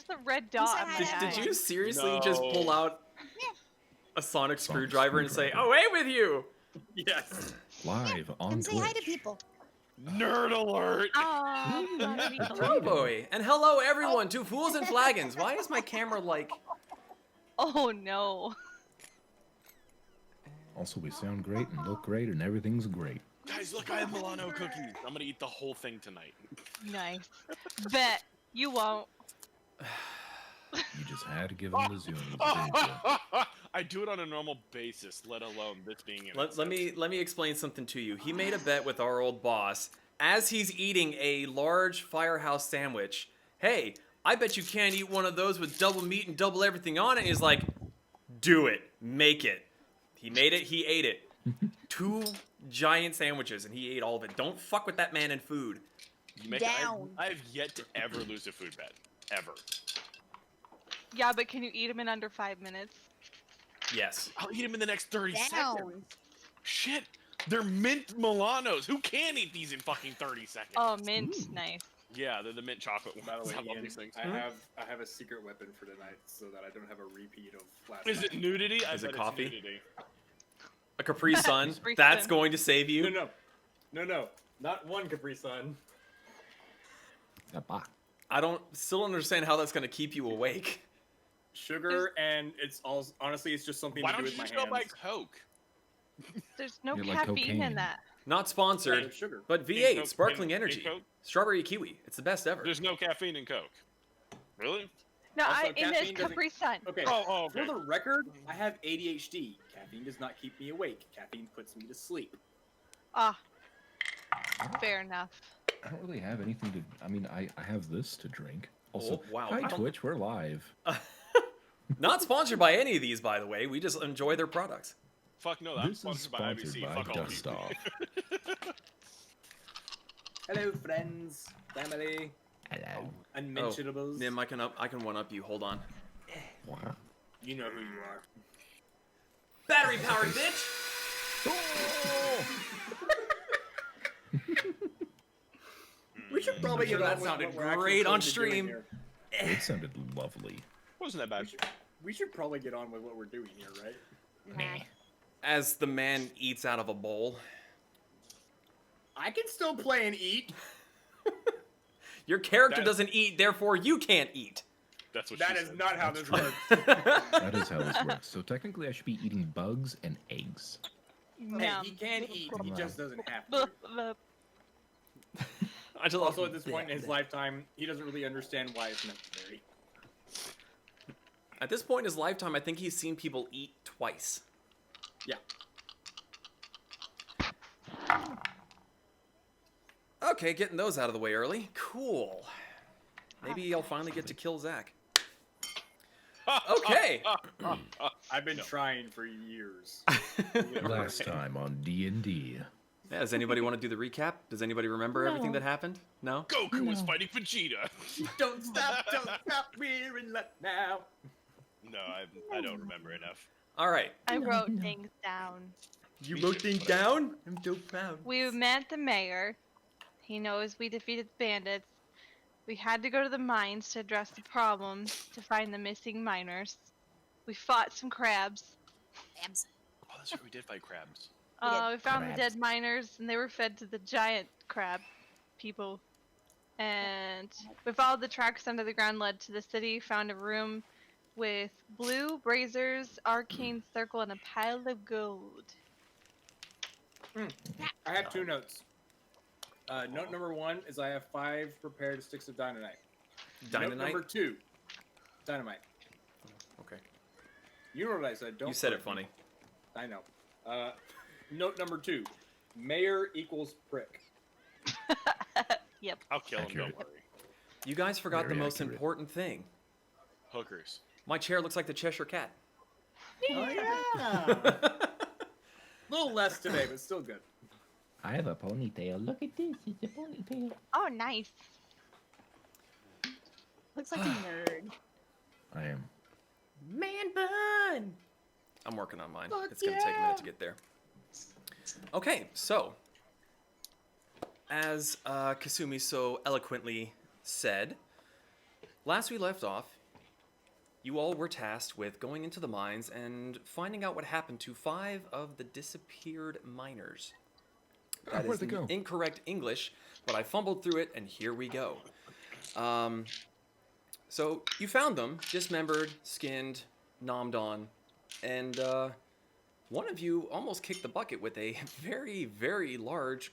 the red dot on my eye? Did you seriously just pull out a sonic screwdriver and say, screwdriver. "Away with you"? Yes. Live on Come Twitch. say hi to people. Nerd alert! Hello, boy, and hello everyone to Fools and Flagons. Why is my camera like? Oh no. Also, we sound great and look great and everything's great. Guys, look, I have Milano cookies. I'm gonna eat the whole thing tonight. Nice. Bet you won't. You just had to give him the zoom. didn't you? I do it on a normal basis, let alone this being an Let me explain something to you. He made a bet with our old boss as he's eating a large firehouse sandwich. Hey, I bet you can't eat one of those with double meat and double everything on it. And he's like, do it, make it. He made it. He ate it. 2 giant sandwiches, and he ate all of it. Don't fuck with that man in food. Down. I've yet to ever lose a food bet, ever. Yeah, but can you eat them in under 5 minutes? Yes. I'll eat them in the next 30 Down. seconds. Shit, they're mint Milanos. Who can eat these in fucking 30 seconds? Oh, mint, nice. Yeah, they're the mint chocolate ones. By the way, I love Ian, these things. I have a secret weapon for tonight, so that I don't have a repeat of last Is night. it nudity? Is it bet coffee? It's nudity. A Capri Sun. Capri That's Sun. going to save you. No, not one Capri Sun. I still don't understand how that's going to keep you awake. Sugar, and it's all honestly, it's just something Why to do don't with you my just go buy hands. Coke? There's no You're like caffeine in cocaine. that. Not sponsored, Yeah, sugar. but In V8 Coke- sparkling in energy. Coke? Strawberry kiwi. It's the best ever. There's no caffeine in Coke. Really? No, Also, in this caffeine doesn't- Capri Sun. Okay. Oh, okay. For the record, I have ADHD. Caffeine does not keep me awake. Caffeine puts me to sleep. Ah, fair enough. I don't really have anything to. I mean, I have this to drink. Also, Oh, wow. hi I don't- Twitch, we're live. Not sponsored by any of these, by the way. We just enjoy their products. Fuck no, that's This is sponsored by sponsored IBC. by Fuck all of Dust you. Off. Hello, friends, family, Hello. unmentionables. Nim, I can one up you. Hold on. Wow. You know who you are. Battery powered, bitch. We should probably Sure, get that on with sounded what we're actually great on trying to do stream. here. It sounded lovely. Wasn't that bad? We should probably get on with what we're doing here, right? As the man eats out of a bowl. I can still play and eat. Your character That- doesn't eat, therefore you can't eat. That's what That she is said. not how this That's works. That is how this works. So technically, I should be eating bugs and eggs. Hey, No. he can eat. He Wow. just doesn't have Blah, to. blah. I just Also, at this point in his lifetime, he doesn't really understand why it's necessary. At this point in his lifetime, I think he's seen people eat twice. Yeah. Okay, getting those out of the way early. Cool. Maybe I'll finally get to kill Zach. Okay. I've been trying for years. Last time on D&D. Yeah, does anybody want to do the recap? Does anybody remember everything that happened? No? Goku was fighting Vegeta. Don't stop, we're in luck now. No, I don't remember enough. All right. I wrote things down. You Me wrote too, things but I- down? I'm so proud. We met the mayor. He knows we defeated the bandits. We had to go to the mines to address the problem, to find the missing miners. We fought some crabs. Abs. Oh, that's right, we did fight crabs. We found the Crabs. dead miners, and they were fed to the giant crab people. And we followed the tracks under the ground, led to the city, found a room with blue braziers, arcane circle, and a pile of gold. I have 2 notes. Note number 1 is I have 5 prepared sticks of dynamite. Note Dynamite? number 2, dynamite. Okay. You know what I said. Don't. You said quote it funny. me. I know. Note number 2, mayor equals prick. Yep. I'll kill him, Accurate. don't worry. You guys forgot Very the most accurate. important thing. Hookers. My chair looks like the Cheshire Cat. Oh yeah. A little less today, but still good. I have a ponytail. Look at this. It's a ponytail. Oh, nice. Looks like a nerd. I am. Man bun! I'm working on mine. Fuck It's going to take a minute yeah. to get there. Okay, so as Kasumi so eloquently said, last we left off, you all were tasked with going into the mines and finding out what happened to 5 of the disappeared miners. That Where'd is they go? incorrect English, but I fumbled through it, and here we go. So you found them, dismembered, skinned, nommed on, and one of you almost kicked the bucket with a very, very large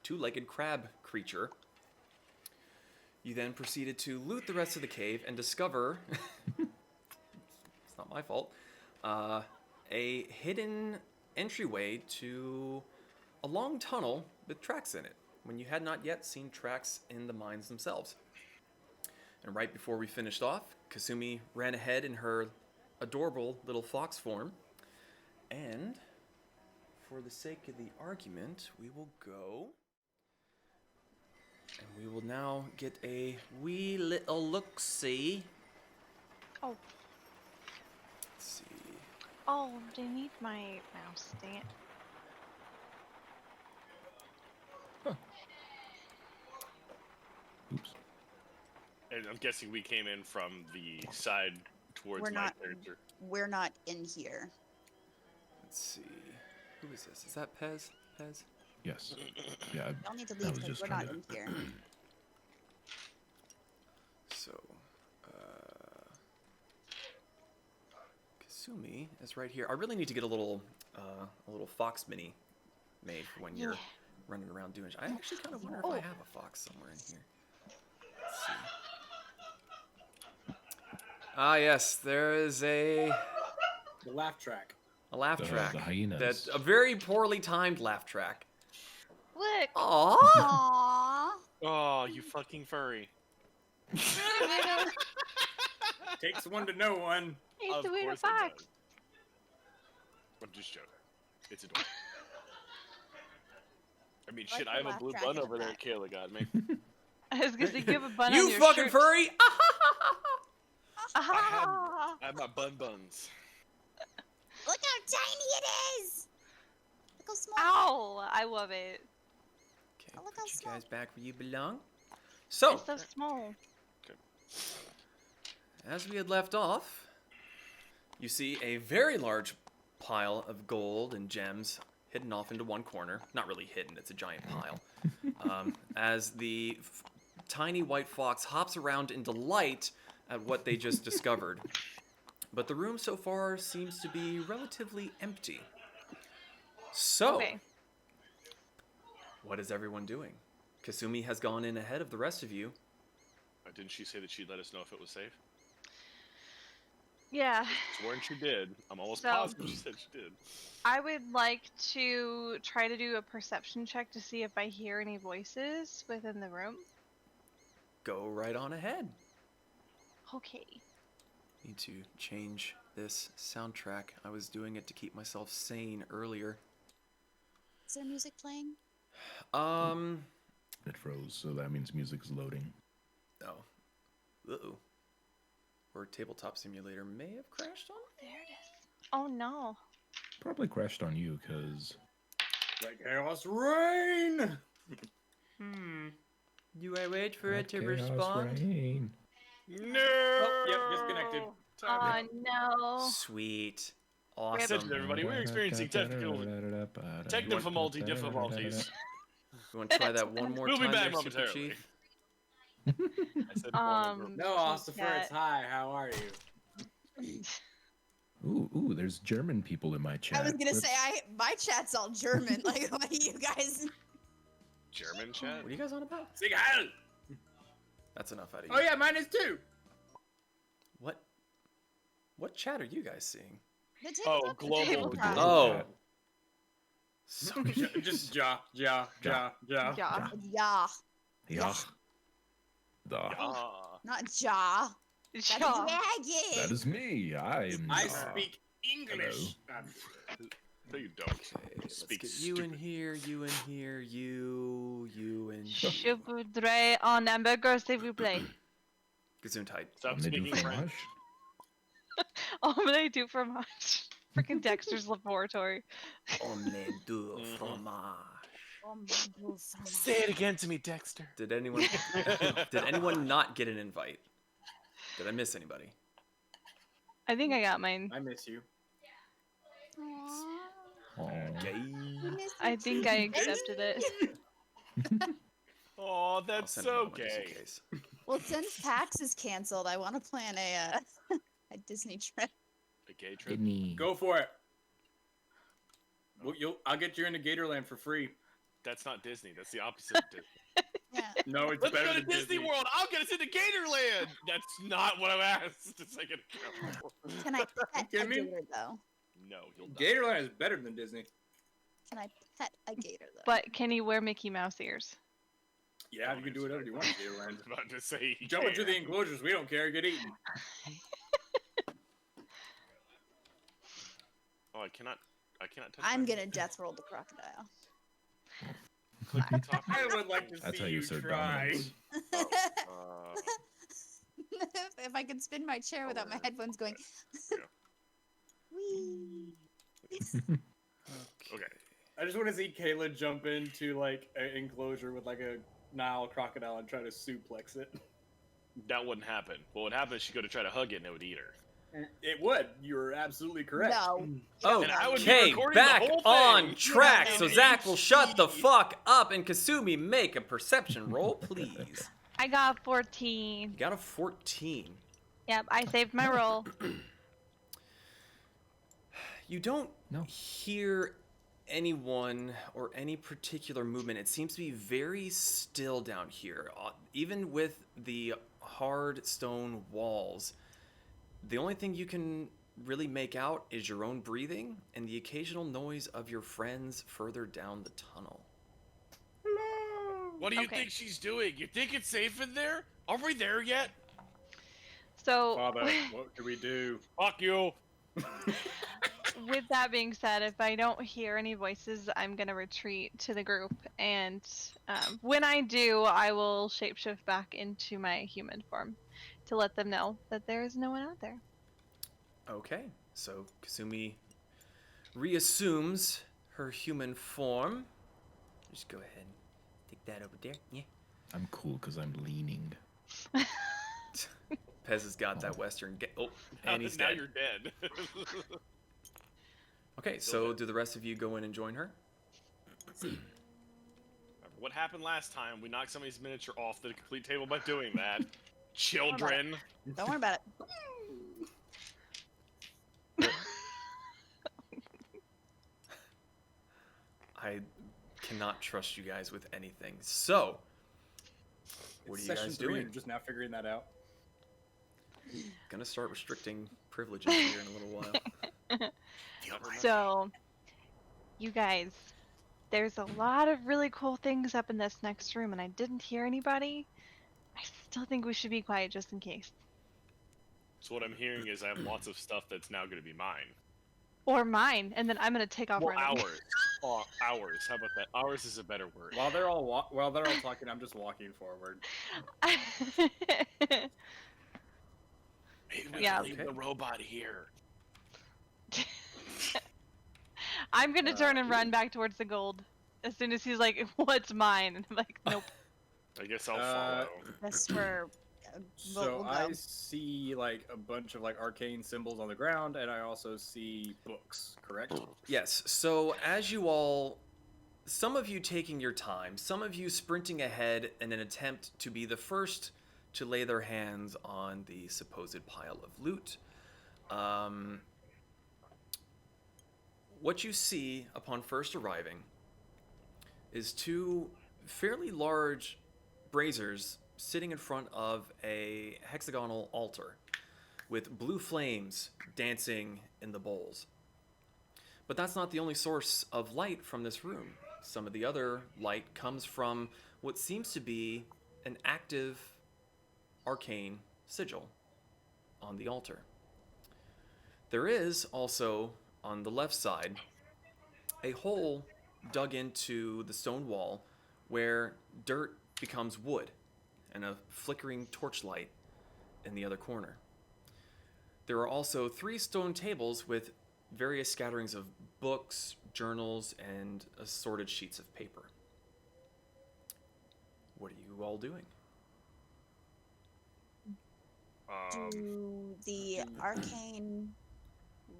two-legged crab creature. You then proceeded to loot the rest of the cave and discover, it's not my fault, a hidden entryway to a long tunnel with tracks in it, when you had not yet seen tracks in the mines themselves. And right before we finished off, Kasumi ran ahead in her adorable little fox form. And for the sake of the argument, we will go. And we will now get a wee little look-see. Oh. Let's see. Oh, they need my mouse. Dang it. Oops. And I'm guessing we came in from the side towards We're my not- character. We're not in here. Let's see. Who is this? Is that Pez? Pez? Yes. Yeah. Y'all need to I leave was because just we're not trying in here. So, Kasumi is right here. I really need to get a little fox mini made for when you're Yeah. running around doing. I actually kind of wonder if I have a fox somewhere in here. Let's see. Ah, yes, there is a The laugh track. laugh The track. hyenas. That's a very poorly timed laugh track. Look. Aww. Aww. Oh, you fucking furry. Takes one to know one. He's Of the weird course it fox. does. I'm just joking. It's adorable. I mean, Like shit, the I have a laugh blue track bun in the over there back. Kayla got me. I was gonna say, give a bun on You your fucking shirt. furry! Ah! I have my buns. Look how tiny it is. Look how small. Ow! I love it. Okay, Oh, look how put you small. guys back where you belong. So, It's so small. as we had left off, you see a very large pile of gold and gems hidden off into one corner. Not really hidden, it's a giant pile. As the tiny white fox hops around in delight at what they just discovered. But the room so far seems to be relatively empty. So, Okay. what is everyone doing? Kasumi has gone in ahead of the rest of you. Didn't she say that she'd let us know if it was safe? Yeah. Sworn she did. I'm almost So- positive she said she did. I would like to try to do a perception check to see if I hear any voices within the room. Go right on ahead. Okay. Need to change this soundtrack. I was doing it to keep myself sane earlier. Is there music playing? It froze, so that means music's loading. Oh. Uh-oh. Or Tabletop Simulator may have crashed on? There it is. Oh no. Probably crashed on you, because Like chaos rain. Do I wait for it to Chaos respond? Rain. No! Oh, yep, disconnected. Oh no. Sweet. Attention, Awesome. everybody. We're experiencing technical difficulties. You want to try that one more We'll be time back there, Super momentarily. Chief? I said No, Ossifer, it's hi. How are you? Ooh, there's German people in my chat. I was gonna Let's- say my chat's all German. Like, what are you guys? German chat? What are you guys on about? Sig heil. That's enough out of you. Oh yeah, mine is too. What chat are you guys seeing? The Oh, tabletop- global. Tabletop. Oh. So Just ja. Yeah. Yeah. Yeah. Da. Ah. Not jaw. That's a Shaw. dragon. That is me. I am. I Da. speak English. No, you don't. Okay, let's Speak get you in stupid. here, you in here, you in Je voudrais un hamburger, s'il vous plaît. Gesundheit. Stop And they do speaking French. fromage. Omelette du fromage. Freaking Dexter's Laboratory. Omelette du Mhm. fromage. Oh, my God. Say it again to me, Dexter. Did anyone not get an invite? Did I miss anybody? I think I got mine. I miss you. Aww. Aw. Gay. I miss you I think too. I accepted it. Oh, I'll that's send it so over just in gay. case. Well, since PAX is canceled, I want to plan a a Disney trip. A gay trip. Sydney. Go for it. Well, I'll get you into Gatorland for free. That's not Disney. That's the opposite of Disney. Yeah. No, it's Let's better go to than Disney World. I'll get us into Gatorland. That's not what I asked a second ago. Can I pet a kidding me? gator though? No, you'll die. Gatorland is better than Disney. Can I pet a gator though? But can he wear Mickey Mouse ears? Yeah, you can do whatever you want in Gatorland. I was about to say. Jump into the enclosures. We don't care. Get eaten. Oh, I cannot touch. I'm my- gonna death roll the crocodile. What are you talking I about? would like to That's see how you you assert try. dominance. Oh, If I could spin my chair without my headphones going. Yeah. Whee! okay. I just want to see Kayla jump into like an enclosure with like a Nile crocodile and try to suplex it. That wouldn't happen. What would happen is she'd go to try to hug it and it would eat her. It would. You're absolutely correct. No. And I would be Okay, recording the back whole on thing. track. Yeah. So Zach will shut the fuck up and Kasumi make a perception roll, please. I got 14. You got a 14. Yep, I saved my roll. You don't No. hear anyone or any particular movement. It seems to be very still down here. Even with the hard stone walls, the only thing you can really make out is your own breathing and the occasional noise of your friends further down the tunnel. What do you Okay. think she's doing? You think it's safe in there? Are we there yet? So, Father, what do we do? Fuck you. with that being said, if I don't hear any voices, I'm gonna retreat to the group, and when I do, I will shapeshift back into my human form to let them know that there is no one out there. Okay, so Kasumi reassumes her human form. Just go ahead and take that over there. Yeah. I'm cool because I'm leaning. Pez has got that western. Oh, and he's now dead. you're dead. Okay, so do the rest of you go in and join her? What happened last time? We knocked somebody's miniature off the complete table by doing that. Children. Don't worry about it. I cannot trust you guys with anything. So, what are you Session guys 3, doing? you're just now figuring that out. Gonna start restricting privileges here in a little while. So, you guys, there's a lot of really cool things up in this next room, and I didn't hear anybody. I still think we should be quiet just in case. So what I'm hearing is I have lots of stuff that's now going to be mine. Or mine, and then I'm gonna take off Well, running. ours. Ours. How about that? Ours is a better word. While they're all talking, I'm just walking forward. Maybe we Yeah. can leave the robot here. I'm gonna turn and run back towards the gold as soon as he's like, "What's mine?" And I'm like, "Nope." I guess I'll Uh, follow. That's where So we'll I go. see like a bunch of like arcane symbols on the ground, and I also see books. Correct? Yes, so as you all, some of you taking your time, some of you sprinting ahead in an attempt to be the first to lay their hands on the supposed pile of loot. What you see upon first arriving is two fairly large braziers sitting in front of a hexagonal altar with blue flames dancing in the bowls. But that's not the only source of light from this room. Some of the other light comes from what seems to be an active arcane sigil on the altar. There is also, on the left side, a hole dug into the stone wall where dirt becomes wood and a flickering torchlight in the other corner. There are also 3 stone tables with various scatterings of books, journals, and assorted sheets of paper. What are you all doing? Do the arcane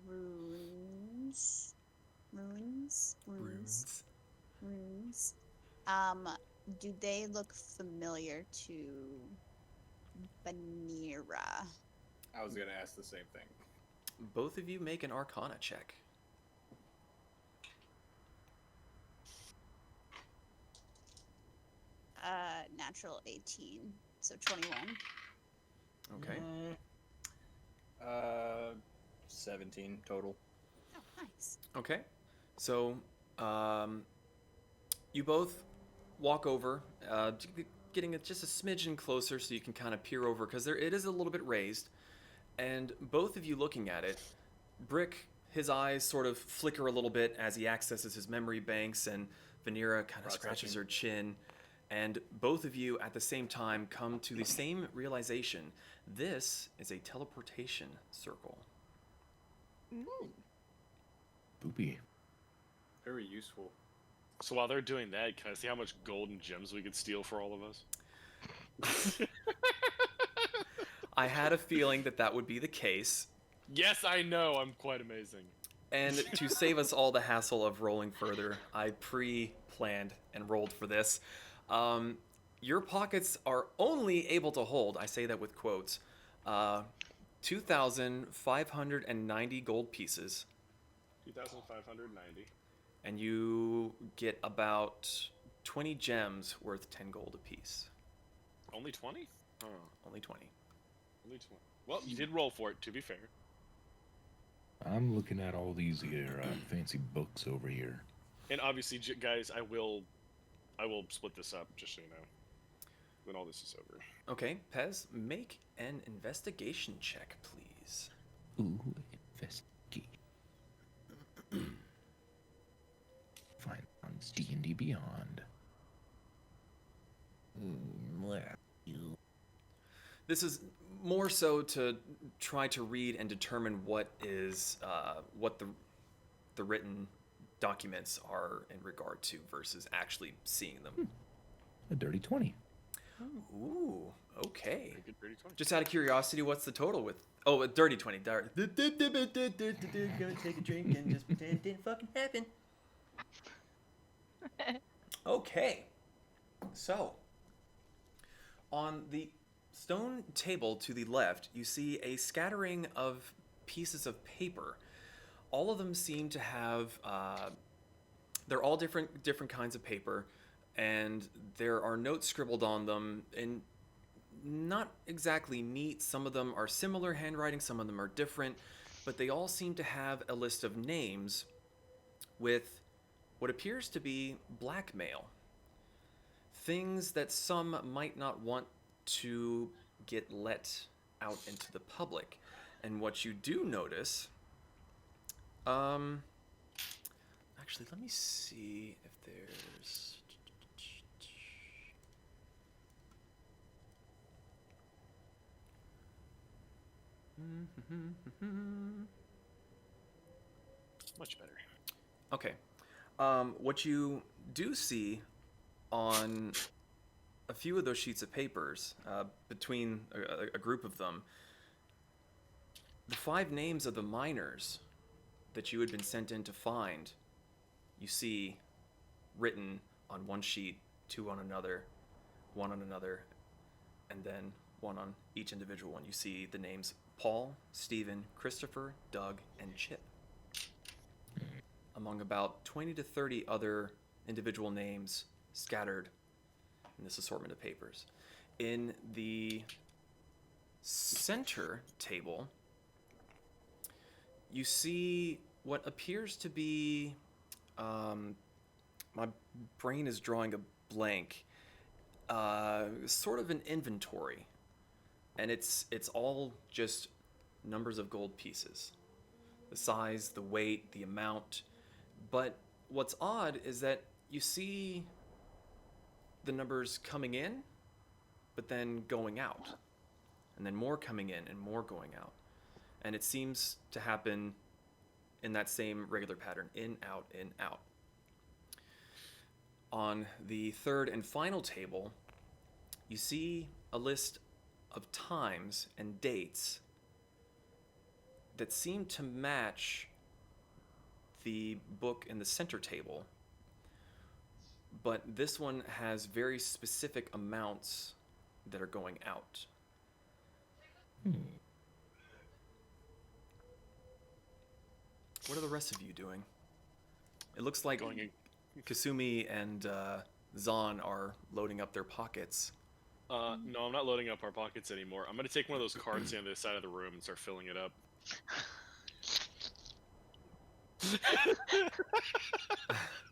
runes, do they look familiar to Banira? I was gonna ask the same thing. Both of you make an Arcana check. Natural 18, so 21. Okay. 17 total. Oh, nice. Okay. So, you both walk over, getting it just a smidgen closer so you can kind of peer over because it is a little bit raised. And both of you looking at it, Brick, his eyes sort of flicker a little bit as he accesses his memory banks, and Vanira kind of scratches her chin. And both of you at the same time come to the same realization. This is a teleportation circle. Boopy. Very useful. So while they're doing that, can I see how much gold and gems we could steal for all of us? I had a feeling that would be the case. Yes, I know. I'm quite amazing. And to save us all the hassle of rolling further, I pre-planned and rolled for this. Your pockets are only able to hold, I say that with quotes, 2,590 gold pieces. 2,590. And you get about 20 gems worth 10 gold apiece. Only 20? Oh, Only 20. only 20. Well, you did roll for it, to be fair. I'm looking at all these here fancy books over here. And obviously, guys, I will split this up, just so you know, when all this is over. Okay, Pez, make an investigation check, please. Ooh, investigate. Find on D&D Beyond. This is more so to try to read and determine what is what the written documents are in regard to versus actually seeing them. A dirty 20. Ooh, okay. Pretty good, pretty 20. Just out of curiosity, what's the total with? Oh, a dirty 20. Gonna take a drink and just pretend it didn't fucking happen. Okay. So, on the stone table to the left, you see a scattering of pieces of paper. All of them seem to have, they're all different kinds of paper, and there are notes scribbled on them, and not exactly neat. Some of them are similar handwriting, some of them are different, but they all seem to have a list of names with what appears to be blackmail. Things that some might not want to get let out into the public. And what you do notice, actually, let me see if there's, Much better. okay. What you do see on a few of those sheets of papers, between a group of them, the 5 names of the miners that you had been sent in to find, you see written on one sheet, 2 on another, 1 on another, and then 1 on each individual one. You see the names Paul, Stephen, Christopher, Doug, and Chip, among about 20 to 30 other individual names scattered in this assortment of papers. In the center table, you see what appears to be, my brain is drawing a blank, sort of an inventory, and it's all just numbers of gold pieces, the size, the weight, the amount. But what's odd is that you see the numbers coming in, but then going out, and then more coming in and more going out. And it seems to happen in that same regular pattern, in, out, in, out. On the third and final table, you see a list of times and dates that seem to match the book in the center table, but this one has very specific amounts that are going out. What are the rest of you doing? It looks like Going in. Kasumi and Zahn are loading up their pockets. No, I'm not loading up our pockets anymore. I'm gonna take one of those cards on the other side of the room and start filling it up.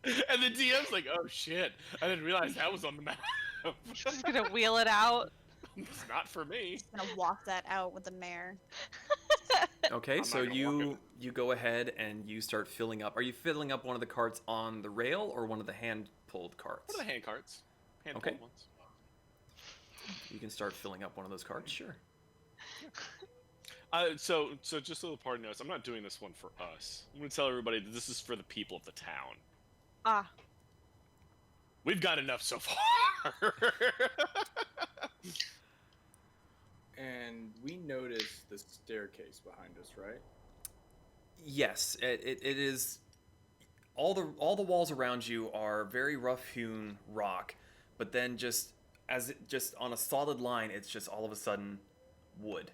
And the DM's like, "Oh shit! I didn't realize that was on the map." Just gonna wheel it out. It's not for me. Just gonna walk that out with the mayor. Okay, I'm so not gonna walk you go ahead and you start filling up. Are you filling up one of the carts on the rail or one of the hand-pulled carts? What are the hand cards? Hand Okay. pulled ones. You can start filling up one of those carts, sure. So just so the party knows, I'm not doing this one for us. I'm gonna tell everybody that this is for the people of the town. Ah, We've got enough so far. And we noticed the staircase behind us, right? Yes, it is. All the walls around you are very rough-hewn rock, but then just on a solid line, it's just all of a sudden wood.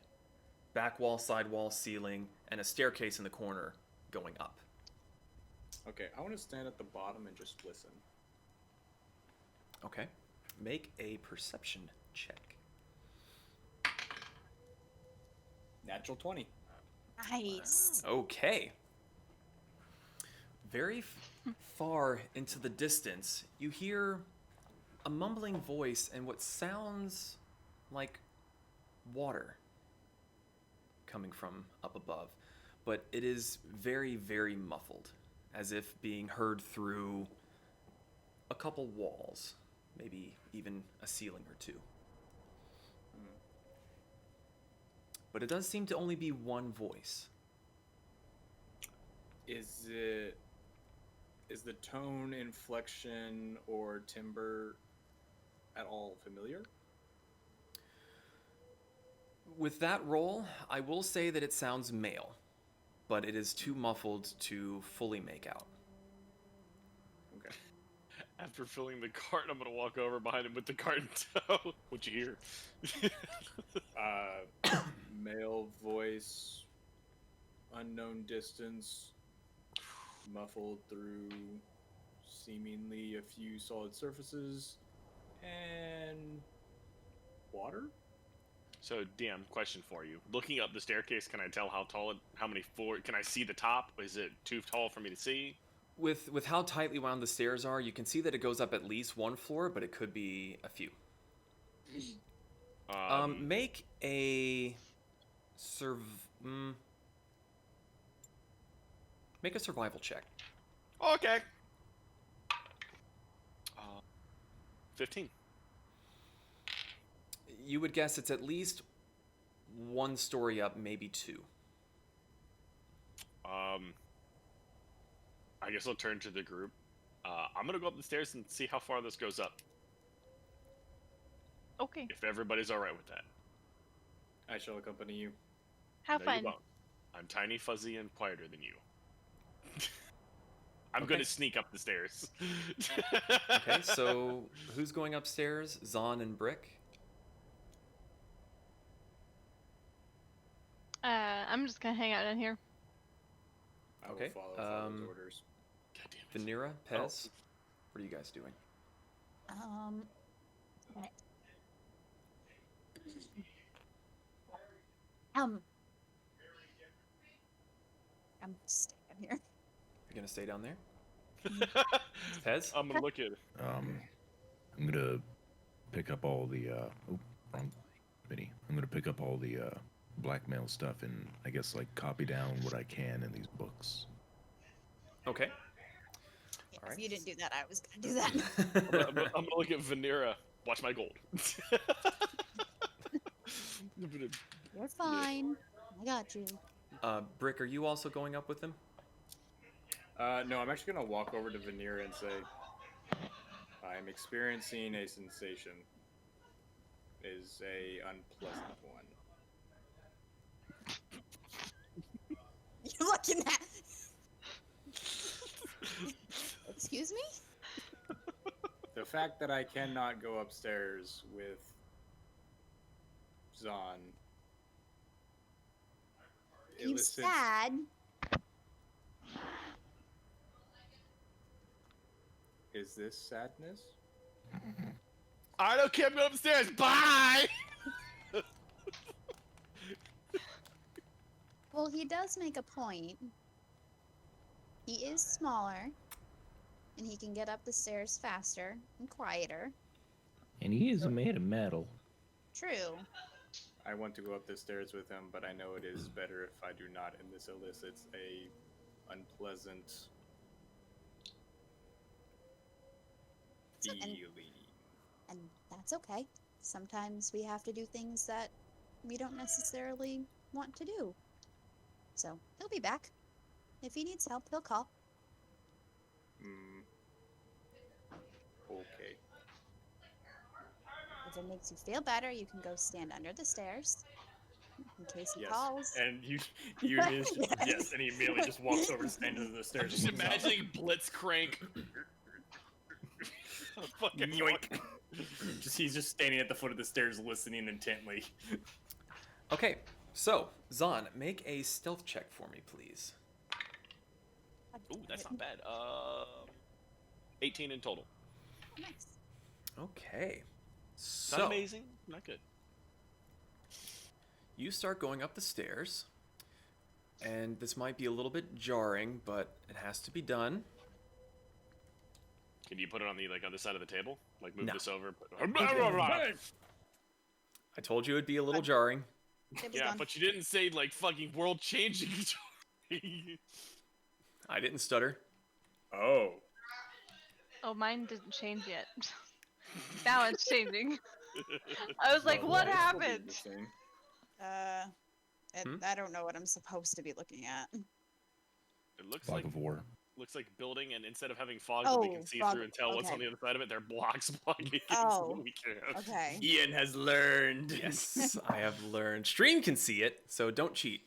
Back wall, side wall, ceiling, and a staircase in the corner going up. Okay, I want to stand at the bottom and just listen. Okay. Make a perception check. Natural 20. Nice. Okay. Very far into the distance, you hear a mumbling voice and what sounds like water coming from up above, but it is very, very muffled, as if being heard through a couple walls, maybe even a ceiling or two. But it does seem to only be one voice. Is the tone, inflection, or timbre at all familiar? With that roll, I will say that it sounds male, but it is too muffled to fully make out. Okay. After filling the cart, I'm gonna walk over behind him with the cart in tow. What'd you hear? Male voice, unknown distance, muffled through seemingly a few solid surfaces, and water? So, DM, question for you. Looking up the staircase, can I tell how many floors? Can I see the top? Is it too tall for me to see? With how tightly wound the stairs are, you can see that it goes up at least one floor, but it could be a few. Make a make a survival check. Okay. 15. You would guess it's at least one story up, maybe two. I guess I'll turn to the group. I'm gonna go up the stairs and see how far this goes up. okay. If everybody's all right with that. I shall accompany you. Have No, you fun. won't. I'm tiny, fuzzy, and quieter than you. I'm Okay. gonna sneak up the stairs. Okay, so who's going upstairs? Zahn and Brick? I'm just gonna hang out in here. I will Okay, follow Fallon's orders. God damn it. Vanira, Pez? What are you guys doing? Right. I'm staying here. You gonna stay down there? Pez? I'm gonna look at. I'm gonna pick up all the wrong committee. I'm gonna pick up all the blackmail stuff and I guess like copy down what I can in these books. Okay. Yeah, All right. If you didn't do that, I was gonna do that. I'm gonna look at Vanira. Watch my gold. You're fine. I got you. Brick, are you also going up with them? No, I'm actually gonna walk over to Vanira and say, I'm experiencing a sensation. is a unpleasant one. You're looking at. Excuse me? The fact that I cannot go upstairs with Zahn You elicits sad? Is this sadness? I don't care. I'm going upstairs. Bye. Well, he does make a point. He is smaller, and he can get up the stairs faster and quieter. And he is made of metal. True. I want to go up the stairs with him, but I know it is better if I do not, and this elicits a unpleasant So- and- feeling. And that's okay. Sometimes we have to do things that we don't necessarily want to do. So, he'll be back. If he needs help, he'll call. Okay. If it makes you feel better, you can go stand under the stairs in case he Yes. calls. And you just, yes, and he immediately just walks over to stand under the stairs. Just and looks up. imagining Blitzcrank. Fucking Yoink. He's just standing at the foot of the stairs listening intently. Okay, so Zahn, make a stealth check for me, please. Ooh, that's not bad. 18 in total. Nice. Okay, Not so amazing, not good. you start going up the stairs, and this might be a little bit jarring, but it has to be done. Can you put it on the other side of the table? Like move No. this over. I told you it'd be a little jarring. It was Yeah, done. but you didn't say like fucking world changing. I didn't stutter. Oh. Oh, mine didn't change yet. Now it's changing. I was like, what happened? I don't know what I'm supposed to be looking at. It looks Fog like of war. building, and instead of having fog that we Oh, can see fog, through and tell what's on okay. the other side of it, they're blocks blocking it. Oh, So we can't. Okay. Ian has learned. Yes, I have learned. Stream can see it, so don't cheat.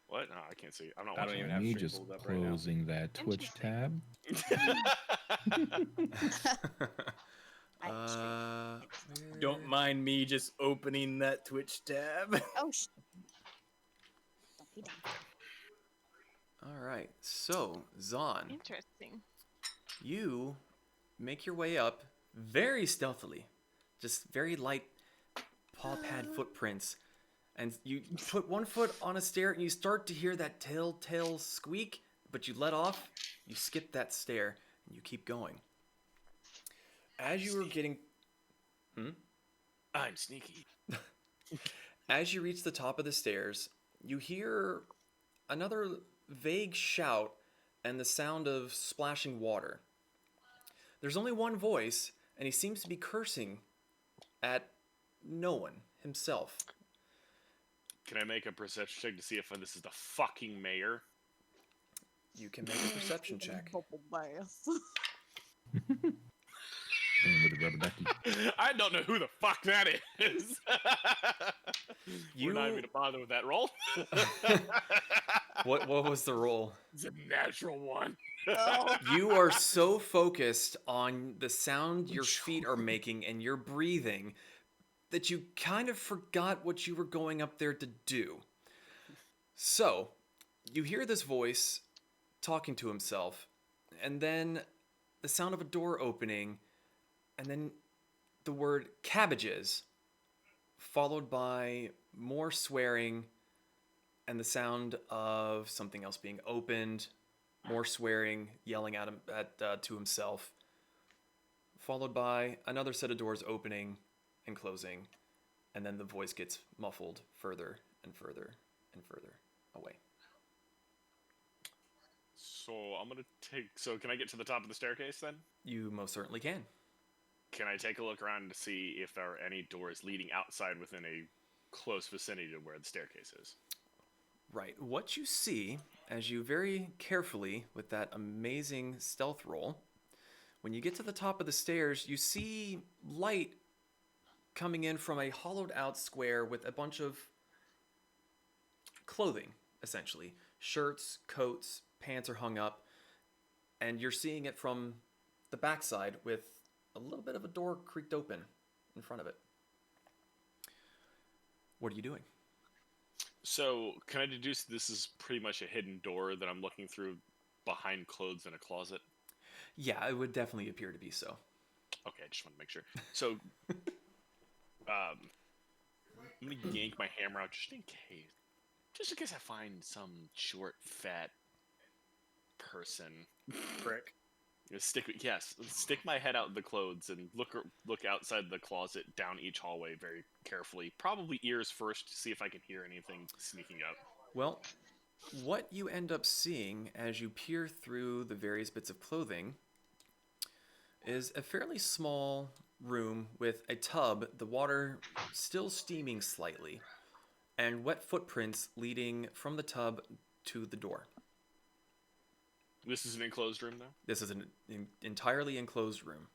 What? No, I can't see. I'm not I don't watching. even have Me stream just pulled up right now. closing that Twitch tab. Uh, Don't mind me just opening that Twitch tab. Oh, don't be dumb. all right, so Zahn, Interesting. you make your way up very stealthily, just very light paw pad footprints, and you put one foot on a stair and you start to hear that telltale squeak, but you let off, you skip that stair, and you keep going. As you were getting... I'm sneaky. As you reach the top of the stairs, you hear another vague shout and the sound of splashing water. There's only one voice, and he seems to be cursing at no one himself. Can I make a perception check to see if this is the fucking mayor? You can make a perception check. Bubble bath. With a rubber ducky. I don't know who the fuck that is. We're not even gonna bother with that roll. What was the roll? It's a natural one. Oh, You are so focused on the sound your feet are making and your breathing that you kind of forgot what you were going up there to do. So, you hear this voice talking to himself, and then the sound of a door opening, and then the word cabbages, followed by more swearing and the sound of something else being opened, more swearing, yelling at him to himself, followed by another set of doors opening and closing, and then the voice gets muffled further and further and further away. So I'm gonna take. So can I get to the top of the staircase then? You most certainly can. Can I take a look around to see if there are any doors leading outside within a close vicinity to where the staircase is? Right. What you see, as you very carefully, with that amazing stealth roll, when you get to the top of the stairs, you see light coming in from a hollowed out square with a bunch of clothing, essentially. Shirts, coats, pants are hung up, and you're seeing it from the backside with a little bit of a door creaked open in front of it. What are you doing? So, can I deduce this is pretty much a hidden door that I'm looking through behind clothes in a closet? Yeah, it would definitely appear to be so. Okay, I just want to make sure. So, I'm gonna yank my hammer out just in case. Just in case I find some short, fat person. Prick. Stick my head out the clothes and look outside the closet down each hallway very carefully. Probably ears first to see if I can hear anything sneaking up. Well, what you end up seeing as you peer through the various bits of clothing is a fairly small room with a tub, the water still steaming slightly, and wet footprints leading from the tub to the door. This is an enclosed room, though? This is an entirely enclosed room.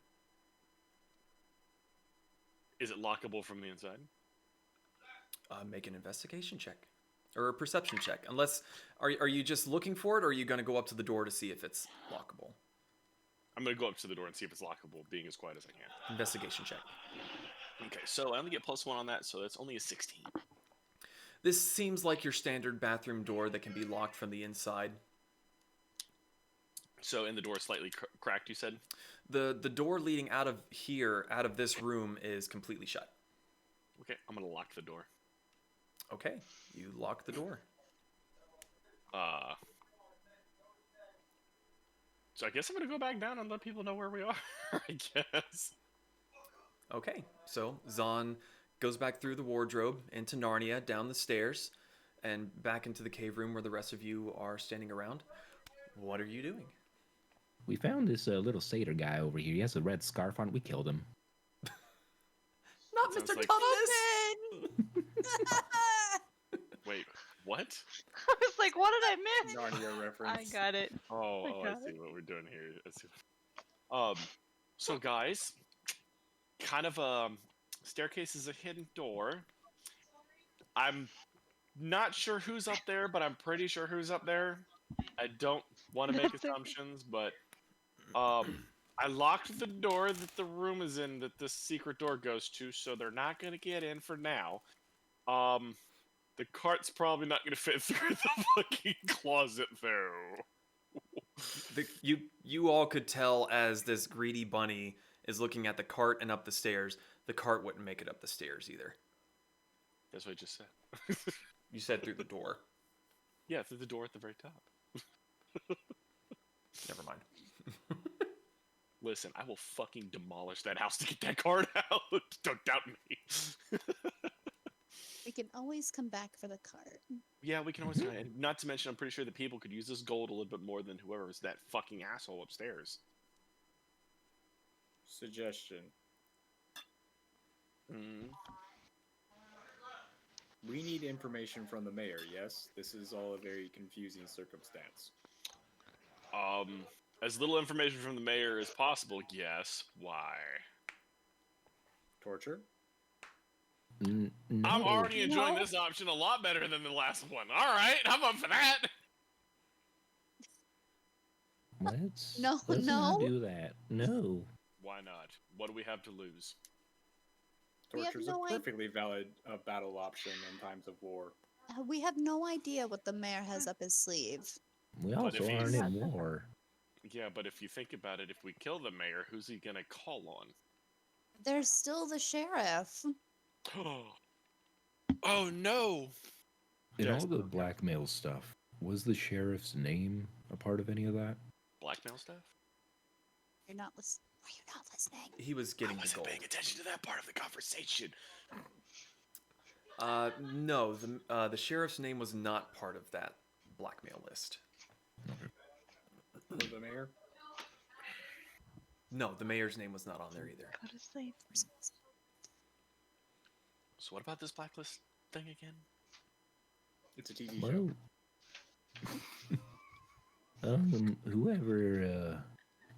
Is it lockable from the inside? Make an investigation check. Or a perception check. Unless, are you just looking for it, or are you going to go up to the door to see if it's lockable? I'm going to go up to the door and see if it's lockable, being as quiet as I can. Investigation check. Okay, so I only get +1 on that, so that's only a 16. This seems like your standard bathroom door that can be locked from the inside. So, and the door is slightly cracked, you said? The door leading out of here, out of this room, is completely shut. Okay, I'm going to lock the door. Okay, you lock the door. So I guess I'm going to go back down and let people know where we are, I guess. Okay, so Zahn goes back through the wardrobe into Narnia, down the stairs, and back into the cave room where the rest of you are standing around. What are you doing? We found this little satyr guy over here. He has a red scarf on. We killed him. Not Sounds Mr. like- Toughness! Wait, what? I was like, what did I miss? Narnia reference. I got it. Oh, I got see what we're doing here. I see. So guys, kind of staircase is a hidden door. I'm not sure who's up there, but I'm pretty sure who's up there. I don't want to make assumptions, but I locked the door that the room is in that this secret door goes to, so they're not gonna get in for now. The cart's probably not gonna fit through the fucking closet though. You all could tell as this greedy bunny is looking at the cart and up the stairs, the cart wouldn't make it up the stairs either. That's what I just said. You said through the door. Yeah, through the door at the very top. Never mind. Listen, I will fucking demolish that house to get that card out. Don't doubt me. We can always come back for the cart. Yeah, we can always try. And not to mention, I'm pretty sure that people could use this gold a little bit more than whoever is that fucking asshole upstairs. Suggestion. Mm. We need information from the mayor, yes? This is all a very confusing circumstance. As little information from the mayor as possible, yes. Why? Torture? No. I'm already enjoying this option a lot better than the last one. Alright, I'm up for that! Let's No, let's no. not do that. No. Why not? What do we have to lose? We have Torture's no a idea. perfectly valid battle option in times of war. We have no idea what the mayor has up his sleeve. We But also if aren't he's- in war. Yeah, but if you think about it, if we kill the mayor, who's he gonna call on? There's still the sheriff. Oh no! In Yes. all the blackmail stuff, was the sheriff's name a part of any of that? Blackmail stuff? You're not listening. Were you not listening? He was I getting the wasn't gold. paying attention to that part of the conversation. No, the sheriff's name was not part of that blackmail list. For the mayor? No, the mayor's name was not on there either. Go to sleep. So what about this blacklist thing again? It's a TV show. Well, whoever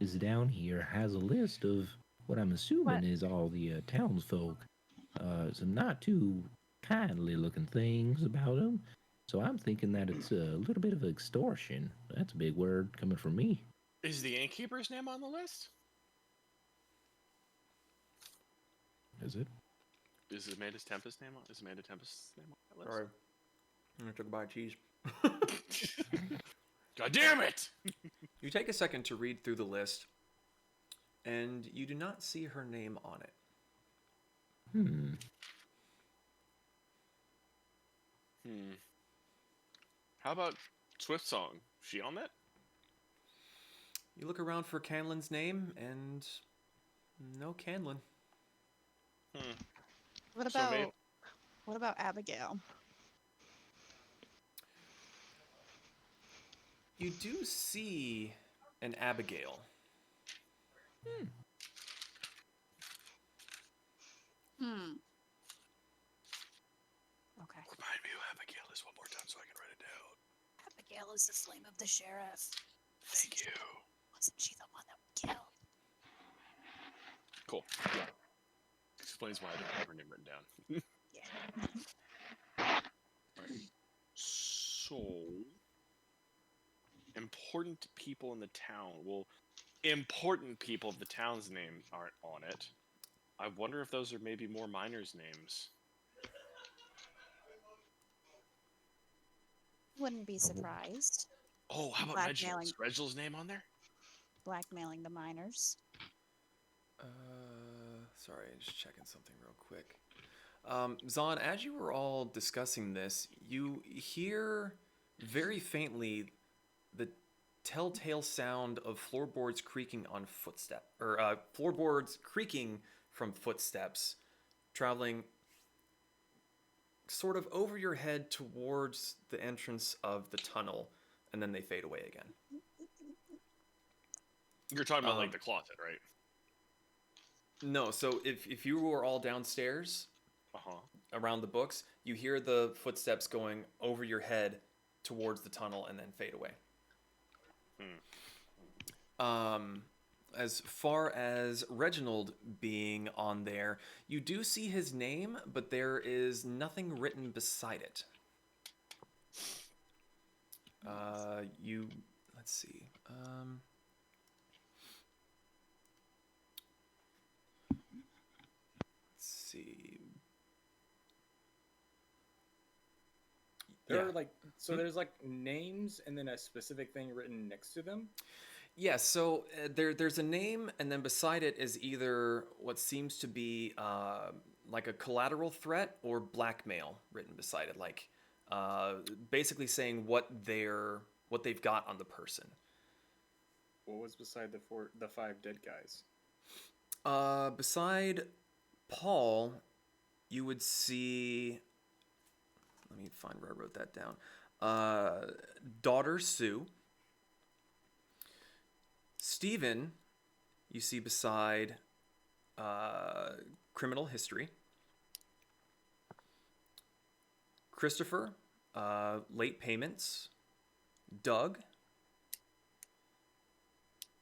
is down here has a list of what I'm assuming What? is all the townsfolk. some not too kindly looking things about him. So I'm thinking that it's a little bit of extortion. That's a big word coming from me. Is the innkeeper's name on the list? Is it? Is Amanda Tempest's name on? Is Amanda Tempest's name on that list? Sorry. I took a bite of cheese. God damn it! You take a second to read through the list, and you do not see her name on it. Hmm. How about Swift Song? She on that? You look around for Canlin's name, and no Canlin. What So about maybe- what about Abigail? You do see an Abigail. Okay. Remind me who Abigail is one more time so I can write it down. Abigail is the flame of the sheriff. Thank you. Wasn't she the one that we killed? Cool. Explains why I don't have her name written down. Yeah. So, important people in the town. Well, important people of the town's name aren't on it. I wonder if those are maybe more miners' names. Wouldn't be surprised. Oh, how about Blackmailing. Reginald's? Reginald's name on there? Blackmailing the miners. Sorry, just checking something real quick. Zahn, as you were all discussing this, you hear very faintly the telltale sound of floorboards creaking on floorboards creaking from footsteps, traveling sort of over your head towards the entrance of the tunnel, and then they fade away again. You're talking about like the closet, right? No, so if you were all downstairs around the books, you hear the footsteps going over your head towards the tunnel and then fade away. As far as Reginald being on there, you do see his name, but there is nothing written beside it. Let's see. There are like there's like names and then a specific thing written next to them. Yeah, so there's a name, and then beside it is either what seems to be like a collateral threat or blackmail written beside it, like basically saying what they've got on the person. What was beside the 5 dead guys? Beside Paul, you would see. Let me find where I wrote that down. Daughter Sue. Stephen, you see beside criminal history. Christopher, late payments. Doug.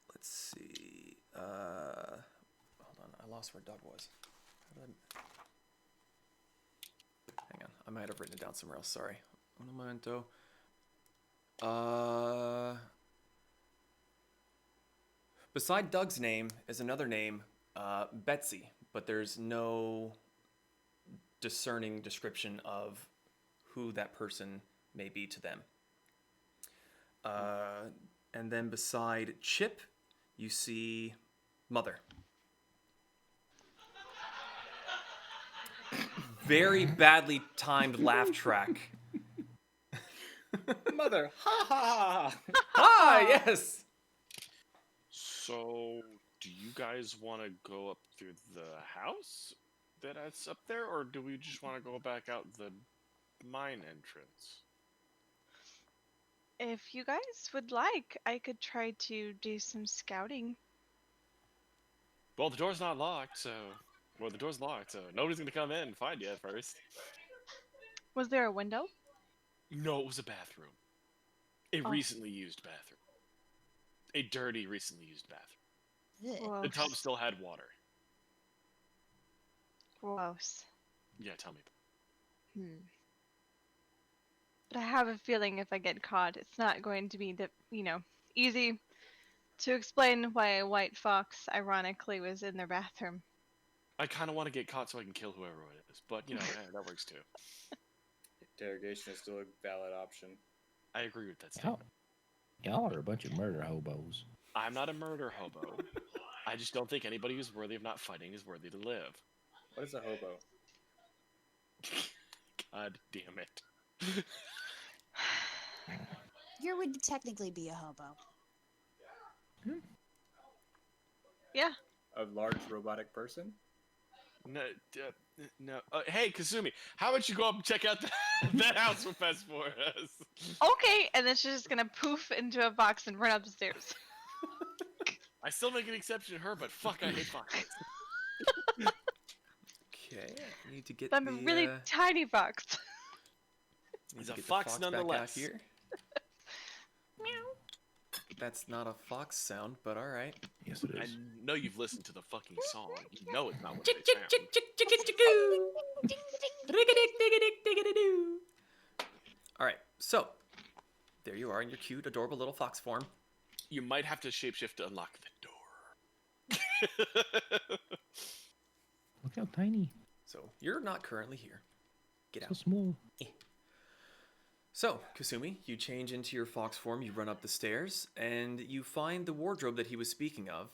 Let's see. Hold on, I lost where Doug was. Hang on, I might have written it down somewhere else. Sorry. Un momento. Beside Doug's name is another name, Betsy, but there's no discerning description of who that person may be to them. And then beside Chip, you see Mother. Very badly timed laugh track. Mother, ha ha ha! Ah, yes! So, do you guys want to go up through the house that's up there, or do we just want to go back out the mine entrance? If you guys would like, I could try to do some scouting. Well, the door's not locked, so... Well, the door's locked, so nobody's gonna come in and find you at first. Was there a window? No, it was a bathroom. A recently used bathroom. A dirty, recently used bathroom. Ugh. The tub still had water. Gross. Yeah, tell me. Hmm. But I have a feeling if I get caught, it's not going to be easy to explain why a white fox ironically was in their bathroom. I kind of want to get caught so I can kill whoever it is, but that works too. Interrogation is still a valid option. I agree with that Y'all, statement. y'all are a bunch of murder hobos. I'm not a murder hobo. I just don't think anybody who's worthy of not fighting is worthy to live. What is a hobo? God damn it. You would technically be a hobo. Yeah. A large robotic person? No, no. Hey, Kasumi, how about you go up and check out that house with us for us? Okay, and then she's just gonna poof into a box and run up the stairs. I still make an exception to her, but fuck, I hate foxes. Okay, I need to get I'm the. a really tiny fox. need He's to a get the fox back out nonetheless. here. That's not a fox sound, but all right. Yes, it I is. know you've listened to the fucking song. You know it's not what they sound. All right, so there you are in your cute, adorable little fox form. You might have to shapeshift to unlock the door. Look how tiny. So you're not currently here. Get So out. small. So, Kasumi, you change into your fox form, you run up the stairs, and you find the wardrobe that he was speaking of.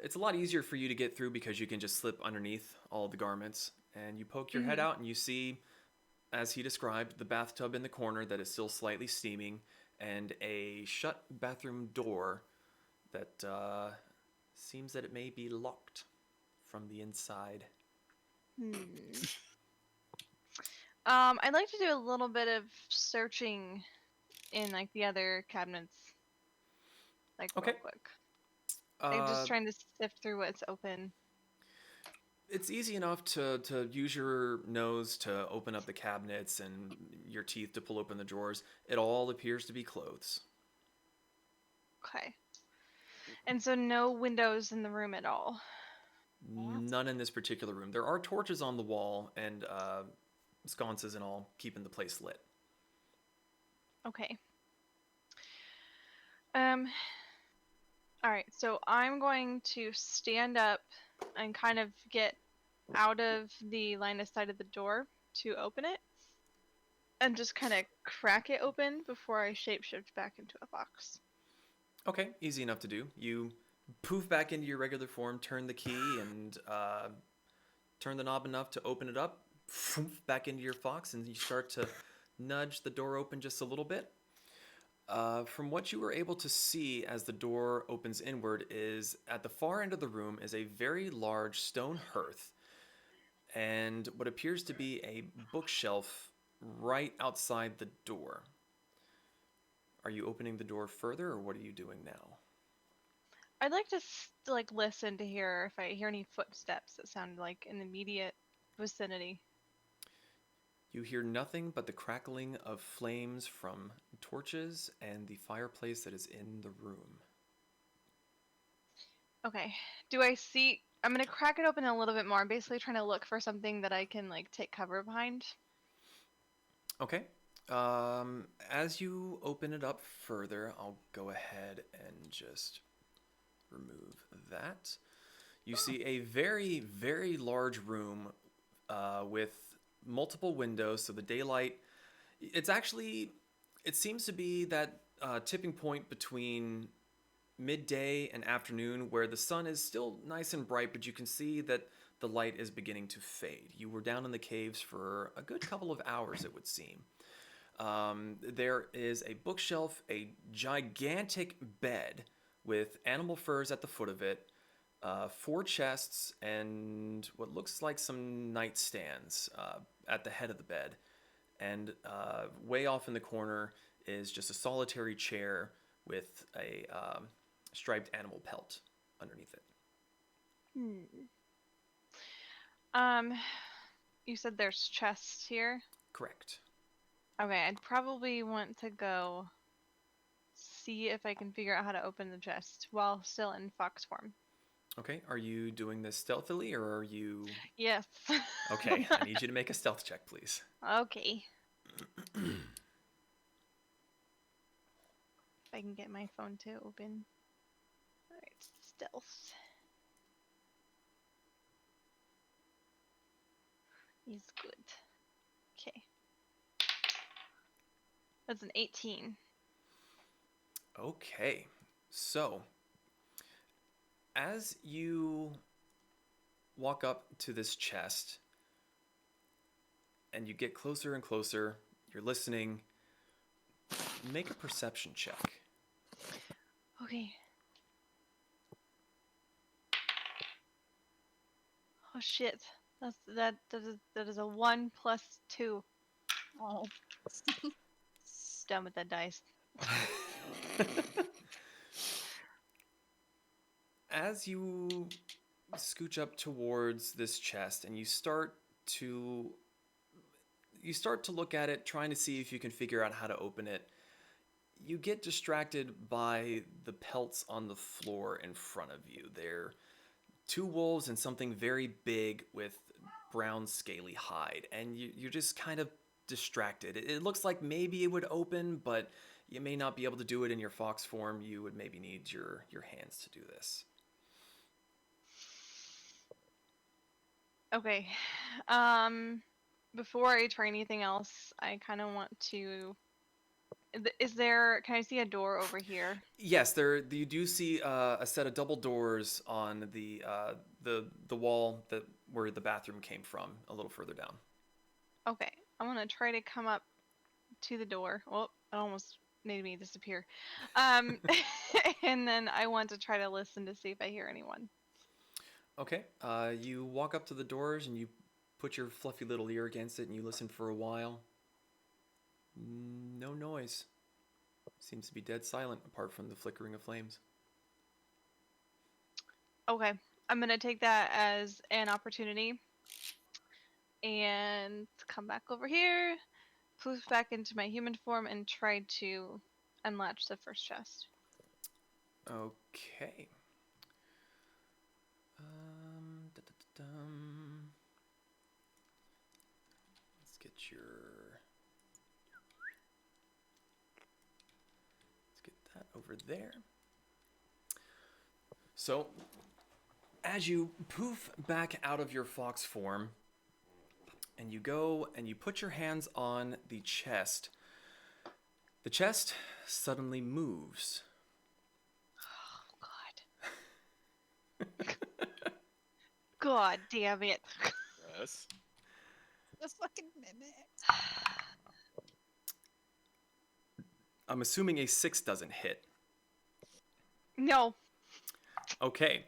It's a lot easier for you to get through because you can just slip underneath all the garments, and you poke your head out and you see, as he described, the bathtub in the corner that is still slightly steaming, and a shut bathroom door that seems that it may be locked from the inside. I'd like to do a little bit of searching in like the other cabinets, like Okay. real quick. Like Uh, just trying to sift through what's open. It's easy enough to use your nose to open up the cabinets and your teeth to pull open the drawers. It all appears to be clothes. Okay. And so no windows in the room at all. None in this particular room. There are torches on the wall and sconces and all keeping the place lit. Okay. All right, so I'm going to stand up and kind of get out of the line of sight of the door to open it, and just kind of crack it open before I shapeshift back into a fox. Okay, easy enough to do. You poof back into your regular form, turn the key, and turn the knob enough to open it up, back into your fox, and you start to nudge the door open just a little bit. From what you were able to see as the door opens inward is at the far end of the room is a very large stone hearth and what appears to be a bookshelf right outside the door. Are you opening the door further or what are you doing now? I'd like to listen to hear if I hear any footsteps that sound like in the immediate vicinity. You hear nothing but the crackling of flames from torches and the fireplace that is in the room. Okay. Do I see? I'm gonna crack it open a little bit more. I'm basically trying to look for something that I can like take cover behind. Okay. As you open it up further, I'll go ahead and just remove that. You see a very, very large room with multiple windows, so the daylight, it seems to be that tipping point between midday and afternoon where the sun is still nice and bright, but you can see that the light is beginning to fade. You were down in the caves for a good couple of hours, it would seem. There is a bookshelf, a gigantic bed with animal furs at the foot of it, 4 chests, and what looks like some nightstands at the head of the bed. And way off in the corner is just a solitary chair with a striped animal pelt underneath it. You said there's chests here? Correct. Okay, I'd probably want to go see if I can figure out how to open the chest while still in fox form. Okay, are you doing this stealthily or are you... Yes. Okay, I need you to make a stealth check, please. Okay. If I can get my phone to open. Alright, stealth. Is good. Okay. That's an 18. Okay, so as you walk up to this chest and you get closer and closer, you're listening, make a perception check. Okay. Oh shit. That is a 1 plus 2. Oh. Done with that dice. As you scooch up towards this chest and you start to look at it, trying to see if you can figure out how to open it, you get distracted by the pelts on the floor in front of you. They're 2 wolves and something very big with brown scaly hide, and you're just kind of distracted. It looks like maybe it would open, but you may not be able to do it in your fox form. You would maybe need your hands to do this. Okay. Before I try anything else, I kind of want to. Is there? Can I see a door over here? Yes, you do see a set of double doors on the wall where the bathroom came from, a little further down. Okay, I'm gonna try to come up to the door. Oh, it almost made me disappear. And then I want to try to listen to see if I hear anyone. Okay, you walk up to the doors and you put your fluffy little ear against it and you listen for a while. No noise. Seems to be dead silent apart from the flickering of flames. Okay, I'm gonna take that as an opportunity and come back over here, poof back into my human form, and try to unlatch the first chest. Okay. Let's get that over there. So, as you poof back out of your fox form, and you go and you put your hands on the chest suddenly moves. Oh, God. God damn it. Yes. The fucking mimic. I'm assuming a 6 doesn't hit. No. Okay.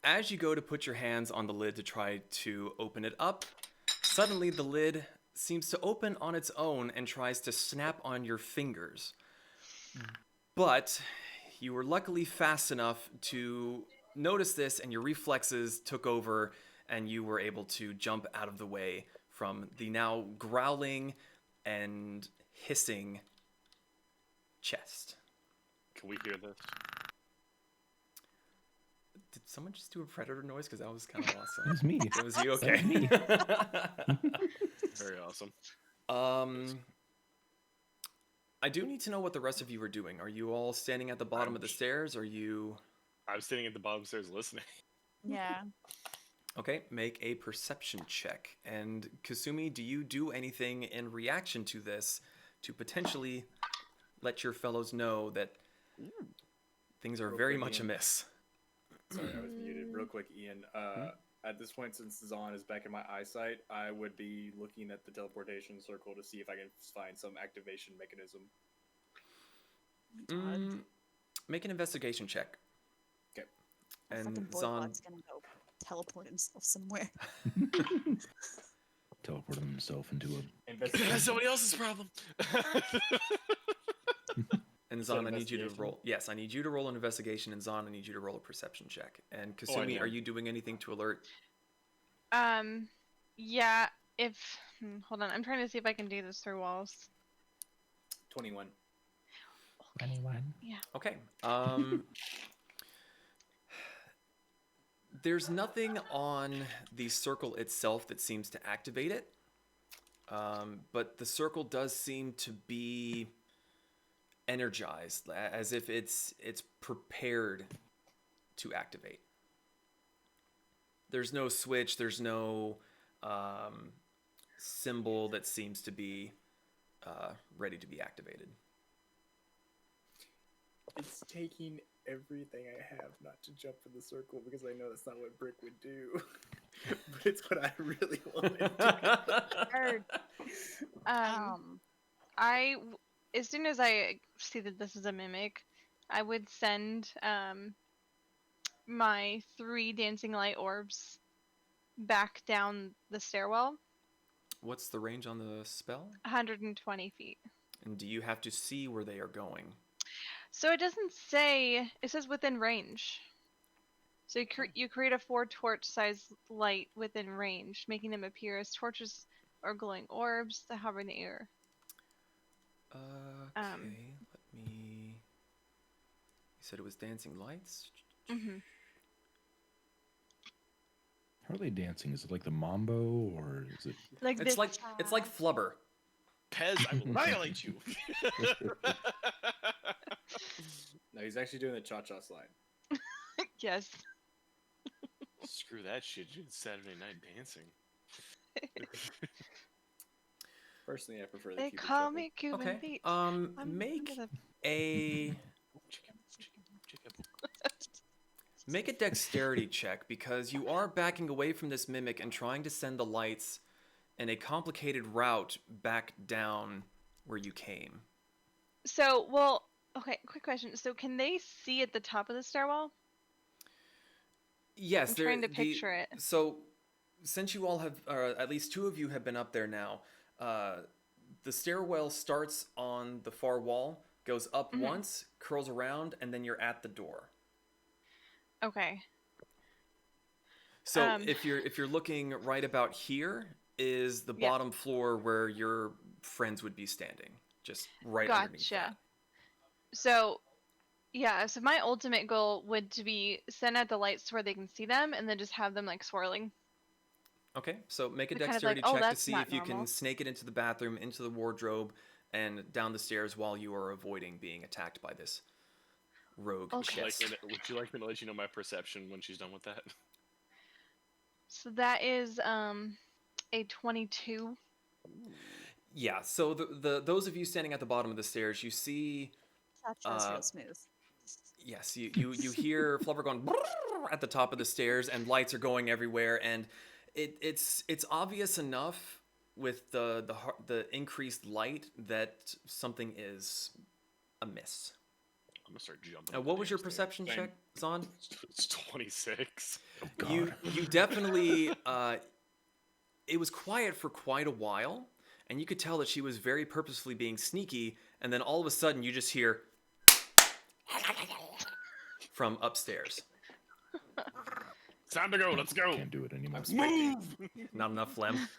As you go to put your hands on the lid to try to open it up, suddenly the lid seems to open on its own and tries to snap on your fingers. But you were luckily fast enough to notice this, and your reflexes took over, and you were able to jump out of the way from the now growling and hissing chest. Can we hear this? Did someone just do a predator noise? Because that was kind of awesome. It was me. It was you? That Okay. was me. Very awesome. I do need to know what the rest of you are doing. Are you all standing at the bottom of the stairs? Are you... I'm sitting at the bottom stairs listening. Yeah. Okay, make a perception check. And Kasumi, do you do anything in reaction to this to potentially let your fellows know that things are Real very quick, much Ian. amiss? Sorry, I was muted. Real quick, Ian. At this point, since Zahn is back in my eyesight, I would be looking at the teleportation circle to see if I can find some activation mechanism. Make an investigation check. Okay. And Fucking Zahn... Boybot's gonna go teleport himself somewhere. Teleport himself into a. That's somebody else's problem. And Zahn, I need you to roll. Yes, I need you to roll an investigation, and Zahn, I need you to roll a perception check. And Kasumi, know. are you doing anything to alert? Yeah, if... hold on, I'm trying to see if I can do this through walls. 21. Anyone? Yeah. Okay. There's nothing on the circle itself that seems to activate it, but the circle does seem to be energized, as if it's prepared to activate. There's no switch. There's no symbol that seems to be ready to be activated. It's taking everything I have not to jump in the circle because I know that's not what Brick would do. But it's what I really want to Heard. As soon as I see that this is a mimic, I would send my 3 dancing light orbs back down the stairwell, What's the range on the spell? 120 feet. And do you have to see where they are going? So it doesn't say. It says within range. So you create a 4 torch-sized light within range, making them appear as torches or glowing orbs that hover in the air. Okay, let me... You said it was dancing lights? Mm-hmm. How are they dancing? Is it like the mambo, or is it? Like It's this. like flubber. Pez, I will annihilate you. No, he's actually doing the cha-cha slide. Yes. Screw that shit. You did Saturday night dancing. Personally, I prefer the They Cupid call shuffle. me Cuban Okay. Beat. Make gonna- a make a dexterity check, because you are backing away from this mimic and trying to send the lights in a complicated route back down where you came. So, well, okay, quick question. So, can they see at the top of the stairwell? Yes, I'm trying to picture it. So, since you all have, or at least 2 of you have been up there now, the stairwell starts on the far wall, goes up Mhm. once, curls around, and then you're at the door. Okay. So if you're looking right about here, is the Yeah. bottom floor where your friends would be standing, just right underneath Gotcha. that. So, yeah, so my ultimate goal would to be send out the lights to where they can see them and then just have them like swirling. Okay, so make a They're kind of like, dexterity "Oh, check to that's see not if you can normal." snake it into the bathroom, into the wardrobe, and down the stairs while you are avoiding being attacked by this rogue Okay. Would chest. you like me to let you know my perception when she's done with that? So that is a 22. Yeah, so the those of you standing at the bottom of the stairs, you see, Cha-cha's real smooth. yes, you hear Flubber going at the top of the stairs, and lights are going everywhere, and it's obvious enough with the increased light that something is amiss. I'm gonna start jumping. up What the was your damn stairs. perception Same. check, Zon? It's 26. You definitely it was quiet for quite a while, and you could tell that she was very purposefully being sneaky, and then all of a sudden you just hear from upstairs. It's time to go. Let's go. Can't do it anymore. Move. Not enough phlegm.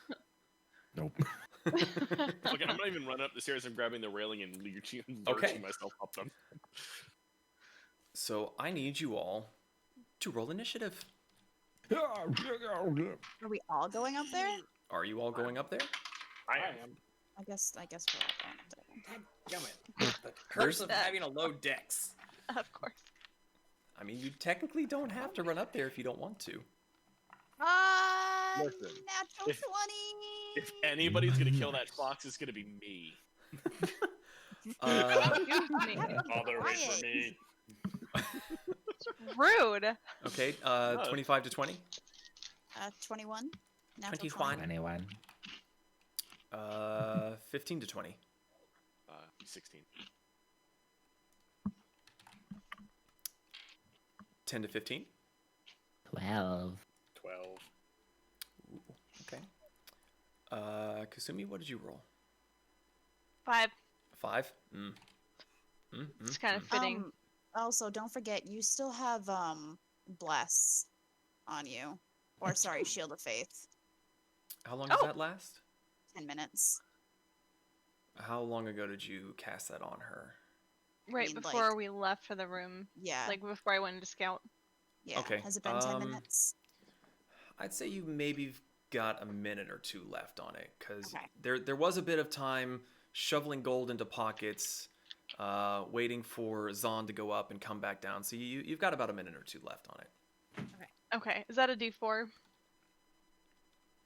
Nope. Okay, I'm not even running up the stairs. I'm grabbing the railing and lurching Okay. myself up them. So I need you all to roll initiative. Are we all going up there? Are you all going up there? I am. I guess we're all going up there. Damn it. The curse of having a low dex. Of course. I mean, you technically don't have to run up there if you don't want to. Listen, Natural if- 20! If anybody's gonna kill that fox, it's gonna be me. Excuse me. Father, wait for me. Rude. Okay, 25 to 20. 21. Natural 21. 21. 15 to 20. 16. 10 to 15. 12. 12. Okay. Kasumi, what did you roll? 5. 5? It's kind of fitting. Also, don't forget, you still have Bless on you. Or, sorry, Shield of Faith. How long does that last? 10 minutes. How long ago did you cast that on her? Right mean, before like- we left for the room. Yeah. Like before I went to scout. Yeah. Okay, Has it been 10 minutes? I'd say you maybe got a minute or two left on it, because Okay. there was a bit of time shoveling gold into pockets, waiting for Zahn to go up and come back down. So you've got about a minute or two left on it. Okay, is that a D4?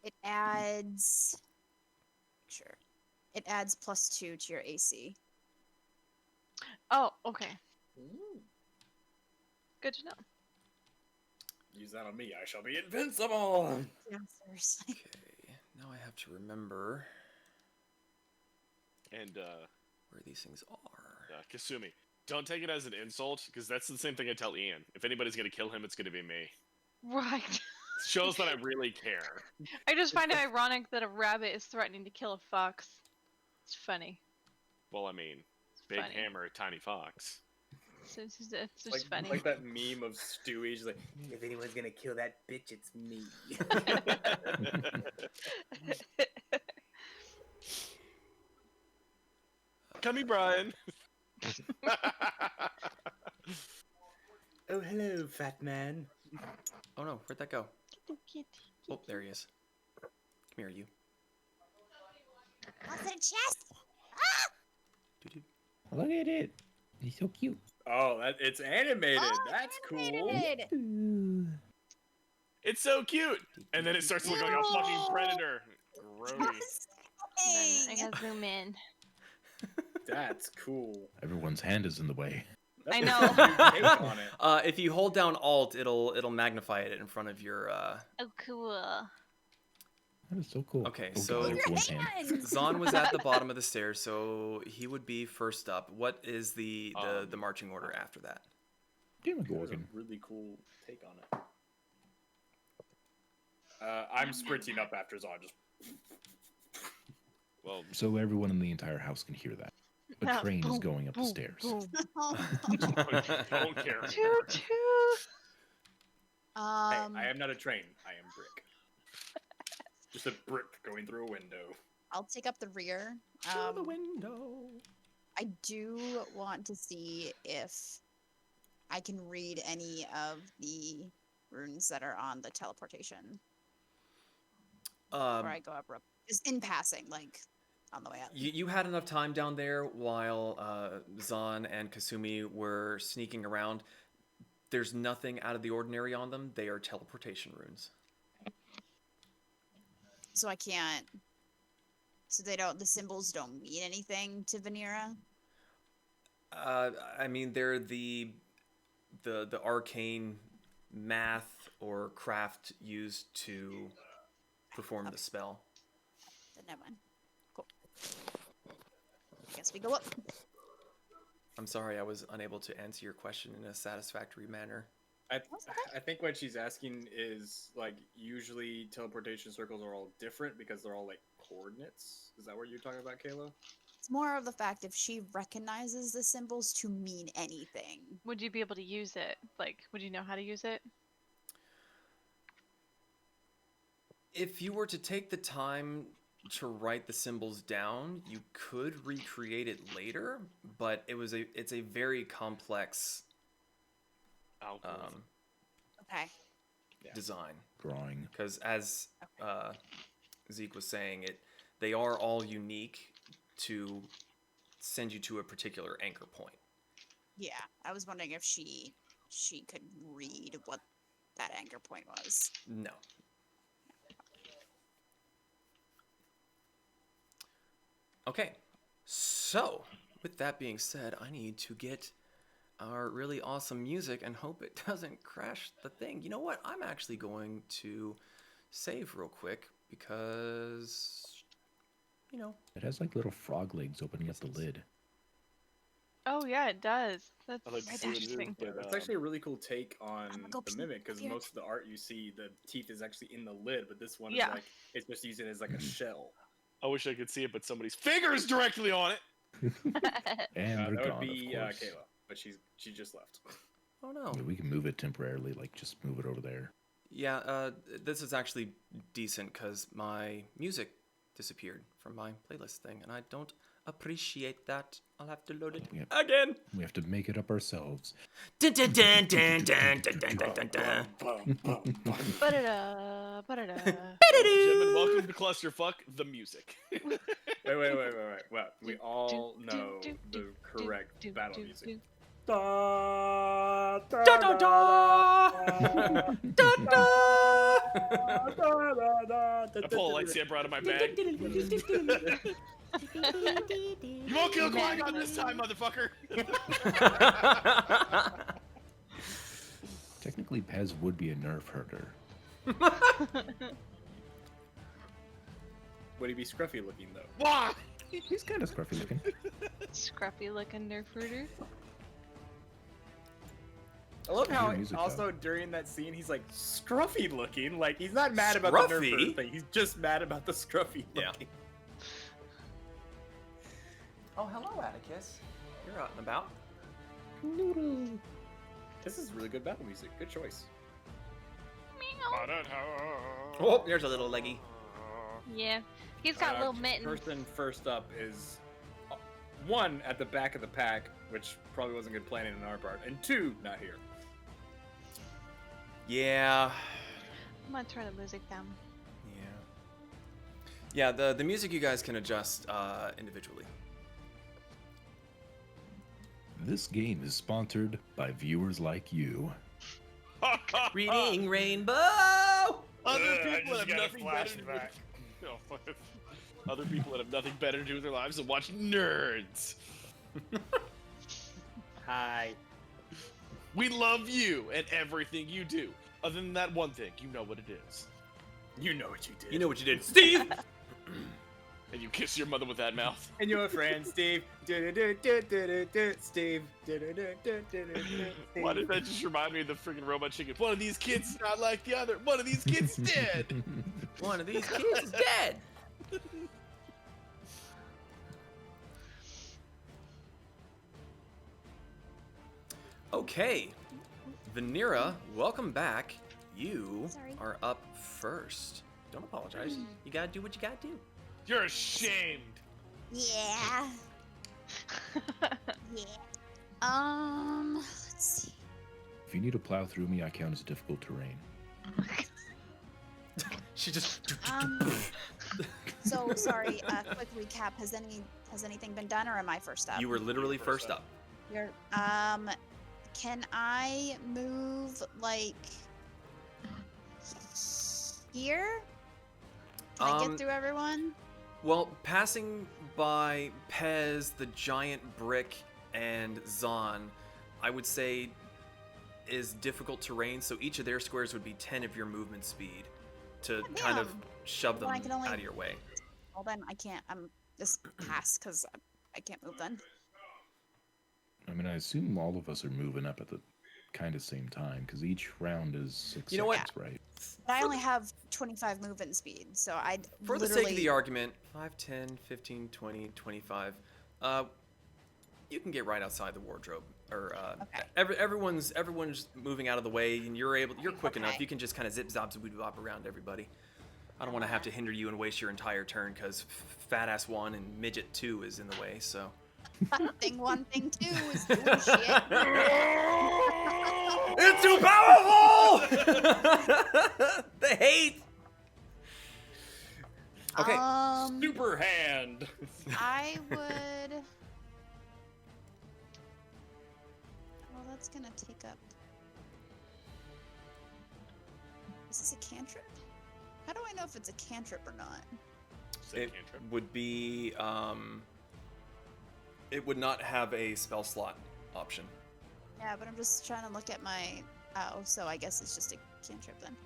It adds. Sure. It adds +2 to your AC. Oh, okay. Good to know. Use that on me. I shall be invincible. Yeah, seriously. Okay, now I have to remember And where these things are. Kasumi, don't take it as an insult, because that's the same thing I tell Ian. If anybody's gonna kill him, it's gonna be me. Right. Shows that I really care. I just find it ironic that a rabbit is threatening to kill a fox. It's funny. Well, I mean, big funny. hammer, tiny fox. It's just funny. Like that meme of Stewie. He's like, if anyone's gonna kill that bitch, it's me. Come here, Brian. Oh, hello, fat man. Oh no, where'd that go? Oh, there he is. Come here, you. What's in the chest? Doo-doo. Look at it. He's so cute. Oh, it's animated. Oh, That's cool. animated. Ooh. It's so cute. And then it starts looking like a fucking predator. Grody. I gotta zoom in. That's cool. Everyone's hand is in the way. I That's know. a new take on it. If you hold down Alt, it'll magnify it in front of your. Oh, cool. That is so cool. Okay, Oh, so- God, Your everyone's hand. hands. Zahn was at the bottom of the stairs, so he would be first up. What is the Um, marching order after that? Damn it, That was a Gorgon. really cool take on it. I'm sprinting up after Zahn. Just Well, So everyone in the entire house can hear that. A No. train is Boom, going up the boom, stairs. boom. don't care. Choo choo. hey, Um, I am not a train. I am brick. Just a brick going through a window. I'll take up the rear. Through the window. I do want to see if I can read any of the runes that are on the teleportation before I go up. Just in passing, like on the way up. You had enough time down there while Zahn and Kasumi were sneaking around. There's nothing out of the ordinary on them. They are teleportation runes. So I can't. So they don't. The symbols don't mean anything to Vanera. I mean, they're the arcane math or craft used to perform the spell. Then never mind. Cool. I guess we go up. I'm sorry, I was unable to answer your question in a satisfactory manner. I think what she's asking is, like, usually teleportation circles are all different because they're all like coordinates. Is that what you're talking about, Kayla? It's more of the fact if she recognizes the symbols to mean anything. Would you be able to use it? Like, would you know how to use it? If you were to take the time to write the symbols down, you could recreate it later, but it's a very complex Okay. design. Drawing. Because as Zeke was saying, they are all unique to send you to a particular anchor point. Yeah, I was wondering if she could read what that anchor point was. No. Okay, so with that being said, I need to get our really awesome music and hope it doesn't crash the thing. You know what? I'm actually going to save real quick because, you know. It has like little frog legs opening up the lid. Oh yeah, it does. That's I like to see what it is, interesting. but, It's actually a really cool take on I'ma go the pee. mimic because Here. most of the art you see, the teeth is actually in the lid, but this one Yeah. is like it's just using it as like a shell. I wish I could see it, but somebody's fingers directly on it. And That they're would gone, be of course. Kayla, but she just left. Oh no. I mean, we can move it temporarily, like just move it over there. Yeah, this is actually decent because my music disappeared from my playlist thing, and I don't appreciate that I'll have to load it Yep. again. We have to make it up ourselves. Dun, dun, dun, dun, dun, dun, dun, dun, dun, dun. Ba-da-da, ba-da-da. Gentlemen, welcome to Clusterfuck, the music. Wait. Well, we all know the correct battle music. Da, da, da. Da, da. I pull a lightsaber out of my bag. You won't kill Qui-Gon this time, motherfucker! Technically, Pez would be a nerf herder. Would he be scruffy looking though? Why? He's kind of scruffy looking. Scruffy looking nerf herder. I love how music, also during that scene he's like scruffy looking. Like he's not mad about the Scruffy? nerf thing. He's just mad about the scruffy Yeah. looking. Oh, hello, Atticus. You're out and about. This is really good battle music. Good choice. Oh, there's a little leggy. Yeah. He's got little mittens. Person first up is one at the back of the pack, which probably wasn't good planning on our part, and two not here. Yeah. I'm gonna turn the music down. Yeah, the music you guys can adjust individually. This game is sponsored by viewers like you. Reading Rainbow! Other people that have nothing better to do. Other people that have nothing better to do with their lives than watch nerds. Hi. We love you and everything you do. Other than that one thing, you know what it is. You know what you did. You know what you did, Steve! And you kiss your mother with that mouth. And your friend Steve. Steve. Why did that just remind me of the freaking robot chicken? One of these kids is not like the other. One of these kids is dead. One of these kids is dead! Okay. Vanera, welcome back. You Sorry. are up first. Don't apologize. You gotta do what you gotta do. You're ashamed. Yeah. Yeah. Let's see. If you need to plow through me, I count as difficult terrain. She just... So sorry. Quick recap. Has anything been done, or am I first up? You were literally first up. You're, can I move like here? Can I get through everyone? Well, passing by Pez, the giant brick, and Zahn, I would say is difficult terrain, so each of their squares would be 10 of your movement speed to kind of Damn. shove them Well, I can only- out of your way. Well then, I can't. I'm just pass because I can't move then. I mean, I assume all of us are moving up at the kind of same time, because each round is 6 You know what? seconds, right? But I only have 25 movement speed, so I For the literally... sake of the argument, 5, 10, 15, 20, 25, you can get right outside the wardrobe. Or Okay. everyone's moving out of the way, and you're quick enough. Okay. You can just kind of zip zop zoop bop around everybody. I don't want to have to hinder you and waste your entire turn because fat ass 1 and midget 2 is in the way. So. Thing 1, thing 2 is bullshit. It's too powerful! The hate! Okay. Super hand. I would... Well, that's gonna take up... Is this a cantrip? How do I know if it's a cantrip or not? It would be, it would not have a spell slot option. Yeah, but I'm just trying to look at my... Oh, so I guess it's just a cantrip then.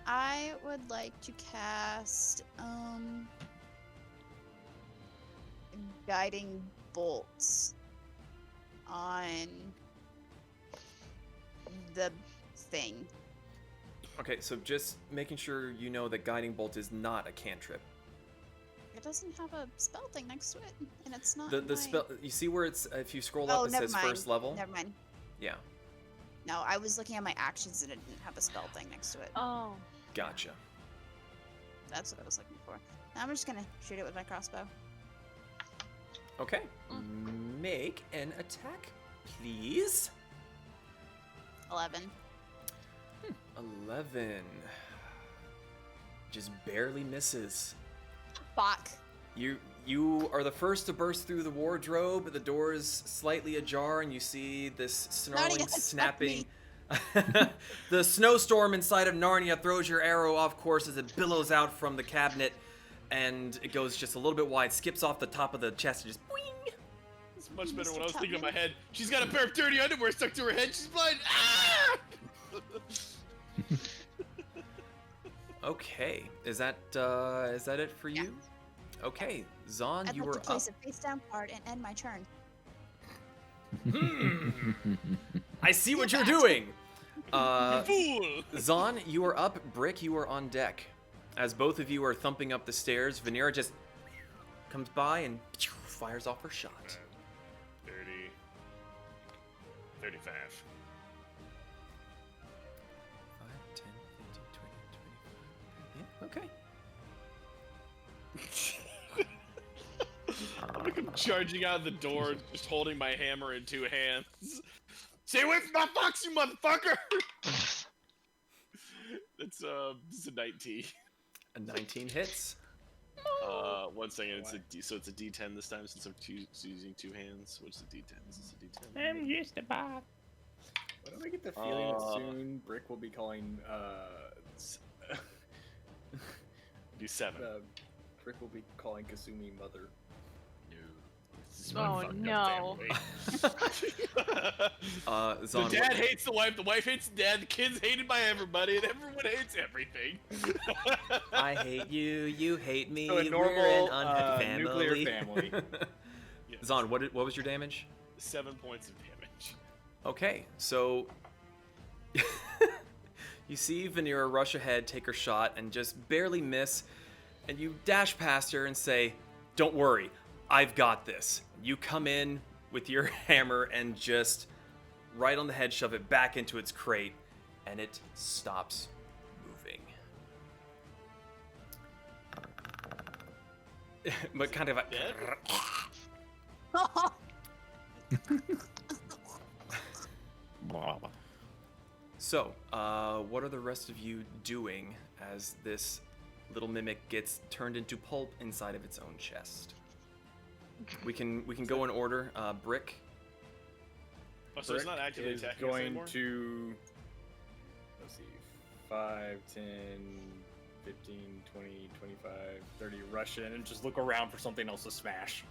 I would like to cast, Guiding Bolts on the thing. Okay, so just making sure you know that Guiding Bolt is not a cantrip. It doesn't have a spell thing next to it, and it's not The my- spell, you see where it's, if you scroll Oh, up, it never says mind. first level? Never mind. Yeah, No, I was looking at my actions and it didn't have a spell thing next to it. Oh. gotcha. That's what I was looking for. I'm just gonna shoot it with my crossbow. Okay. Make an attack, please. 11. 11. Just barely misses. Fuck. You are the first to burst through the wardrobe. The door is slightly ajar, and you see this snarling, Narnia, snapping. The snowstorm inside of Narnia throws your arrow off course as it billows out from the cabinet, and it goes just a little bit wide, skips off the top of the chest, and just boing. It's much better when I was thinking in my head. She's got a pair of dirty underwear stuck to her head. She's blind. Ah! Okay, is that it for you? Yeah. Okay, Zon, I'd you like were to place up. a face down card and end my turn. I see what you're doing. Fool! Zon, you are up. Brick, you are on deck. As both of you are thumping up the stairs, Vanera just comes by and fires off her shot. 30. 35. 5, 10, 15, 20, 25. Yeah, okay. I'm gonna come charging out the door, just holding my hammer in two hands. Stay away from my fox, you motherfucker! This is a 19. A 19 hits. 1 second. So it's a D10 this time since I'm using two hands. What's the D10? Is this a D10? I'm just a bot. Why do I get the feeling that soon Brick will be calling D7. Brick will be calling Kasumi mother. This is Oh, my fucked up no. family. Zon, The dad hates the wife hates the dad, the kids hated by everybody, and everyone hates everything. I hate you, you hate me. So a we're normal, an unhappy family. nuclear family. Yes. Zon, what was your damage? 7 points of damage. Okay, so you see Vanera rush ahead, take her shot, and just barely miss, and you dash past her and say, "Don't worry, I've got this." You come in with your hammer and just right on the head shove it back into its crate, and it stops moving. But kind of like... Dead? So, what are the rest of you doing as this little mimic gets turned into pulp inside of its own chest? We can go in order. Brick. Oh, so it's not actively is attacking us going anymore? to, let's see, 5, 10, 15, 20, 25, 30, rush in and just look around for something else to smash.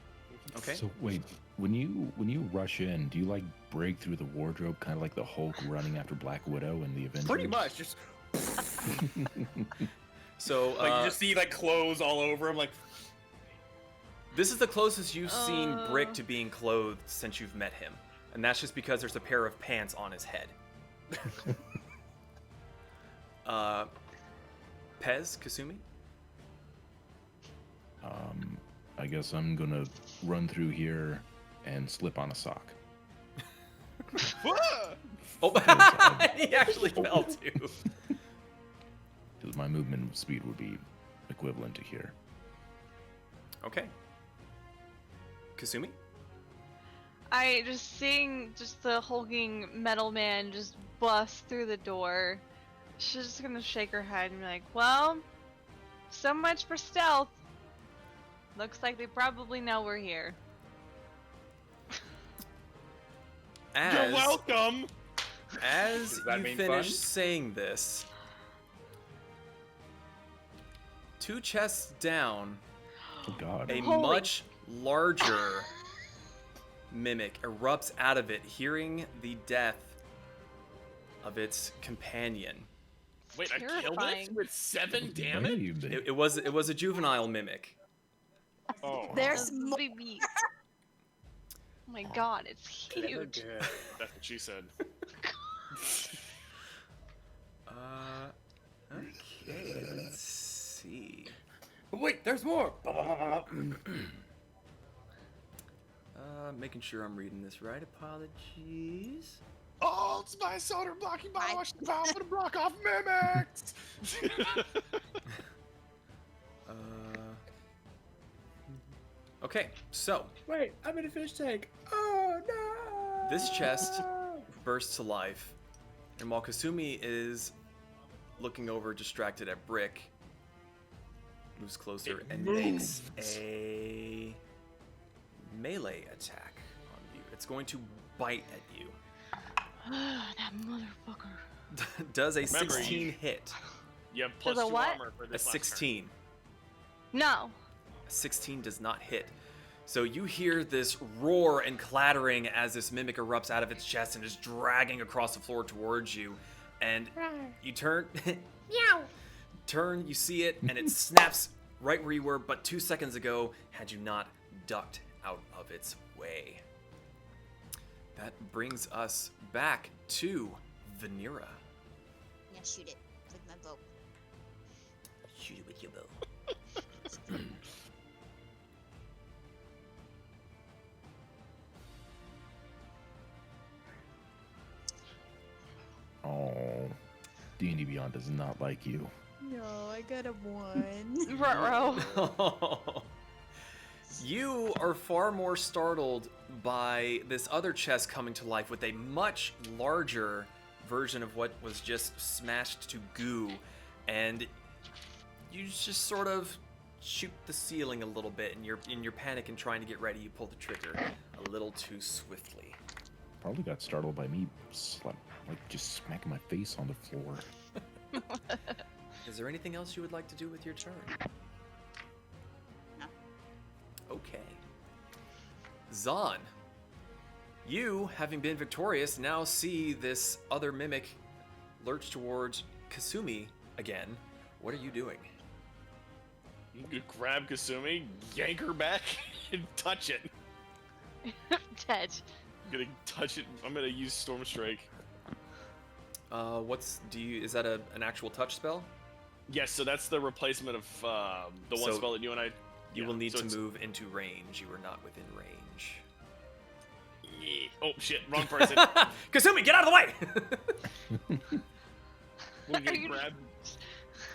Okay. So wait, when you rush in, do you like break through the wardrobe, kind of like the Hulk running after Black Widow in the Avengers? Pretty much, just So, like you just see like clothes all over him, like. this is the closest you've seen Brick to being clothed since you've met him. And that's just because there's a pair of pants on his head. Pez, Kasumi? I guess I'm gonna run through here and slip on a sock. Oh, he actually fell too. Because my movement speed would be equivalent to here. Okay. Kasumi? I just seeing just the hulking metal man just bust through the door. She's just gonna shake her head and be like, "Well, so much for stealth. Looks like they probably know we're here." You're welcome! As Does that you mean finish fun? saying this, 2 chests down, Oh God. a Holy- much larger mimic erupts out of it, hearing the death of its companion. Wait, I killed Terrifying. it with 7 damage? Baby. It was a juvenile mimic. Oh, There's The more. baby. Oh my god, it's huge. that's what she said. Okay, let's see. Wait, there's more. Making sure I'm reading this right. Apologies. Oh, it's my soda blocking my wash the valve to block off mimics! Okay, so Wait, I'm in a fish tank. Oh no! this chest bursts to life, and while Kasumi is looking over, distracted at Brick, moves closer and makes a melee attack on you. It's going to bite at you. That motherfucker. Does a Remember, 16 hit? You have plus a 2 what? armor for A this last turn. 16. No. A 16 does not hit. So you hear this roar and clattering as this mimic erupts out of its chest and is dragging across the floor towards you. And you turn. Meow! Turn, you see it, and it snaps right where you were but 2 seconds ago had you not ducked out of its way. That brings us back to Vanira. Yeah, shoot it with my bow. Shoot it with your bow. Oh, D&D Beyond does not like you. No, I got a 1. Ruh-roh. You are far more startled by this other chest coming to life with a much larger version of what was just smashed to goo, and you just sort of shoot the ceiling a little bit, and in your panic and trying to get ready, you pull the trigger a little too swiftly. Probably got startled by me, just smacking my face on the floor. Is there anything else you would like to do with your turn? No. Okay. Zahn, you, having been victorious, now see this other mimic lurch towards Kasumi again. What are you doing? You could grab Kasumi, yank her back, and touch it. Dead. I'm gonna touch it. I'm gonna use Storm Strike. Is that an actual touch spell? Yes, so that's the replacement of the one So spell that you and I. You yeah, will need so to it's- move into range. You are not within range. Yeah. Oh shit! Wrong person. Kasumi, get out of the way! We're Are gonna you- grab.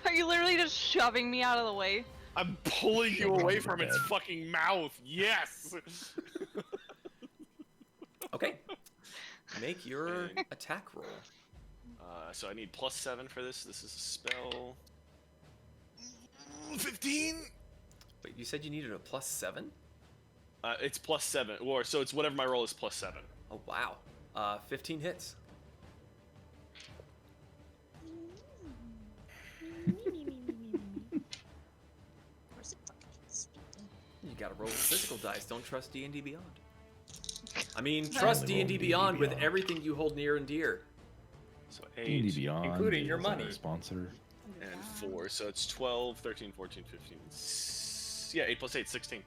Are you literally just shoving me out of the way? I'm pulling you Shove it away on from the its bed. fucking mouth. Yes. Okay. Make your attack roll. So I need +7 for this. This is a spell. 15. Wait, you said you needed a +7? It's +7, or so it's whatever my roll is +7. Oh, wow. 15 hits. Of course it fucking is. You gotta roll with physical dice. Don't trust D&D Beyond. I mean, trust only roll D&D D&D Beyond with Beyond. everything you hold near and dear. So D&D 8 Beyond, including your is our money. sponsor. and 4, so it's 12, 13, 14, 15. Yeah, 8 + 8, 16.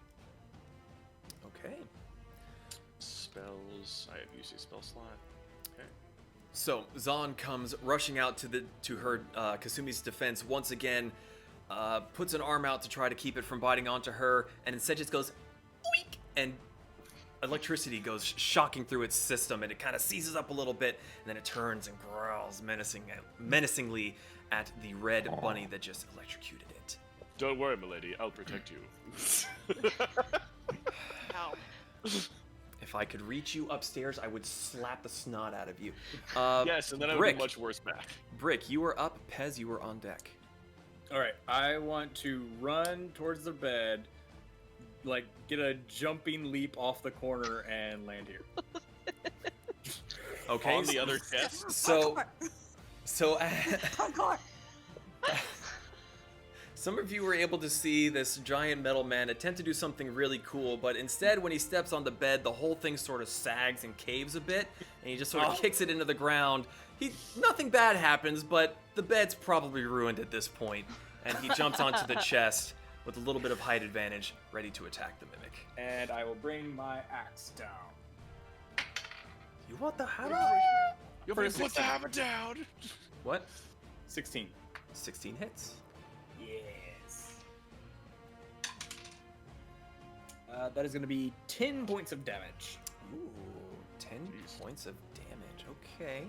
Okay. Spells. I have UC spell slot. Okay. So Zahn comes rushing out to her Kasumi's defense once again, puts an arm out to try to keep it from biting onto her, and instead just goes, "Oink!" and electricity goes shocking through its system, and it kind of seizes up a little bit, and then it turns and growls menacingly at the red bunny that just electrocuted it. Don't worry, milady. I'll protect you. Ow. If I could reach you upstairs, I would slap the snot out of you. Yes, and then I would Brick. be much worse back. Brick, you were up. Pez, you were on deck. All right, I want to run towards the bed, like get a jumping leap off the corner and land here. Okay. On the other chest. So, so Hardcore. some of you were able to see this giant metal man attempt to do something really cool, but instead, when he steps on the bed, the whole thing sort of sags and caves a bit, and he just sort of kicks it into the ground. Nothing bad happens, but the bed's probably ruined at this point, and he jumps onto the chest with a little bit of height advantage, ready to attack the mimic. And I will bring my axe down. You want the hammer? You're gonna put the hammer down. What? 16. 16 hits. Yes. That is going to be 10 points of damage. Ooh, 10 points of damage. Okay.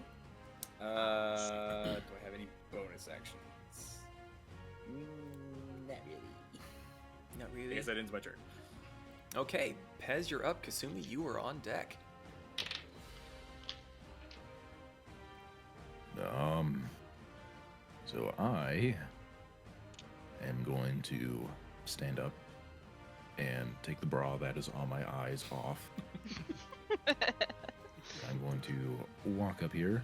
Do I have any bonus actions? Not really. Not I really. guess that ends my turn. Okay, Pez, you're up. Kasumi, you are on deck. So I am going to stand up and take the bra that is on my eyes off. I'm going to walk up here.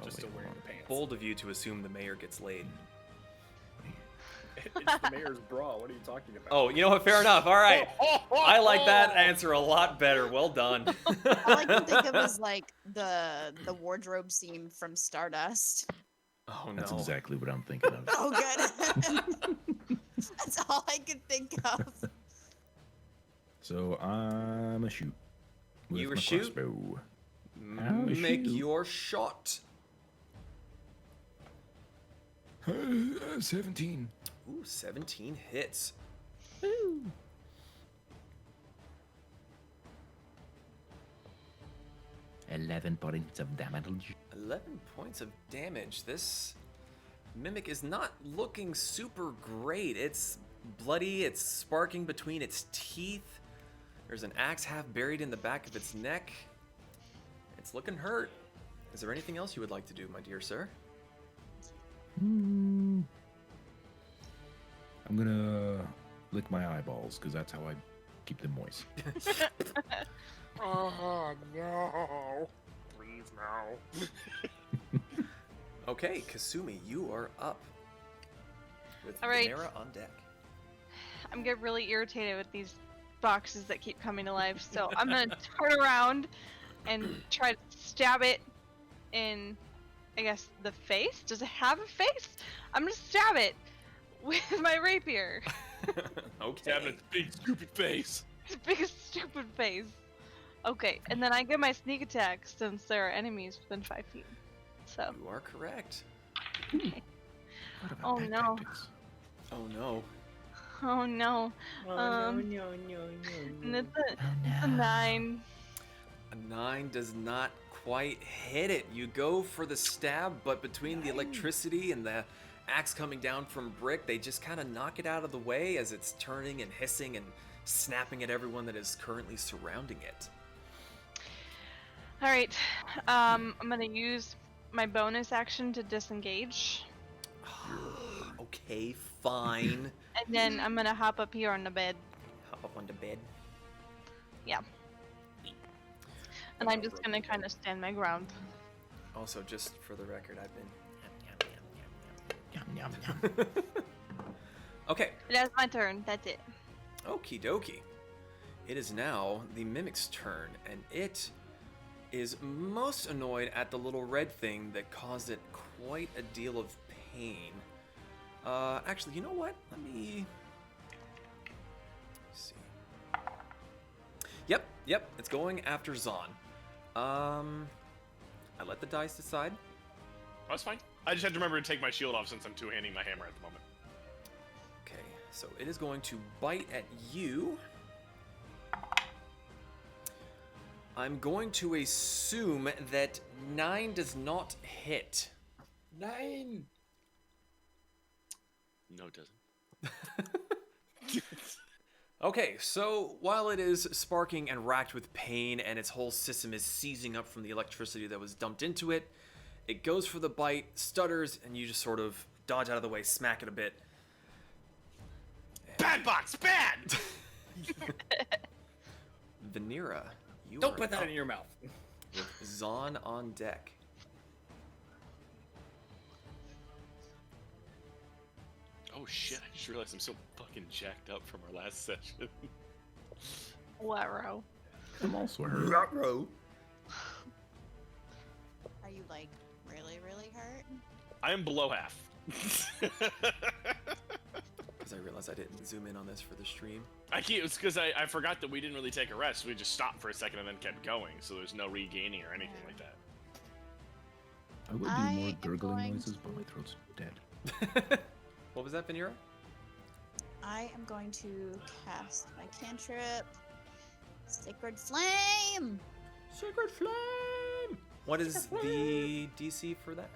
Just still wearing the pants. Bold of you to assume the mayor gets laid. It's the mayor's bra. What are you talking about? Oh, you know what? Fair enough. All right. I like that answer a lot better. Well done. All I can think of is like the wardrobe scene from Stardust. Oh, no. That's exactly what I'm thinking of. Oh, good. That's all I could think of. So I'm a shoot. With You a my shoot? crossbow. Make shoot. your shot. 17. Ooh, 17 hits. 11 points of damage. 11 points of damage. This mimic is not looking super great. It's bloody, it's sparking between its teeth. There's an axe half buried in the back of its neck. It's looking hurt. Is there anything else you would like to do, my dear sir? I'm gonna lick my eyeballs because that's how I keep them moist. Oh no! Please no. Okay, Kasumi, you are up. With All right. Venera on deck. I'm getting really irritated with these boxes that keep coming to life, so I'm gonna turn around and try to stab it in, I guess, the face? Does it have a face? I'm gonna stab it with my rapier. Okay. Stabbing its big stupid face. Its biggest stupid face. Okay, and then I get my sneak attack since there are enemies within 5 feet. So, You are correct. What about Oh, bad no. tactics? Oh no. oh no. no. And it's Oh a 9. A 9 does not quite hit it. You go for the stab, but between the electricity and the axe coming down from Brick, they just kind of knock it out of the way as it's turning and hissing and snapping at everyone that is currently surrounding it. Alright, I'm gonna use my bonus action to disengage. Okay, fine. And then I'm gonna hop up here on the bed. Hop up onto bed. And I'm just gonna kind of stand my ground. Also, just for the record, I've Yum, yum, yum. been. Okay. That's my turn, that's it. Okie dokie. It is now the Mimic's turn, and it is most annoyed at the little red thing that caused it quite a deal of pain. Actually, you know what? Let me see. Yep, it's going after Zahn. I let the dice decide. That's fine. I just had to remember to take my shield off since I'm two-handing my hammer at the moment. Okay, so it is going to bite at you. I'm going to assume that 9 does not hit. 9. No, it doesn't. Okay, so while it is sparking and racked with pain and its whole system is seizing up from the electricity that was dumped into it, it goes for the bite, stutters, and you just sort of dodge out of the way, smack it a bit. Bad box, bad! Venera, you Don't are put that up in your mouth. with Zahn on deck. Oh shit, I just realized I'm so fucking jacked up from our last session. Wow. I'm also hurt. Ruh-roh. Are you like really, really hurt? I am below half. Because I realized I didn't zoom in on this for the stream. It's because I forgot that we didn't really take a rest. We just stopped for a second and then kept going, so there's no regaining or anything like that. I would do I more am gurgling going noises, to- but my throat's dead. What was that, Venera? I am going to cast my cantrip, Sacred Flame. Sacred Flame! What is the DC for that?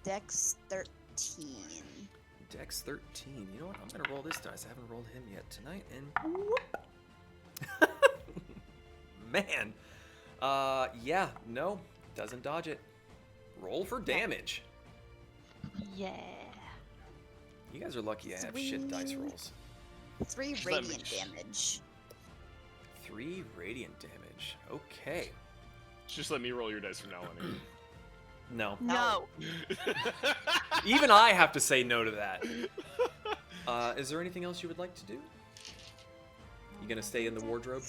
Dex 13. Dex 13. You know what? I'm gonna roll this dice. I haven't rolled him yet tonight, and whoop. Man. Yeah, no, doesn't dodge it. Roll for damage. Yeah. You guys are lucky I have shit dice rolls. 3 Just let me radiant damage. 3 radiant damage. Okay. Just let me roll your dice from now on. No. No. Even I have to say no to that. Is there anything else you would like to do? You gonna stay in the wardrobe?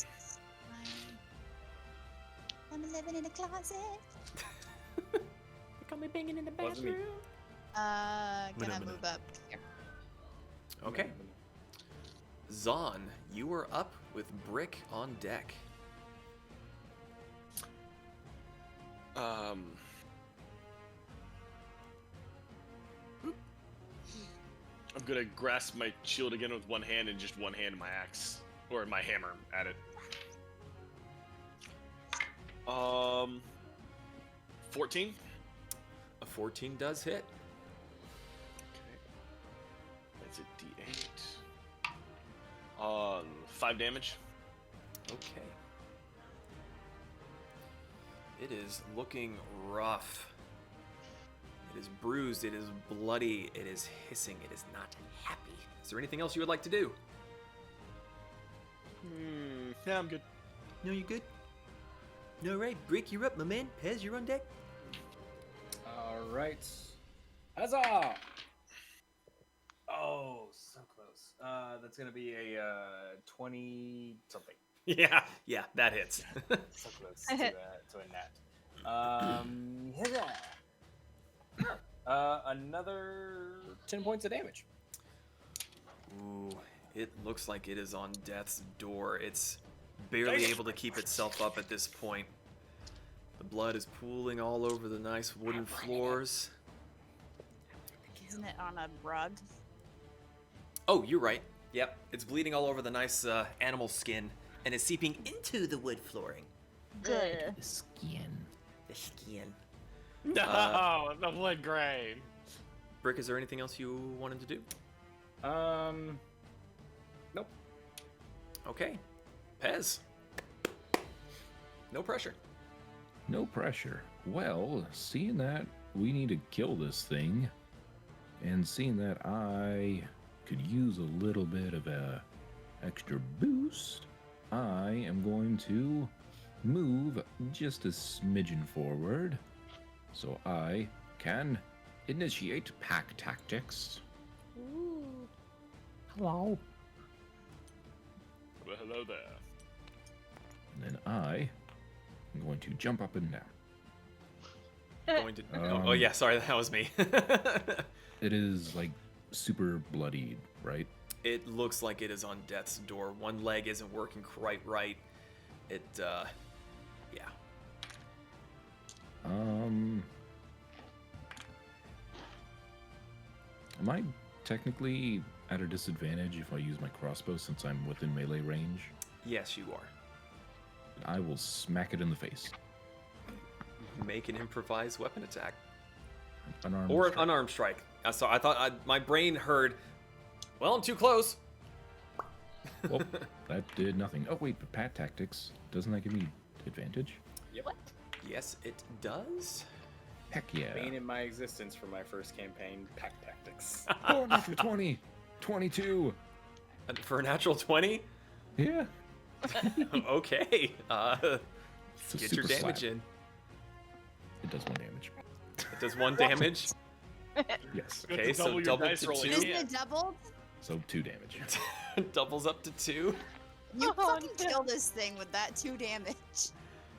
I'm living in a closet. Call me banging in the Wasn't me. Gonna move up here. Okay. Zon, you are up with Brick on deck. I'm gonna grasp my shield again with one hand and just one hand my axe or my hammer at it. 14. A 14 does hit. Okay. That's a D8. 5 damage. Okay. It is looking rough. It is bruised, it is bloody, it is hissing, it is not happy. Is there anything else you would like to do? Yeah, I'm good. No, you're good. No, right. Brick, you're up, my man. Pez, you're on deck. All right. Huzzah! Oh, so close. That's gonna be a 20 something. Yeah, that hits. So close to a net. Huzzah! Another 10 points of damage. Ooh, it looks like it is on death's door. It's barely able to keep itself up at this point. The blood is pooling all over the nice wooden floors. Isn't it on a rug? Oh, you're right. Yep, it's bleeding all over the nice animal skin, and it's seeping into the wood flooring. Good. The skin. The skin. No, the blood grain. Brick, is there anything else you wanted to do? Nope. Okay. Pez. No pressure. No pressure. Well, seeing that we need to kill this thing, and seeing that I could use a little bit of a extra boost, I am going to move just a smidgen forward so I can initiate pack tactics. Ooh. Hello. Well, hello there. And then I am going to jump up and down. Going to. Oh, yeah, sorry, that was me. It is like super bloodied, right? It looks like it is on death's door. One leg isn't working quite right. It, yeah. Am I technically at a disadvantage if I use my crossbow since I'm within melee range? Yes, you are. I will smack it in the face. Make an improvised weapon attack. Unarmed Or an strike. unarmed strike. So I thought my brain heard, well, I'm too close. Well, that did nothing. Oh wait, but pat tactics, doesn't that give me advantage? Yep. What? Yes, it does. Heck yeah. Bane in my existence for my first campaign, pack tactics. Oh, natural 20. 22. For a natural 20? Yeah. Okay. It's a Get your super damage slap. in. It does 1 damage. It does 1 damage. Yes. You have Okay, to so double your double dice to roll 2. Isn't again. it doubled? So 2 damage. Doubles up to 2. You Oh, fucking no. kill this thing with that 2 damage.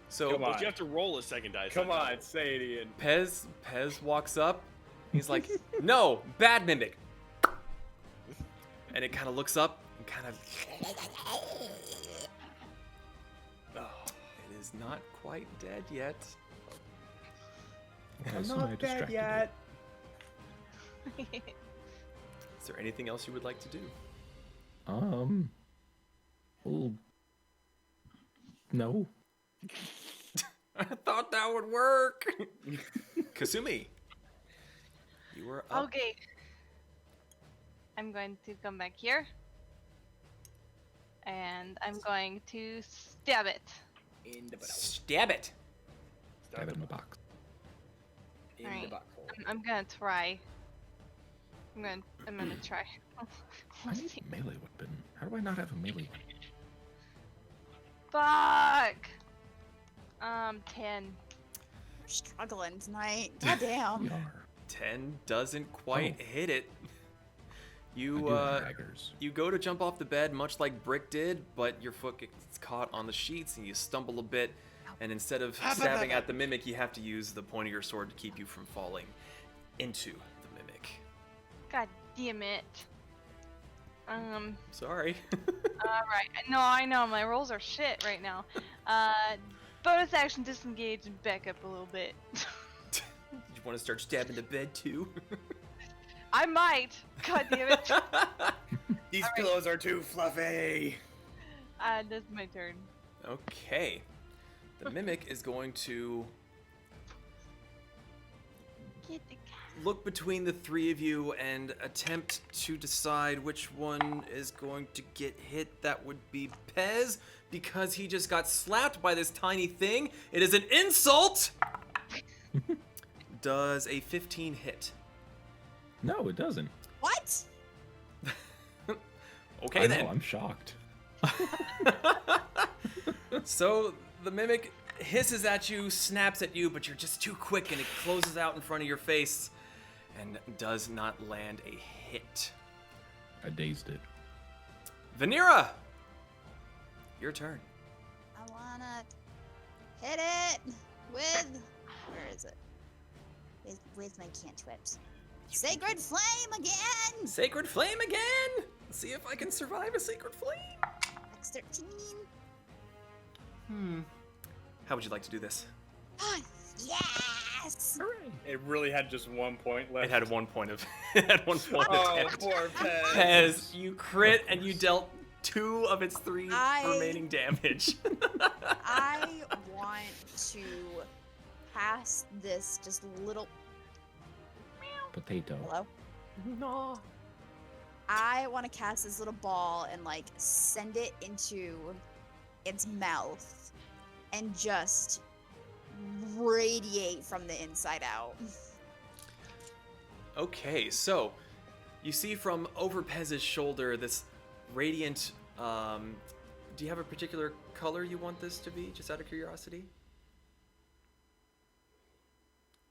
So Come on. But you have to roll a second dice. Come not on, double. say it, Ian. Pez walks up. He's like, no, bad mimic. And it kind of looks up and kind of. Oh, it is not quite dead yet. Okay, so I distracted it. Is there anything else you would like to do? Well, no. I thought that would work. Kasumi, you are up. Okay. I'm going to come back here. And I'm going to stab it. In the butthole. Stab it. Stab it in the box. In Alright. the butthole. I'm gonna try. I'm gonna try. I Let's need see. a melee weapon. How do I not have a melee weapon? Fuck! 10. We're struggling tonight. Goddamn. We are. 10 doesn't quite hit it. I You do have daggers. you go to jump off the bed much like Brick did, but your foot gets caught on the sheets and you stumble a bit. And instead of stabbing at the mimic, you have to use the point of your sword to keep you from falling into the mimic. God damn it. Sorry. Alright. No, I know. My rolls are shit right now. Bonus action disengage and back up a little bit. You want to start stabbing the bed too? I might. God damn it. These Alright. pillows are too fluffy. That's my turn. Okay. The mimic is going to Get the cat. look between the three of you and attempt to decide which one is going to get hit. That would be Pez, because he just got slapped by this tiny thing. It is an insult! Does a 15 hit? No, it doesn't. What? Okay I then. know, I'm shocked. So the mimic hisses at you, snaps at you, but you're just too quick and it closes out in front of your face and does not land a hit. I dazed it. Vanera! Your turn. I wanna hit it with. Where is it? With my cantrips. Sacred flame again. Sacred flame again! Let's see if I can survive a sacred flame. X13. How would you like to do this? Yes. Hooray! It really had just 1 point left. It had 1 point of it had 1 point of Oh, hit. poor Pez. Pez, you crit and you dealt 2 of its 3 remaining damage. I want to pass this just little. Potato. Hello. No. I want to cast this little ball and like send it into its mouth and just radiate from the inside out. Okay, so you see from over Pez's shoulder this radiant. Do you have a particular color you want this to be, just out of curiosity?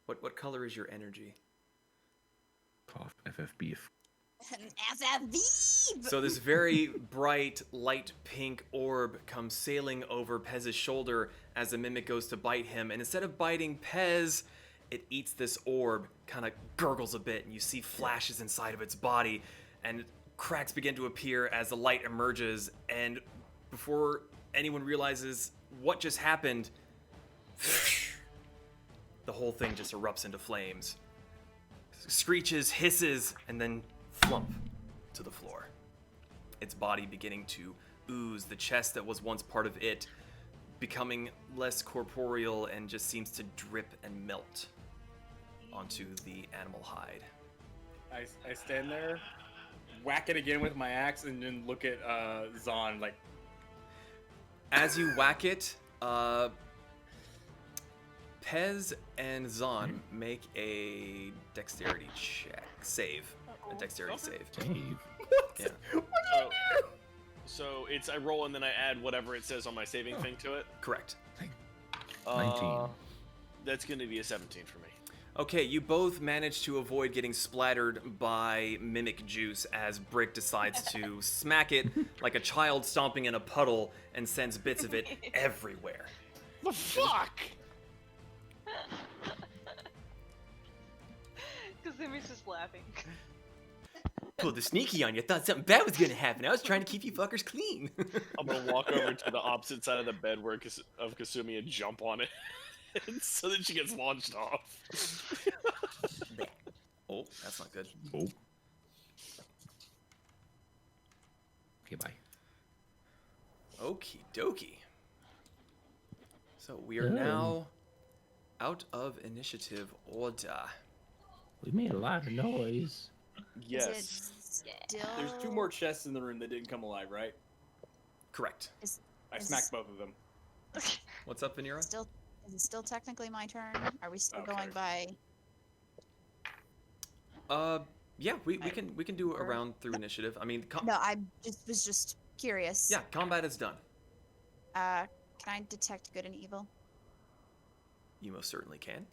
What color is your energy? Cough. FFB. FFV! So this very bright, light pink orb comes sailing over Pez's shoulder as the mimic goes to bite him, and instead of biting Pez, it eats this orb, kind of gurgles a bit, and you see flashes inside of its body, and cracks begin to appear as the light emerges, and before anyone realizes what just happened, the whole thing just erupts into flames. Screeches, hisses, and then flump to the floor. Its body beginning to ooze, the chest that was once part of it becoming less corporeal and just seems to drip and melt onto the animal hide. I stand there, whack it again with my axe, and then look at Zahn like. As you whack it, Pez and Zahn make a dexterity save. A dexterity save. Save. Yeah. So it's I roll and then I add whatever it says on my saving thing to it. Correct. 19. That's going to be a 17 for me. Okay, you both manage to avoid getting splattered by mimic juice as Brick decides to smack it like a child stomping in a puddle and sends bits of it everywhere. The fuck? Kazumi's just laughing. Pulled the sneaky on you. Thought something bad was gonna happen. I was trying to keep you fuckers clean. I'm gonna walk over to the opposite side of the bed where of Kasumi and jump on it, so that she gets launched off. Oh, that's not good. Oh. Okay, bye. Okie dokie. So we are Oh. now out of initiative order. We made a lot of noise. Yes. Is still. There's 2 more chests in the room that didn't come alive, right? Correct. I Is- smacked both of them. What's up, Vanira? Still, is it still technically my turn? Are we still Oh, going sorry. by? Yeah, we can do a round through initiative. I mean, No, I was just curious. yeah, combat is done. Can I detect good and evil? You most certainly can.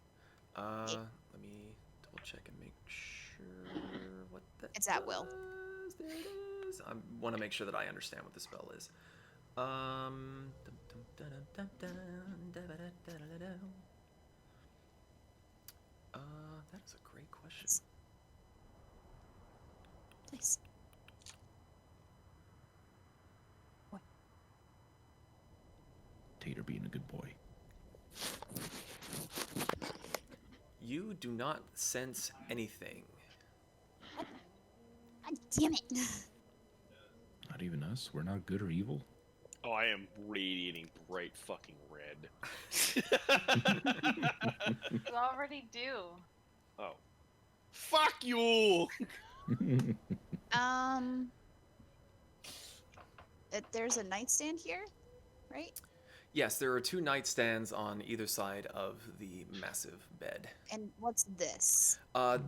Let me double check and make sure what that It's at will. does. There it is. I want to make sure that I understand what the spell is. That is a great question. Please. Tater being a good boy. You do not sense anything. God damn it! Not even us. We're not good or evil. Oh, I am radiating bright fucking red. You already do. Oh. Fuck you! There's a nightstand here, right? Yes, there are 2 nightstands on either side of the massive bed. And what's this?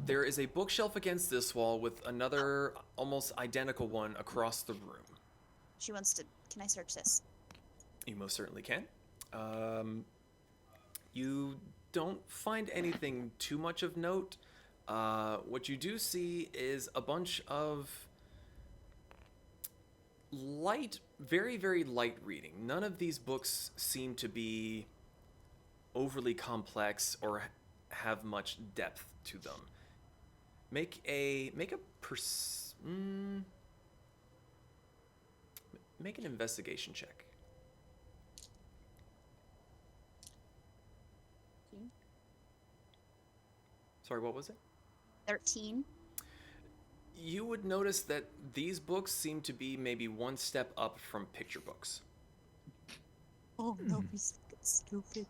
There is a bookshelf against this wall with another almost identical one across the room. She wants to. Can I search this? You most certainly can. You don't find anything too much of note. What you do see is a bunch of light, very, very light reading. None of these books seem to be overly complex or have much depth to them. Make an investigation check. Sorry, what was it? 13. You would notice that these books seem to be maybe one step up from picture books. Oh no, he's stupid.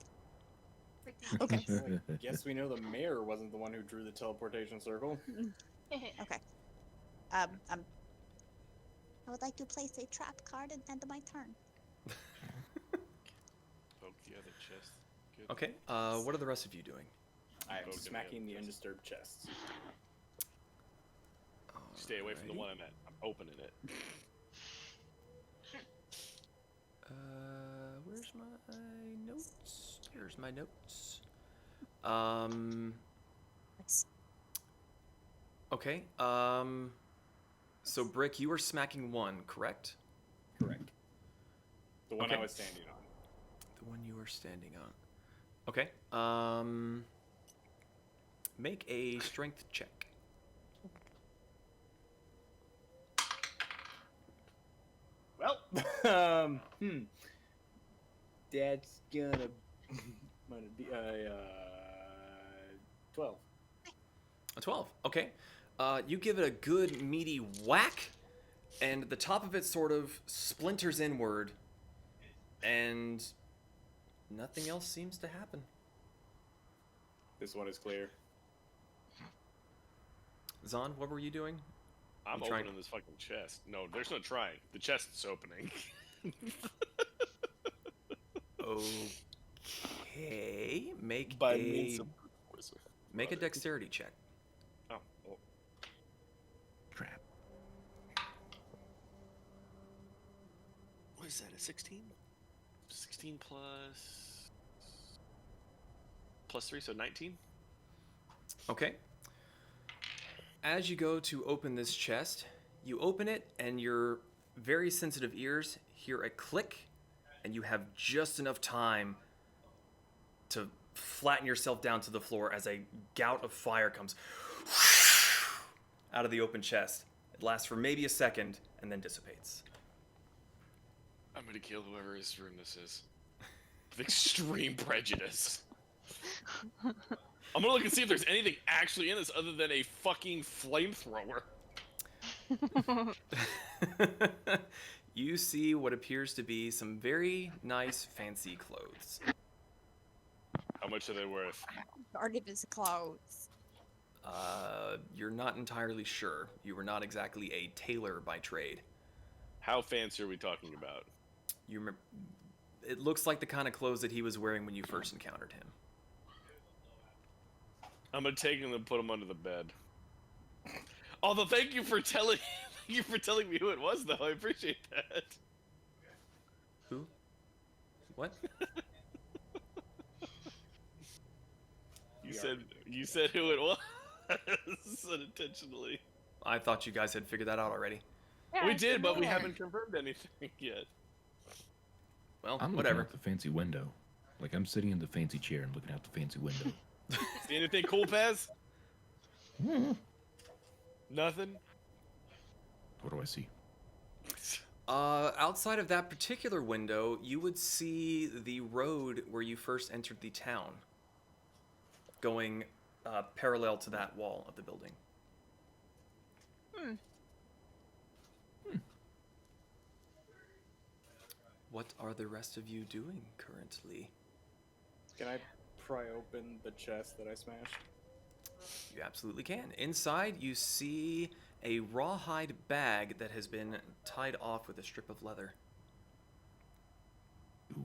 Okay. Well, I guess we know the mayor wasn't the one who drew the teleportation circle. Okay. I would like to place a trap card at the end of my turn. Poke the other chest. Good. Okay, what are the rest of you doing? I am Both smacking the chests. undisturbed chests. Stay away from the Alrighty. one I'm at. I'm opening it. Where's my notes? Here's my notes. Nice. Okay, so Brick, you were smacking 1, correct? Correct. The one Okay. I was standing on. The one you were standing on. Okay, make a strength check. Well, that's gonna be 12. A 12. Okay. You give it a good meaty whack, and the top of it sort of splinters inward, and nothing else seems to happen. This one is clear. Zahn, what were you doing? I'm You trying- opening this fucking chest. No, there's no trying. The chest is opening. Okay. Make By a means of force. make a dexterity check. Oh, well, Trap. what is that? A 16? 16 plus 3, so 19. Okay. As you go to open this chest, you open it, and your very sensitive ears hear a click, and you have just enough time to flatten yourself down to the floor as a gout of fire comes out of the open chest. It lasts for maybe a second and then dissipates. I'm gonna kill whoever his room this is. With extreme prejudice. I'm gonna look and see if there's anything actually in this other than a fucking flamethrower. You see what appears to be some very nice, fancy clothes. How much are they worth? Guard of his clothes. You're not entirely sure. You were not exactly a tailor by trade. How fancy are we talking about? You remember? It looks like the kind of clothes that he was wearing when you first encountered him. I'm gonna take him and put him under the bed. Although, thank you for telling me who it was, though. I appreciate that. Who? What? You said who it was unintentionally. I thought you guys had figured that out already. Yeah, We it's did, but we familiar. haven't confirmed anything yet. Well, I'm looking whatever. out the fancy window. Like I'm sitting in the fancy chair and looking out the fancy window. See anything cool, Pez? Hmm. Nothing? What do I see? Outside of that particular window, you would see the road where you first entered the town, going parallel to that wall of the building. What are the rest of you doing currently? Can I pry open the chest that I smashed? You absolutely can. Inside, you see a rawhide bag that has been tied off with a strip of leather.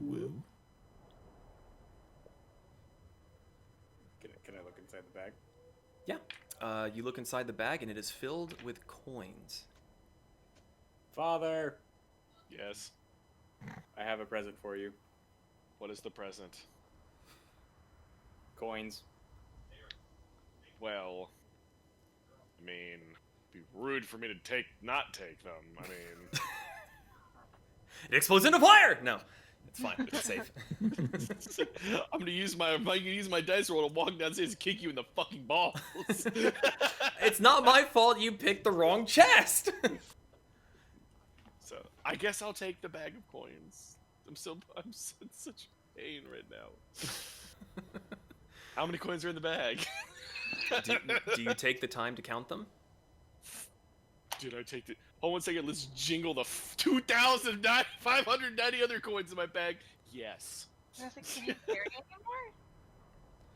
Ooh. Can I look inside the bag? Yeah. You look inside the bag, and it is filled with coins. Father, Yes. I have a present for you. What is the present? Coins. Well, I mean, it'd be rude for me to not take them. I mean, It explodes into fire! No, it's fine. It's safe. I'm gonna use my dice roll to walk downstairs and kick you in the fucking balls. It's not my fault you picked the wrong chest! So I guess I'll take the bag of coins. I'm in such pain right now. How many coins are in the bag? do you take the time to count them? Did I take the? Hold 1 second. Let's jingle the 2,590 other coins in my bag. Yes. I was like, can you carry anymore?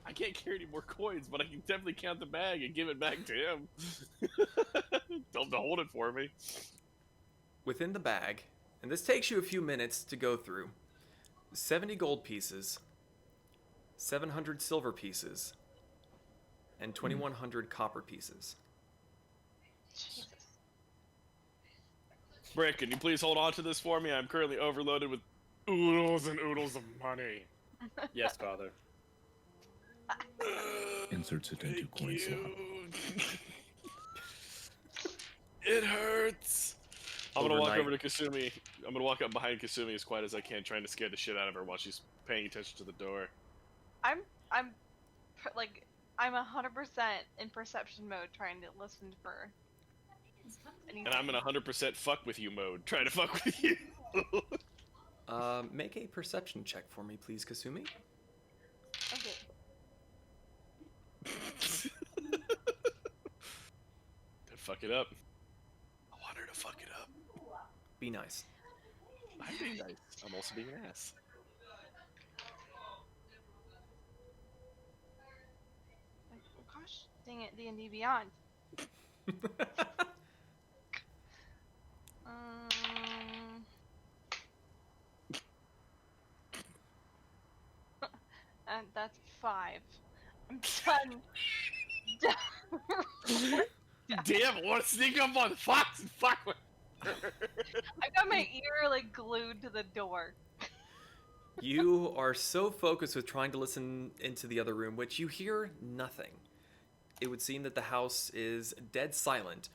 I can't carry any more coins, but I can definitely count the bag and give it back to him. Tell him to hold it for me. Within the bag, and this takes you a few minutes to go through, 70 gold pieces, 700 silver pieces, and 2,100 copper pieces. Jesus. Brick, can you please hold on to this for me? I'm currently overloaded with oodles and oodles of money. Yes, Father. Inserts it into coin slot. It hurts. I'm gonna walk Overnight. over to Kasumi. I'm gonna walk up behind Kasumi as quiet as I can, trying to scare the shit out of her while she's paying attention to the door. I'm 100% in perception mode, trying to listen for anything. And I'm in 100% fuck with you mode, trying to fuck with you. Make a perception check for me, please, Kasumi. Okay. Don't fuck it up. I want her to fuck it up. Be nice. I'm being nice. I'm also being an ass. Like, oh gosh, dang it, D&D Beyond. And that's 5. I'm done. Damn, I want to sneak up on Fox and fuck with her. I got my ear like glued to the door. You are so focused with trying to listen into the other room, which you hear nothing. It would seem that the house is dead silent,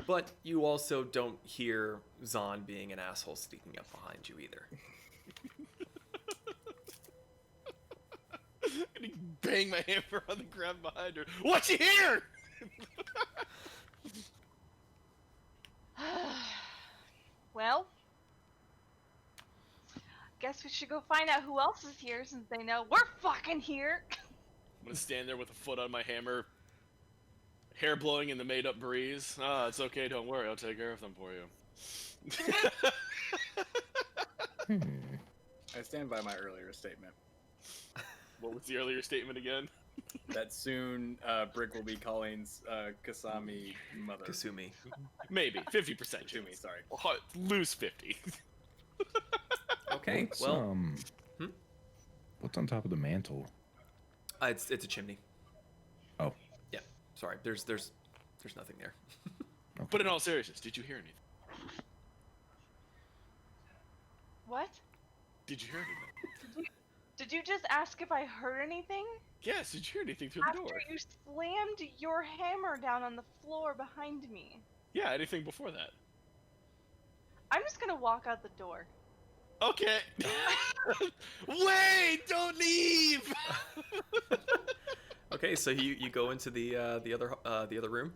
but you also don't hear Zahn being an asshole sneaking up behind you either. And he bang my hammer on the ground behind her. What you hear? Well, guess we should go find out who else is here since they know we're fucking here. I'm gonna stand there with a foot on my hammer, hair blowing in the made-up breeze. Ah, it's okay, don't worry, I'll take care of them for you. I stand by my earlier statement. What was the earlier statement again? That soon Brick will be calling Kasami mother. Kasumi. Maybe 50% Kasumi, chance. sorry. Lose 50. Okay, What's, well, what's on top of the mantle? it's a chimney. Oh. Yeah, sorry. There's nothing there. Okay. But in all seriousness, did you hear anything? What? Did you hear anything? Did you just ask if I heard anything? Yes, did you hear anything through the After door? you slammed your hammer down on the floor behind me. Yeah, anything before that? I'm just gonna walk out the door. Okay. Wait! Don't leave! Okay, so you go into the other room.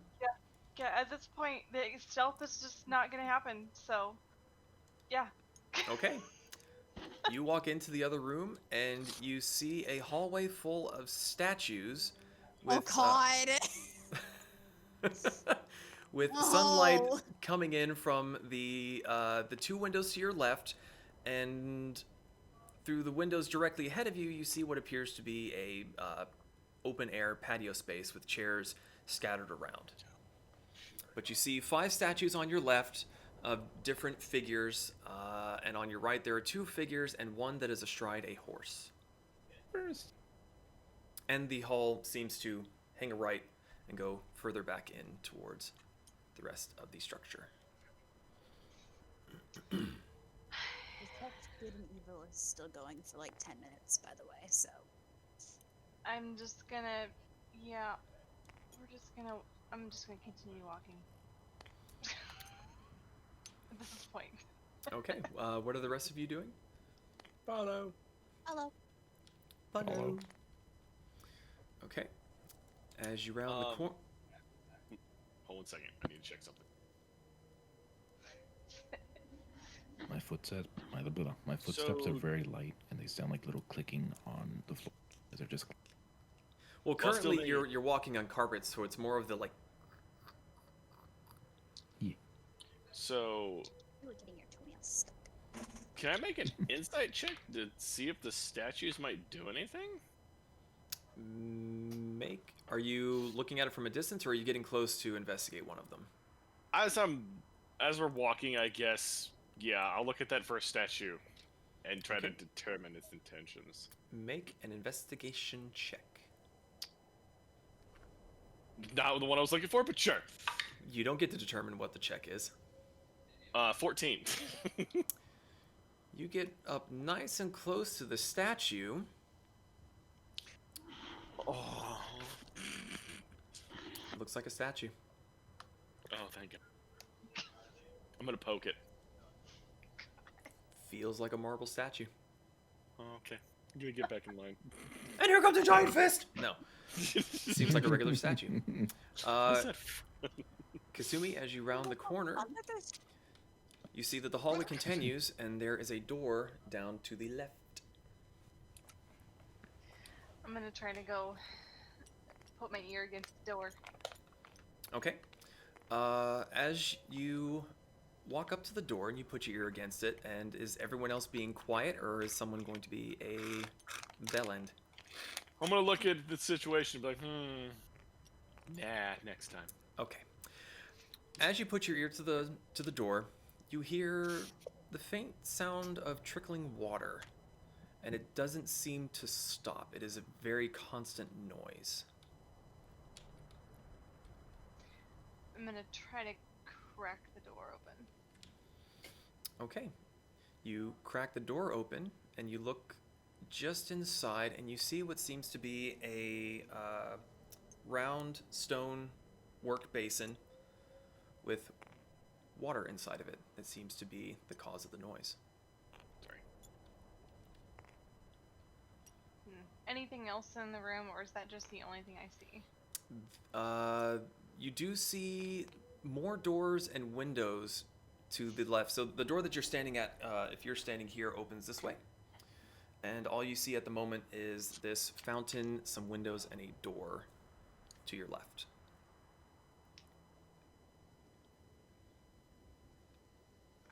Yeah, at this point, the stealth is just not gonna happen. So, yeah. Okay. You walk into the other room and you see a hallway full of statues with God. with No. sunlight coming in from the two windows to your left, and through the windows directly ahead of you, you see what appears to be a open air patio space with chairs scattered around. But you see 5 statues on your left of different figures, and on your right there are 2 figures and one that is astride a horse. And the hall seems to hang a right and go further back in towards the rest of the structure. Detect Good and Evil is still going for like 10 minutes, by the way, so. I'm just gonna, yeah. I'm just gonna continue walking. At this point. Okay, what are the rest of you doing? Follow. Hello. Follow. Okay. As you round the corner. Hold 1 second. I need to check something. My footsteps are very light, and they sound like little clicking on the floor. They're just. Well, Well, still currently they- you're walking on carpet, so it's more of the like. So, You were getting your toenails stuck. can I make an insight check to see if the statues might do anything? Are you looking at it from a distance, or are you getting close to investigate one of them? As we're walking, I guess, yeah, I'll look at that first statue and try to Okay. determine its intentions. Make an investigation check. Not the one I was looking for, but sure. You don't get to determine what the check is. 14. You get up nice and close to the statue. Oh. It looks like a statue. Oh, thank God. I'm gonna poke it. Feels like a marble statue. Oh, okay. I'm gonna get back in line. And here comes a giant fist! No. Seems like a regular statue. What's that? Kasumi, as you round the corner, you see that the hallway continues, and there is a door down to the left. I'm gonna try to go put my ear against the door. Okay. As you walk up to the door and you put your ear against it, and is everyone else being quiet, or is someone going to be a bell end? I'm gonna look at the situation and be like, nah, next time. Okay. As you put your ear to the door, you hear the faint sound of trickling water, and it doesn't seem to stop. It is a very constant noise. I'm gonna try to crack the door open. Okay. You crack the door open, and you look just inside, and you see what seems to be a round stone work basin with water inside of it. That seems to be the cause of the noise. Sorry. Anything else in the room, or is that just the only thing I see? You do see more doors and windows to the left. So the door that you're standing at, if you're standing here, opens this way. And all you see at the moment is this fountain, some windows, and a door to your left.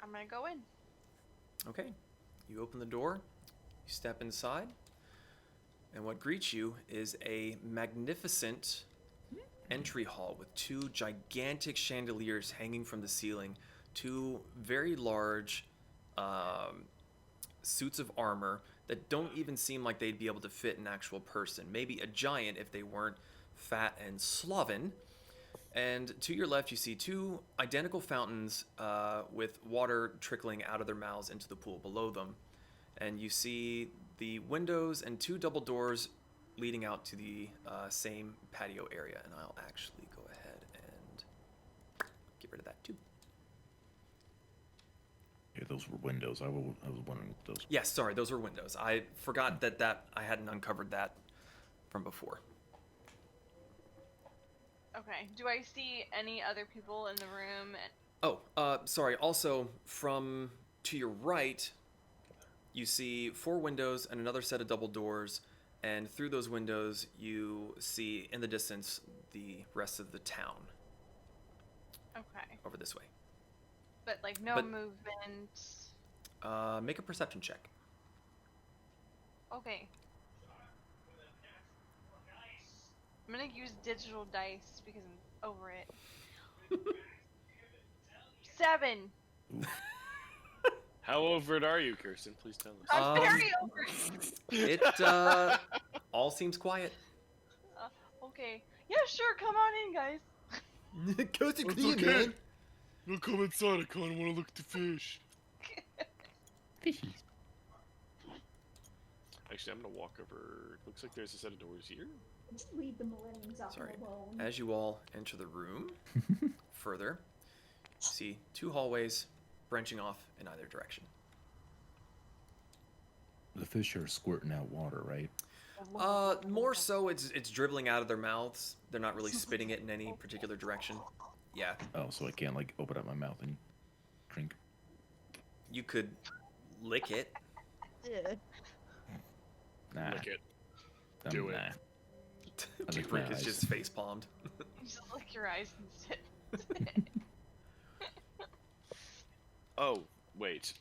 I'm gonna go in. Okay. You open the door, you step inside, And what greets you is a magnificent entry hall with 2 gigantic chandeliers hanging from the ceiling, 2 very large suits of armor that don't even seem like they'd be able to fit an actual person. Maybe a giant if they weren't fat and sloven. And to your left, you see 2 identical fountains with water trickling out of their mouths into the pool below them. And you see the windows and 2 double doors leading out to the same patio area. And I'll actually go ahead and get rid of that too. Yeah, those were windows. I was wondering what those. Yes, sorry, those were windows. I forgot that I hadn't uncovered that from before. Okay. Do I see any other people in the room? Sorry. Also, from to your right, you see 4 windows and another set of double doors, and through those windows, you see in the distance the rest of the town. Okay. Over this way. But like no movement. Make a perception check. Okay. I'm gonna use digital dice because I'm over it. 7. How over it are you, Kirsten? Please tell us. I'm very over it. It all seems quiet. Okay. Yeah, sure. Come on in, guys. Coast It's okay. We'll come inside. I kind of want to look at the fish. Fishies. Actually, I'm gonna walk over. Looks like there's a set of doors here. Just leave the millenniums out Sorry. alone. As you all enter the room further, you see 2 hallways branching off in either direction. The fish are squirting out water, right? More so it's dribbling out of their mouths. They're not really spitting it in any particular direction. Yeah. Oh, so I can't like open up my mouth and drink. You could lick it. Ugh. Nah. Look it. I'm- do it. Nah. I lick my Brick is eyes. just face palmed. You just lick your eyes and sit. Oh, wait.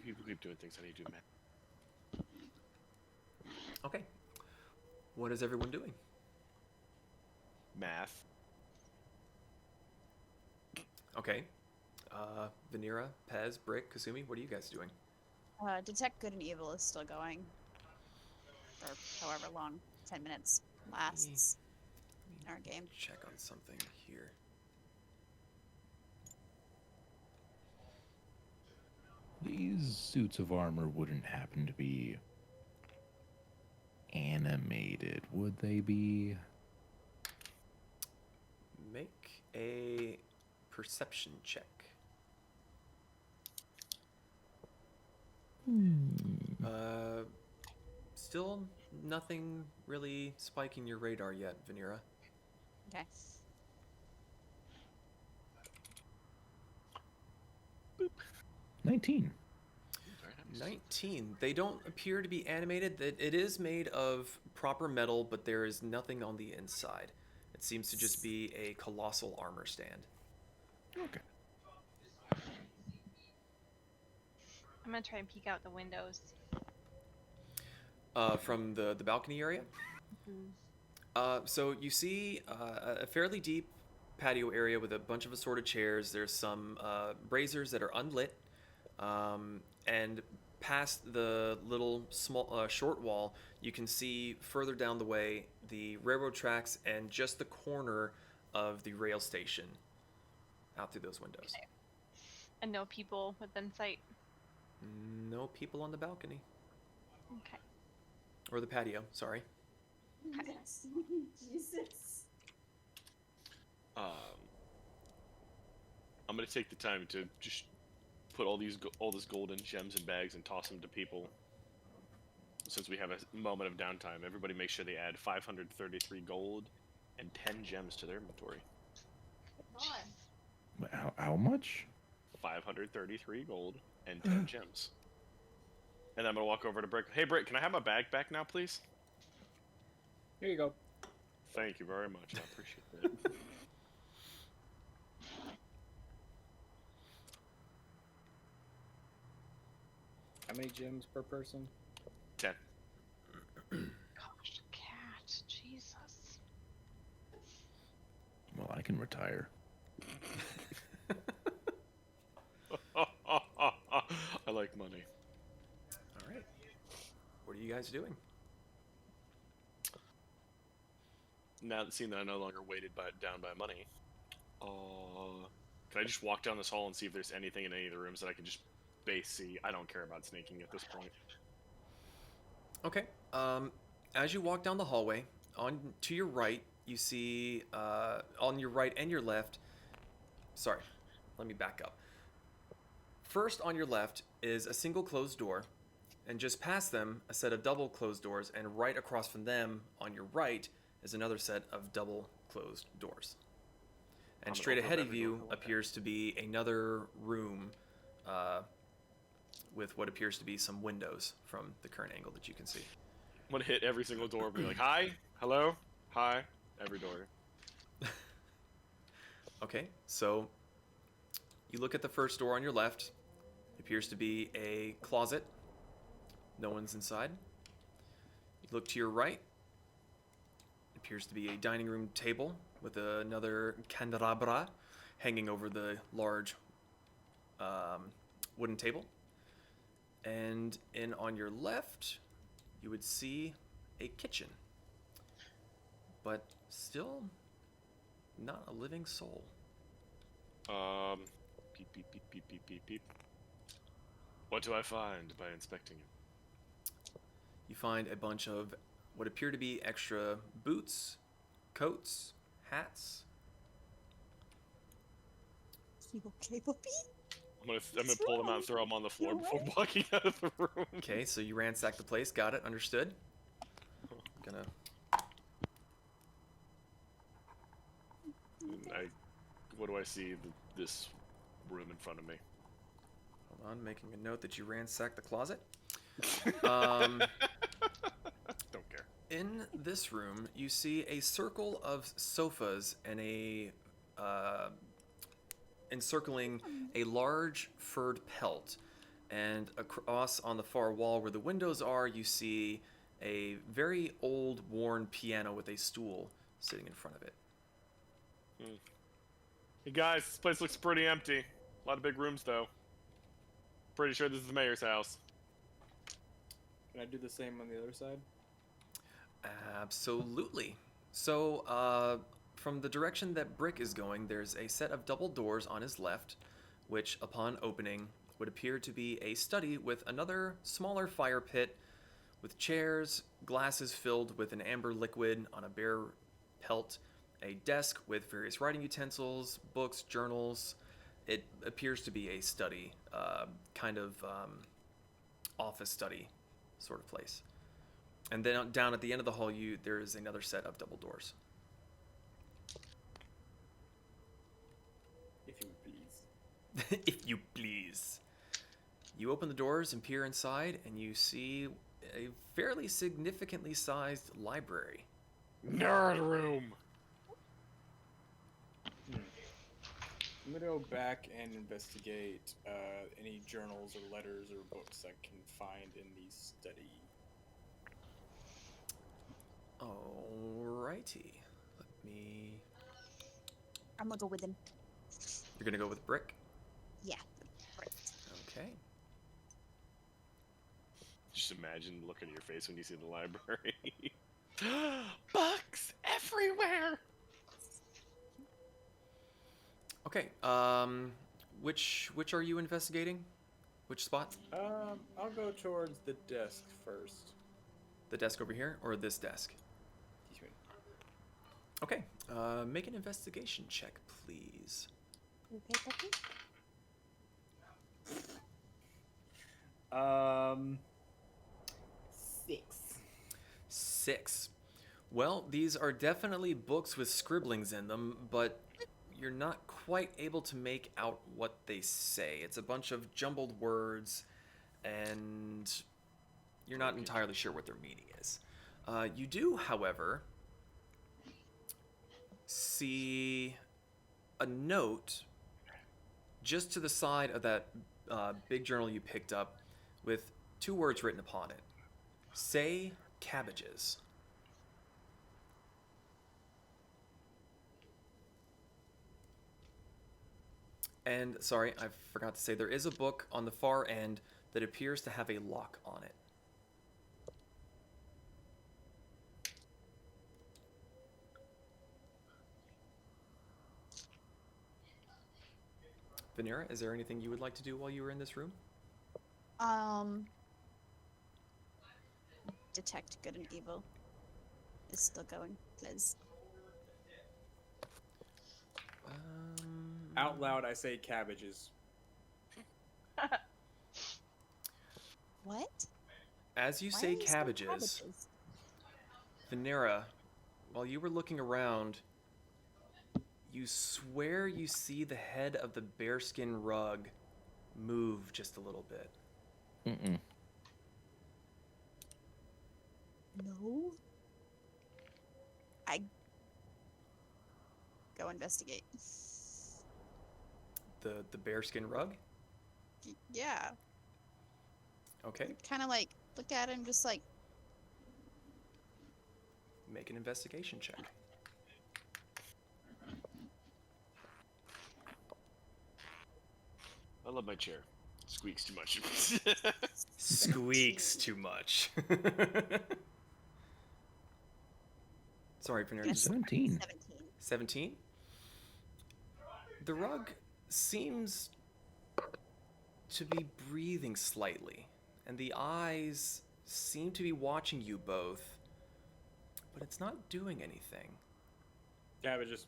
People keep doing things. I need to do math. Okay. What is everyone doing? Math. Okay. Vanera, Pez, Brick, Kasumi, what are you guys doing? Detect Good and Evil is still going. For however long 10 minutes lasts in our game. Check on something here. These suits of armor wouldn't happen to be animated, would they be? Make a perception check. Still nothing really spiking your radar yet, Vanera. Okay. Boop. 19. 19. They don't appear to be animated. It is made of proper metal, but there is nothing on the inside. It seems to just be a colossal armor stand. Okay. I'm gonna try and peek out the windows. From the balcony area. So you see a fairly deep patio area with a bunch of assorted chairs. There's some braziers that are unlit, and past the little small short wall, you can see further down the way the railroad tracks and just the corner of the rail station out through those windows. Okay. And no people within sight. No people on the balcony Okay. or the patio. Sorry. Yes. Jesus. I'm gonna take the time to just put all this gold in gems and bags and toss them to people. Since we have a moment of downtime, everybody make sure they add 533 gold and 10 gems to their inventory. But how much? 533 gold and 10 gems. And then I'm gonna walk over to Brick. Hey, Brick, can I have my bag back now, please? Here you go. Thank you very much. I appreciate that. How many gems per person? 10. can retire. I like money. All right. What are you guys doing? Now, seeing that I'm no longer weighted down by money, can I just walk down this hall and see if there's anything in any of the rooms that I can just base see? I don't care about sneaking at this point. Okay. As you walk down the hallway, to your right, you see on your right and your left. Sorry, let me back up. First, on your left is a single closed door, and just past them, a set of double closed doors, and right across from them, on your right, is another set of double closed doors. And straight ahead of you appears to be another room with what appears to be some windows from the current angle that you can see. I'm gonna hit every single door and be like, hi, hello, hi, every door. Okay, so you look at the first door on your left. It appears to be a closet. No one's inside. You look to your right. It appears to be a dining room table with another candelabra hanging over the large wooden table. And on your left, you would see a kitchen. But still not a living soul. Beep, beep, beep, beep, beep, beep, beep. What do I find by inspecting it? You find a bunch of what appear to be extra boots, coats, hats. You okay, puppy? I'm gonna pull them out and throw them on the floor before walking out of the room. Okay, so you ransack the place. Got it. Understood. Gonna. What do I see? This room in front of me. Hold on, making a note that you ransack the closet. Don't care. In this room, you see a circle of sofas and encircling a large furred pelt. And across on the far wall where the windows are, you see a very old, worn piano with a stool sitting in front of it. Hey guys, this place looks pretty empty. A lot of big rooms though. Pretty sure this is the mayor's house. Can I do the same on the other side? Absolutely. So, from the direction that Brick is going, there's a set of double doors on his left, which, upon opening, would appear to be a study with another smaller fire pit, with chairs, glasses filled with an amber liquid on a bare pelt, a desk with various writing utensils, books, journals. It appears to be a study, kind of office study sort of place. And then down at the end of the hall, there is another set of double doors. If you please. If you please. You open the doors and peer inside, and you see a fairly significantly sized library. Nerd room! I'm gonna go back and investigate any journals or letters or books I can find in the study. Alrighty. Let me... I'm gonna go with him. You're gonna go with Brick? Yeah. Right. Okay. Just imagine the look on your face when you see the library. Books everywhere! Okay, which are you investigating? Which spot? I'll go towards the desk first. The desk over here, or this desk? Okay, make an investigation check, please. Okay, puppy? 6. Well, these are definitely books with scribblings in them, but you're not quite able to make out what they say. It's a bunch of jumbled words, and you're not entirely sure what their meaning is. You do, however, see a note just to the side of that big journal you picked up with 2 words written upon it. Say Cabbages. And sorry, I forgot to say there is a book on the far end that appears to have a lock on it. Vanera, is there anything you would like to do while you were in this room? Detect good and evil is still going, Liz. Out loud, I say cabbages. What? As you Why say are you saying cabbages, Vanera, while you were looking around, you swear you see the head of the bearskin rug move just a little bit. Mm-mm. No. I go investigate. The bearskin rug? Yeah. Okay, Kind of like look at him, just like make an investigation check. I love my chair. Squeaks too much. Squeaks too much. Sorry, Vanera. Yes. 17. 17. 17? The rug seems to be breathing slightly, and the eyes seem to be watching you both, but it's not doing anything. Cabbages.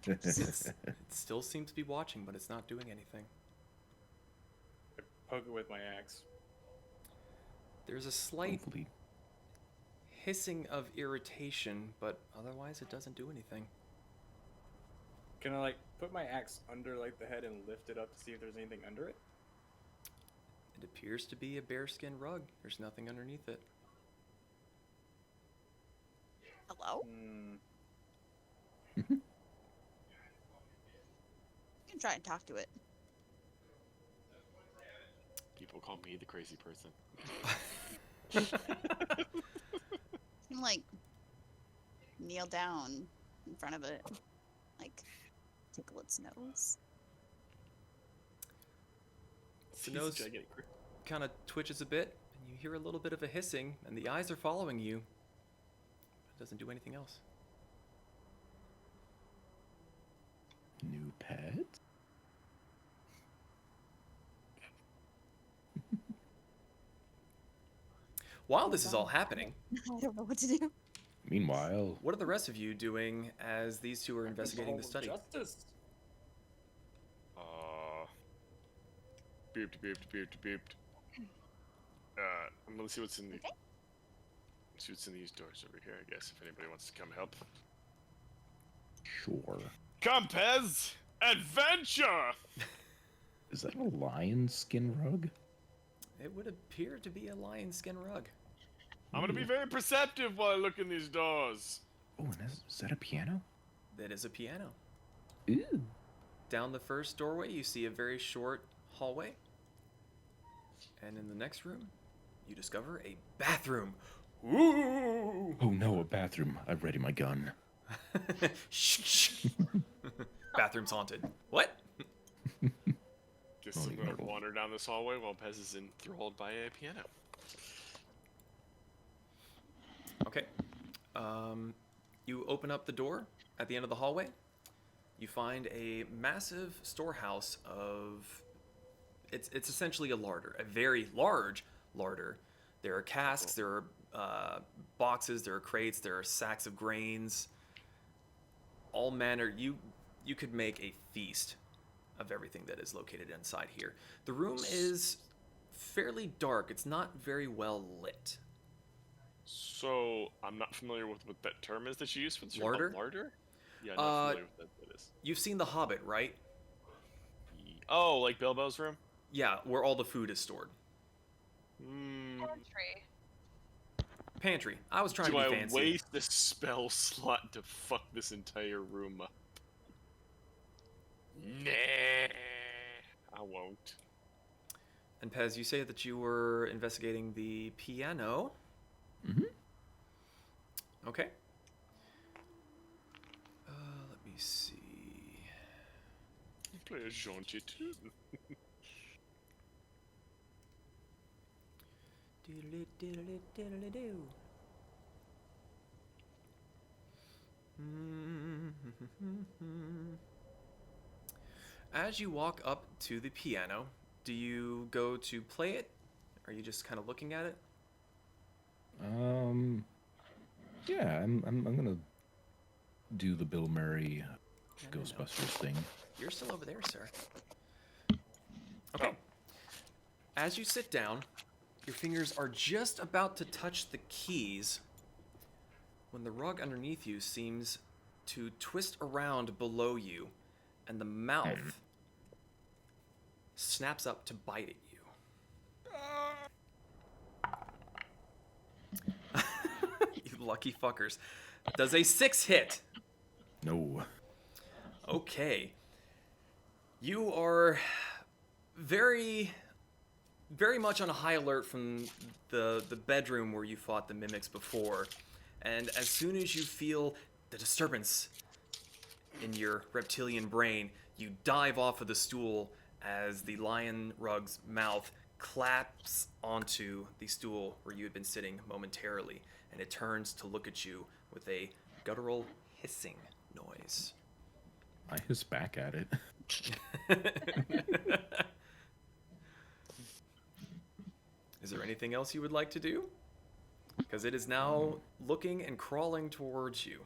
It still seems to be watching, but it's not doing anything. I poke it with my axe. There's a slight Hopefully. hissing of irritation, but otherwise it doesn't do anything. Can I like put my axe under like the head and lift it up to see if there's anything under it? It appears to be a bearskin rug. There's nothing underneath it. Hello? Hmm. You can try and talk to it. People call me the crazy person. You can like kneel down in front of it, like tickle its nose. The nose Gigantic. kind of twitches a bit, and you hear a little bit of a hissing, and the eyes are following you. It doesn't do anything else. New pet? While this is all happening, I don't know what to do. Meanwhile, what are the rest of you doing as these two are investigating the study? Justice. Booped, booped, booped, booped. I'm gonna see what's in the. Okay. See what's in these doors over here, I guess, if anybody wants to come help. sure. Come, Pez! Adventure! Is that a lion skin rug? It would appear to be a lion skin rug. I'm gonna be very perceptive while I look in these doors. Oh, and is that a piano? That is a piano. Ooh. Down the first doorway, you see a very short hallway. And in the next room, you discover a bathroom. Ooh! Oh no, a bathroom. I've ready my gun. Shh, shh. Bathroom's haunted. What? Just Oh, I'm gonna Myrtle. wander down this hallway while Pez is enthralled by a piano. Okay. You open up the door at the end of the hallway. You find a massive storehouse of. It's essentially a larder, a very large larder. There are casks, there are boxes, there are crates, there are sacks of grains. All manner. You could make a feast of everything that is located inside here. The room is fairly dark. It's not very well lit. So I'm not familiar with what that term is that you use for this. Larder? A larder? Yeah, I'm not familiar with what that is. You've seen The Hobbit, right? Oh, like Bilbo's room? Yeah, where all the food is stored. Hmm. Pantry. Pantry. I was trying Do to I be fancy. waste the spell slot to fuck this entire room up? Nah, I won't. And Pez, you say that you were investigating the piano. Mhm. Okay. me see. Play a jaunty tune. Diddly-diddly-diddly-doo. As you walk up to the piano, do you go to play it? Are you just kind of looking at it? Yeah, I'm gonna do the Bill Murray Ghostbusters thing. You're still over there, sir. Okay. As you sit down, your fingers are just about to touch the keys when the rug underneath you seems to twist around below you, and the mouth snaps up to bite at you. You lucky fuckers. Does a 6 hit? No. Okay. You are very much on a high alert from the bedroom where you fought the mimics before. And as soon as you feel the disturbance in your reptilian brain, you dive off of the stool as the lion rug's mouth claps onto the stool where you had been sitting momentarily, and it turns to look at you with a guttural hissing noise. I hiss back at it. Is there anything else you would like to do? Because it is now looking and crawling towards you.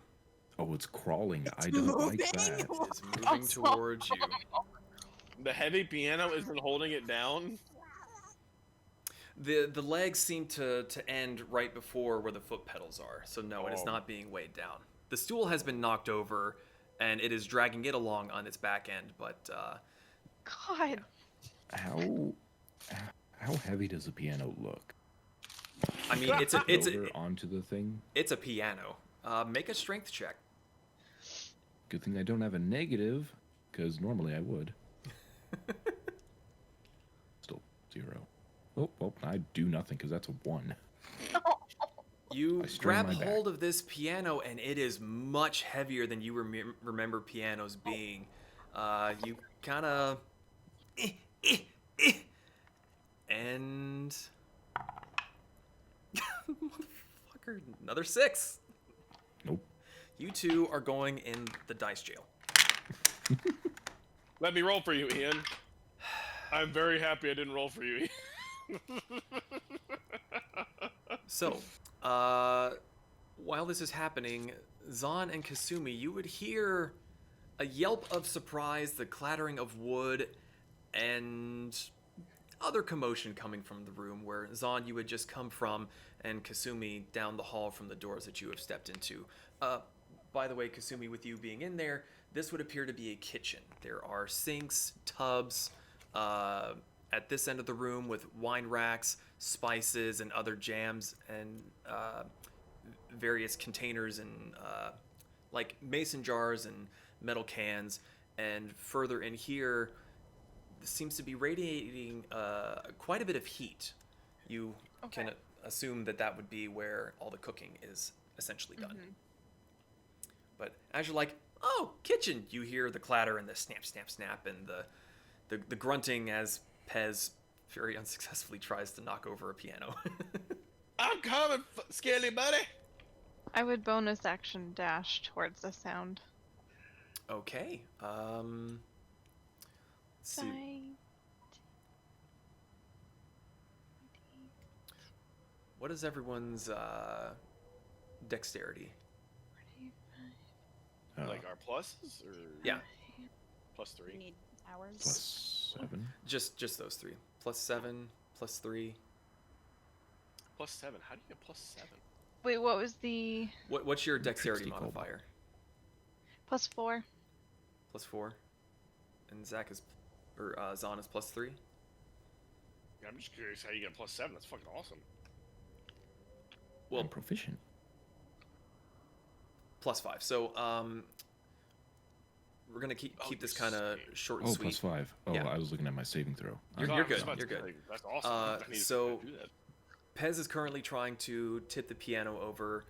Oh, it's crawling. I don't like that. It is moving towards you. The heavy piano isn't holding it down. The legs seem to end right before where the foot pedals are, so no, it is not being weighed down. The stool has been knocked over, and it is dragging it along on its back end, but God. How heavy does the piano look? I mean, it's Over onto the thing. It's a piano. Make a strength check. Good thing I don't have a negative, because normally I would. Still 0. Oh, well, I do nothing because that's a 1. You I strain grab my back. hold of this piano, and it is much heavier than you remember pianos being. You kind of... And... Motherfucker, another 6. Nope. You two are going in the dice jail. Let me roll for you, Ian. I'm very happy I didn't roll for you, Ian. So, while this is happening, Zahn and Kasumi, you would hear a yelp of surprise, the clattering of wood, and other commotion coming from the room where Zahn you had just come from, and Kasumi down the hall from the doors that you have stepped into. By the way, Kasumi, with you being in there, this would appear to be a kitchen. There are sinks, tubs, at this end of the room with wine racks, spices, and other jams, and various containers and like mason jars and metal cans. And further in here, this seems to be radiating quite a bit of heat. You can assume that that would be where all the cooking is essentially done. Mm-hmm. But as you're like, oh, kitchen, you hear the clatter and the snap, snap, snap, and the grunting as Pez very unsuccessfully tries to knock over a piano. I'm coming, Scaly buddy. I would bonus action dash towards the sound. Okay. Let's see. Bye. What is everyone's dexterity? Like our pluses, or Yeah, +3. We need hours. +7. just those 3. +7, +3. +7. How do you get +7? Wait, what was the What's your dexterity Trixie Cobalt. modifier? +4? +4. And Zach is, or Zahn is +3. Yeah, I'm just curious how you get +7. That's fucking awesome. Well, I'm proficient. +5. So we're gonna keep this kind of short and Oh, sweet. +5. Oh, Yeah. I was looking at my saving throw. You're I was good, about you're to good. say, That's awesome. I need to so do that. Pez is currently trying to tip the piano over,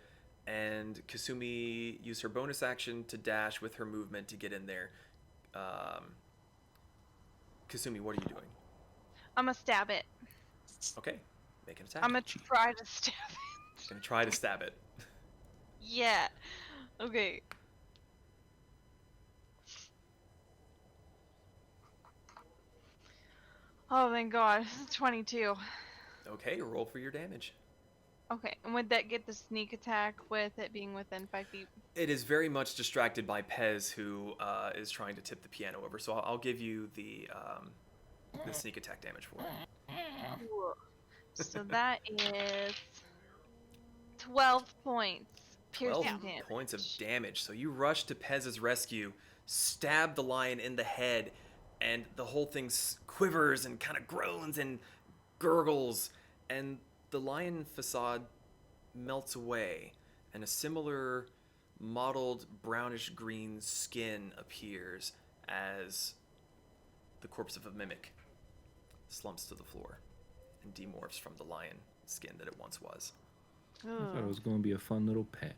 and Kasumi used her bonus action to dash with her movement to get in there. Kasumi, what are you doing? I'm gonna stab it. Okay, make an attack. I'm gonna try to stab it. Gonna try to stab it. Yeah. Okay. Oh, thank God. 22. Okay, roll for your damage. Okay, and would that get the sneak attack with it being within 5 feet? It is very much distracted by Pez, who is trying to tip the piano over. So I'll give you the sneak attack damage for it. Cool. So that is 12 points. 12 Piercing damage. points of damage. So you rush to Pez's rescue, stab the lion in the head, and the whole thing quivers and kind of groans and gurgles, and the lion facade melts away, and a similar mottled brownish green skin appears as the corpse of a mimic slumps to the floor and demorphs from the lion skin that it once was. I thought it was going to be a fun little pet.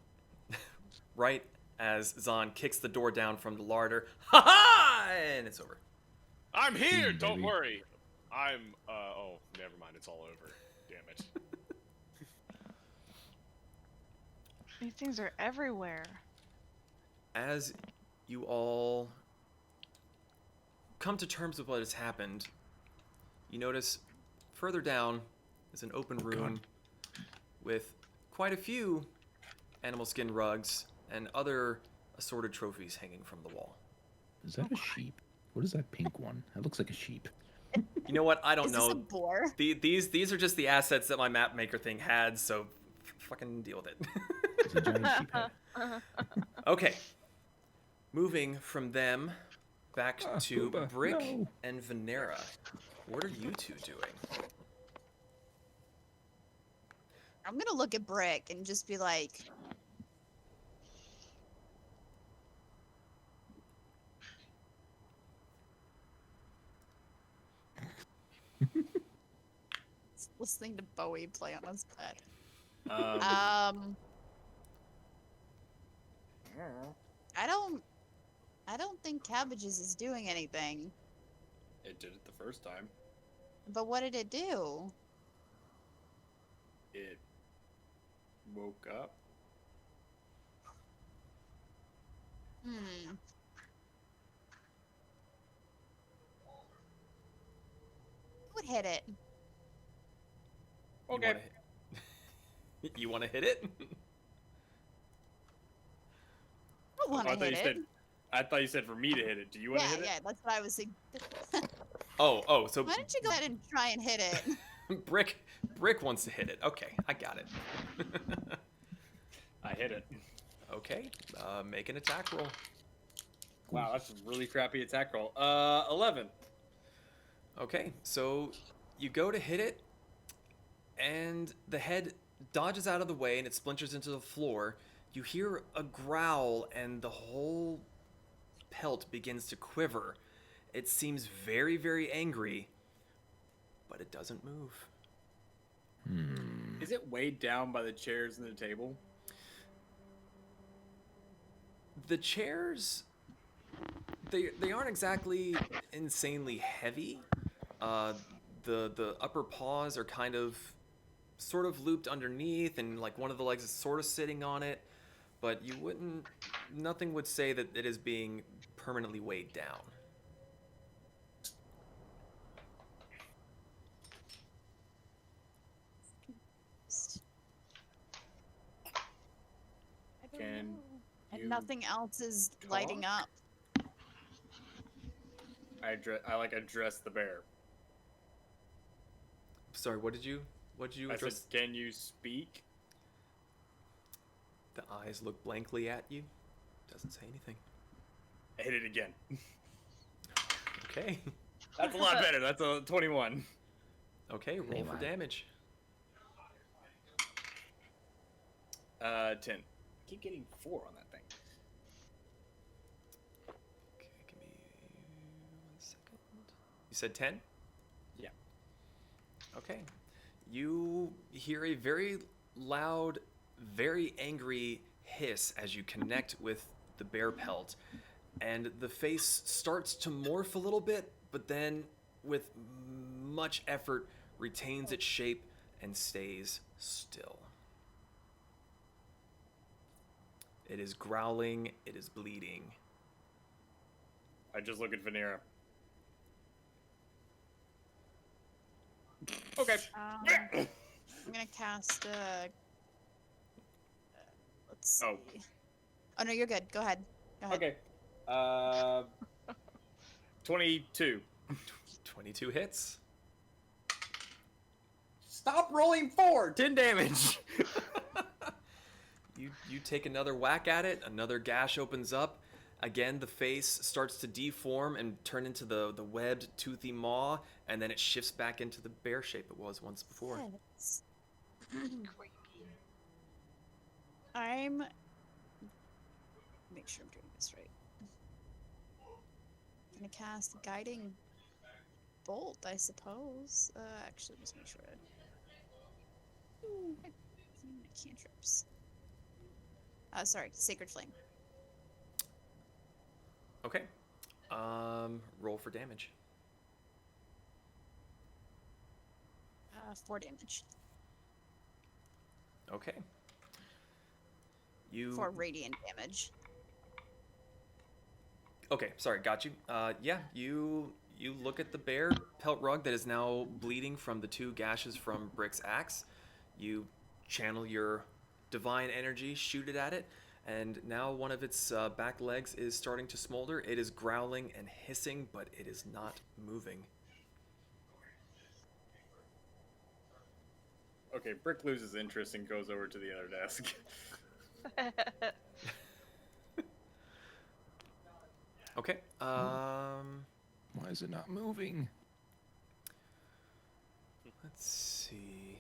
Right as Zahn kicks the door down from the larder, ha ha, and it's over. I'm here. Mm, Don't baby. worry. I'm. Oh, never mind. It's all over. Damn it. These things are everywhere. As you all come to terms with what has happened, you notice further down is an open room with quite a few animal skin rugs and other assorted trophies hanging from the wall. Is that a sheep? What is that pink one? That looks like a sheep. You know what? I don't Is this know. a boar? These are just the assets that my map maker thing had, so fucking deal with it. It's a giant sheep head. Okay. Moving from them back Ah, to Booba, Brick no. and Venera. What are you two doing? I'm gonna look at Brick and just be like, listening to Bowie play on his bed. I don't think Cabbages is doing anything. It did it the first time. But what did it do? It woke up. Hmm. Who would hit it? Okay. You want to hit it? I want to hit it. I thought you said for me to hit it. Do you want to hit Yeah, that's what I was thinking. Oh, so Why don't you go ahead and try and hit it? Brick wants to hit it. Okay, I got it. it? I hit it. Okay, make an attack roll. Wow, that's a really crappy attack roll. 11. Okay, so you go to hit it, and the head dodges out of the way and it splinters into the floor. You hear a growl and the whole pelt begins to quiver. It seems very, very angry, but it doesn't move. Is it weighed down by the chairs and the table? The chairs, they aren't exactly insanely heavy. The upper paws are kind of sort of looped underneath, and like one of the legs is sort of sitting on it, but nothing would say that it is being permanently weighed down. Can And you nothing else is lighting talk? up. I address the bear. Sorry, what did you I address? said, can you speak? The eyes look blankly at you. Doesn't say anything. I hit it again. Okay. That's a lot better. That's a 21. Okay, roll for damage. 10. I keep getting 4 on that thing. Okay, give me 1 second. You said 10? Yeah. Okay. You hear a very loud very angry hiss as you connect with the bear pelt, and the face starts to morph a little bit, but then, with much effort, retains its shape and stays still. It is growling, it is bleeding. I just look at Vanera. Okay. I'm gonna cast. Let's see. Oh. Oh no, you're good. Go ahead. Go ahead. Okay. 22. 22 hits. Stop rolling 4. 10 damage. You take another whack at it, another gash opens up. Again, the face starts to deform and turn into the webbed, toothy maw, and then it shifts back into the bear shape it was once before. Yes. I'm. Make sure I'm doing this right. I'm gonna cast Guiding Bolt, I suppose. Actually, just make sure. Cantrips. Sorry, Sacred Flame. Okay. Roll for damage. 4 damage. Okay. You 4 radiant damage. Okay, sorry, got you. Yeah, you look at the bear pelt rug that is now bleeding from the 2 gashes from Brick's axe. You channel your divine energy, shoot it at it, and now one of its back legs is starting to smolder. It is growling and hissing, but it is not moving. Okay, Brick loses interest and goes over to the other desk. Okay. Why is it not moving? Let's see.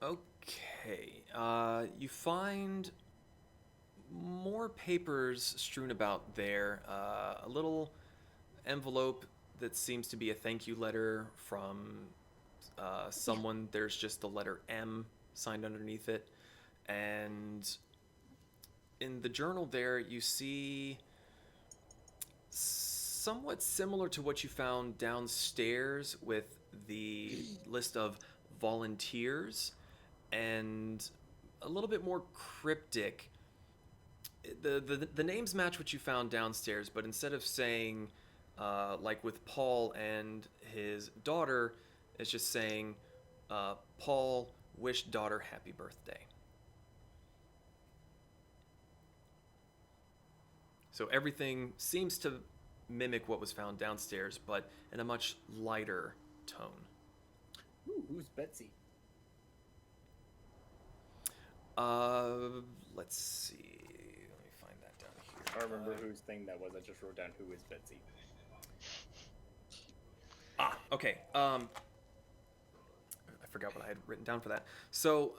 Okay. You find more papers strewn about there. A little envelope that seems to be a thank you letter from someone. There's just the letter M signed underneath it. And in the journal there, you see somewhat similar to what you found downstairs with the list of volunteers, and a little bit more cryptic. The names match what you found downstairs, but instead of saying, like with Paul and his daughter, it's just saying, Paul, wish daughter happy birthday. So everything seems to mimic what was found downstairs, but in a much lighter tone. Ooh, who's Betsy? Let's see. Let me find that down here. I don't remember whose thing that was. I just wrote down who is Betsy. Okay. I forgot what I had written down for that. So,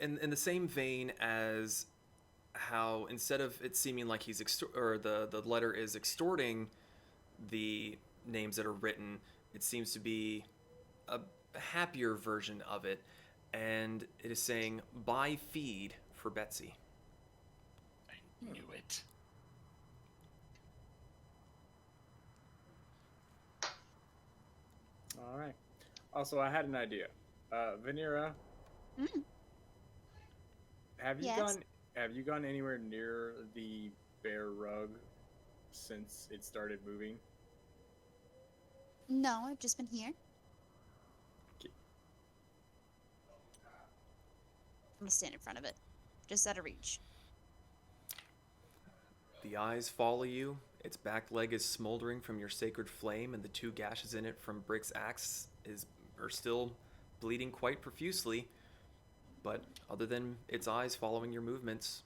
in the same vein as how instead of it seeming like he's the letter is extorting the names that are written, it seems to be a happier version of it, and it is saying buy feed for Betsy. I knew it. All right. Also, I had an idea. Vanera, have you Yes? gone anywhere near the bear rug since it started moving? No, I've just been here. Okay. I'm gonna stand in front of it, just out of reach. The eyes follow you. Its back leg is smoldering from your sacred flame, and the 2 gashes in it from Brick's axe are still bleeding quite profusely. But other than its eyes following your movements,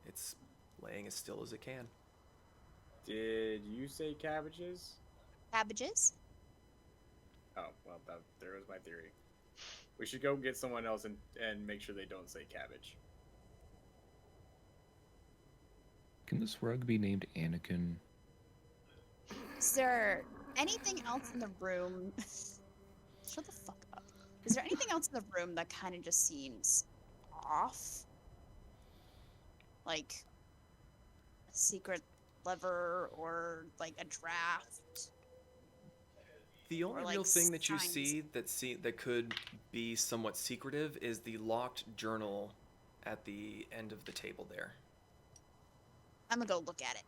it's laying as still as it can. Did you say cabbages? Cabbages? Oh, well, there was my theory. We should go get someone else and make sure they don't say cabbage. Can this rug be named Anakin? Is there anything else in the room Shut the fuck up. Is there anything else in the room that kind of just seems off? Like a secret lever or like a draft? The only Or, real like, thing that you signs. see that could be somewhat secretive is the locked journal at the end of the table there. I'm gonna go look at it.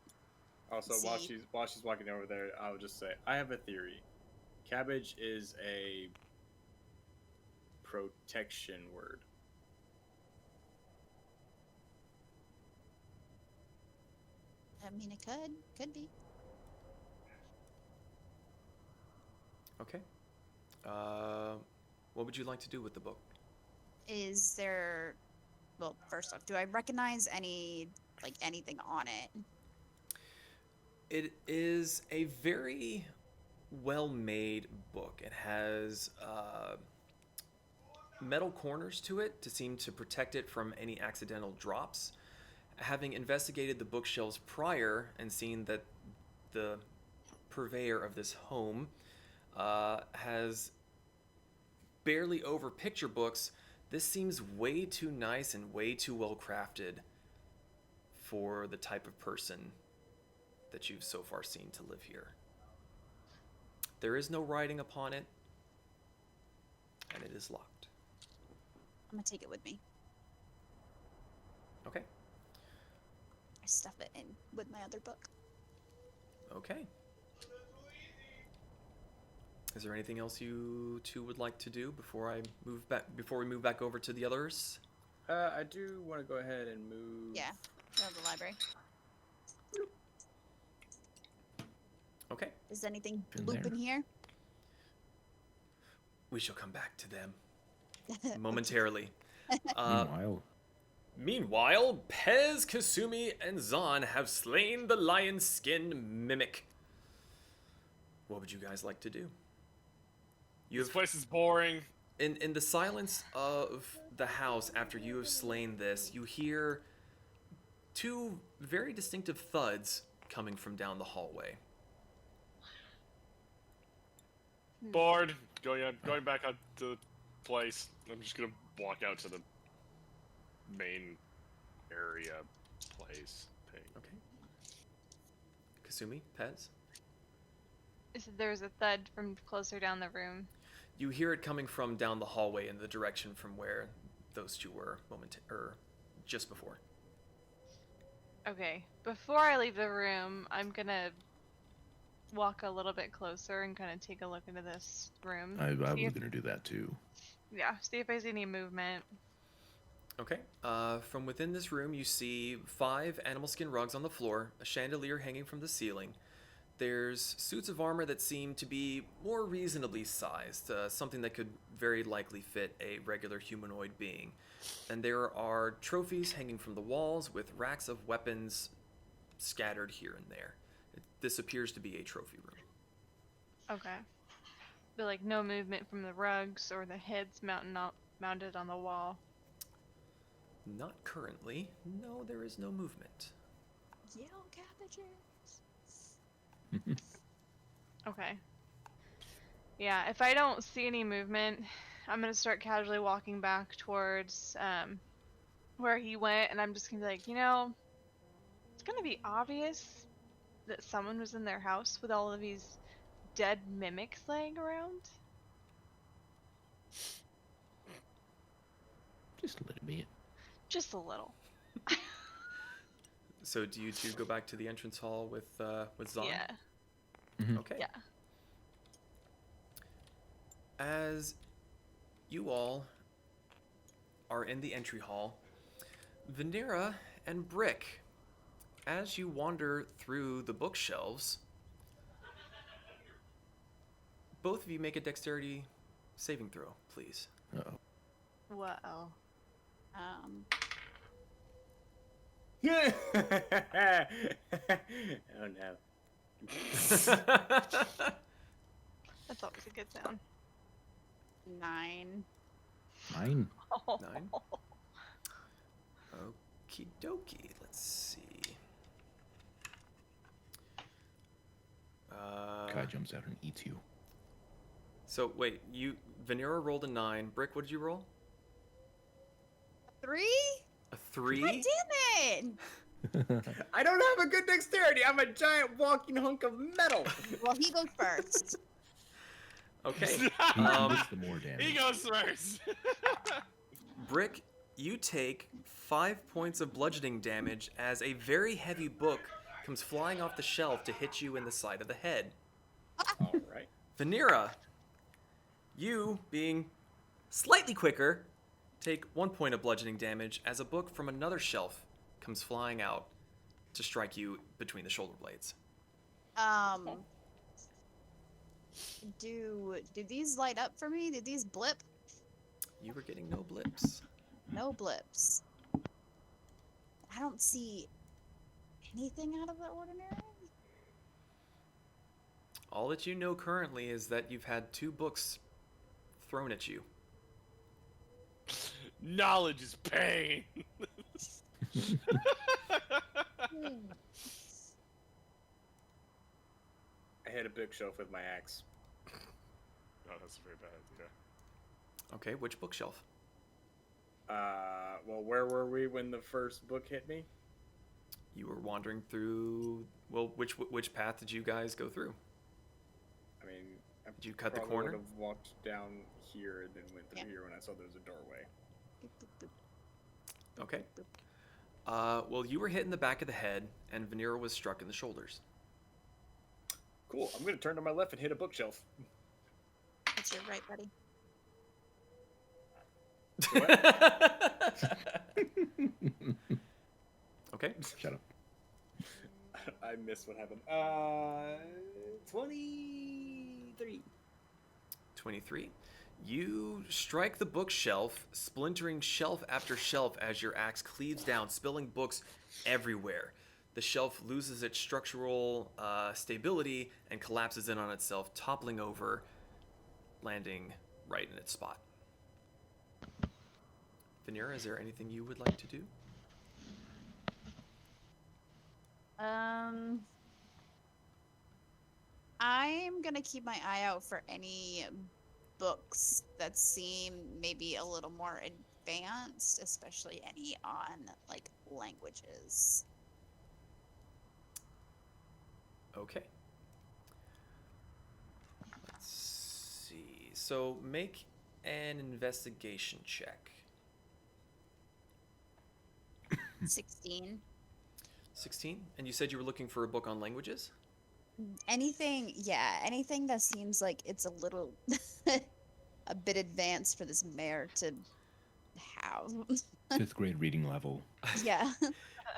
Also, See. while she's walking over there, I would just say I have a theory. Cabbage is a protection word. I mean, it could be. Okay. What would you like to do with the book? Is there? Well, first off, do I recognize anything on it? It is a very well-made book. It has metal corners to it to seem to protect it from any accidental drops. Having investigated the bookshelves prior and seen that the purveyor of this home has barely over picture books, this seems way too nice and way too well crafted for the type of person that you've so far seen to live here. There is no writing upon it, and it is locked. I'm gonna take it with me. Okay. I stuff it in with my other book. Okay. Is there anything else you two would like to do before we move back over to the others? I do want to go ahead and move. Yeah, go to the library. Okay. Is anything In bloop there. in here? We shall come back to them momentarily. Meanwhile, Pez, Kasumi, and Zahn have slain the lion skin mimic. What would you guys like to do? This place is boring. In the silence of the house after you have slain this, you hear two very distinctive thuds coming from down the hallway. Bored. Going back out to the place. I'm just gonna walk out to the main area place thing. Okay. Kasumi, Pez? There's a thud from closer down the room. You hear it coming from down the hallway in the direction from where those two were just before. Okay, before I leave the room, I'm gonna walk a little bit closer and kind of take a look into this room. I was See if- going to do that too. Yeah, see if I see any movement. Okay. From within this room, you see 5 animal skin rugs on the floor, a chandelier hanging from the ceiling. There's suits of armor that seem to be more reasonably sized, something that could very likely fit a regular humanoid being. And there are trophies hanging from the walls with racks of weapons scattered here and there. This appears to be a trophy room. Okay. But like no movement from the rugs or the heads mounted on the wall. Not currently. No, there is no movement. Yellow cabbages. Okay. Yeah, if I don't see any movement, I'm gonna start casually walking back towards where he went, and I'm just gonna be like, it's gonna be obvious that someone was in their house with all of these dead mimics laying around. Just a little bit. Just a little. So do you two go back to the entrance hall with Zahn? Yeah. Okay. Yeah. As you all are in the entry hall, Venera and Brick, as you wander through the bookshelves, both of you make a dexterity saving throw, please. Uh-oh. Whoa. Oh no. That's always a good sound. 9. 9. 9. Okie dokie. Let's see. Kai jumps out and eats you. So wait, Vanera rolled a 9. Brick, what did you roll? 3? A 3? God damn it! I don't have a good dexterity. I'm a giant walking hunk of metal. Well, he goes first. Okay. He does the more damage. He goes first. Brick, you take 5 points of bludgeoning damage as a very heavy book comes flying off the shelf to hit you in the side of the head. All right. Vanera, you, being slightly quicker, take 1 point of bludgeoning damage as a book from another shelf comes flying out to strike you between the shoulder blades. Do these light up for me? Did these blip? You were getting no blips. No blips. I don't see anything out of the ordinary. All that you know currently is that you've had 2 books thrown at you. Knowledge is pain. I hit a bookshelf with my axe. Oh, that's a very bad idea. Okay, which bookshelf? Well, where were we when the first book hit me? You were wandering through. Well, which path did you guys go through? I mean, I Did you cut the probably corner? would have walked down here and then went through here when I saw there was a doorway. Okay. Well, you were hit in the back of the head, and Vanera was struck in the shoulders. Cool. I'm gonna turn to my left and hit a bookshelf. That's your right, buddy. Okay. Shut up. I missed what happened. 23. 23. You strike the bookshelf, splintering shelf after shelf as your axe cleaves down, spilling books everywhere. The shelf loses its structural stability and collapses in on itself, toppling over, landing right in its spot. Vanera, is there anything you would like to do? I'm gonna keep my eye out for any books that seem maybe a little more advanced, especially any on like languages. Okay. Let's see. So make an investigation check. 16. 16? And you said you were looking for a book on languages? Anything that seems like it's a little a bit advanced for this mayor to have. 5th grade reading level. Yeah.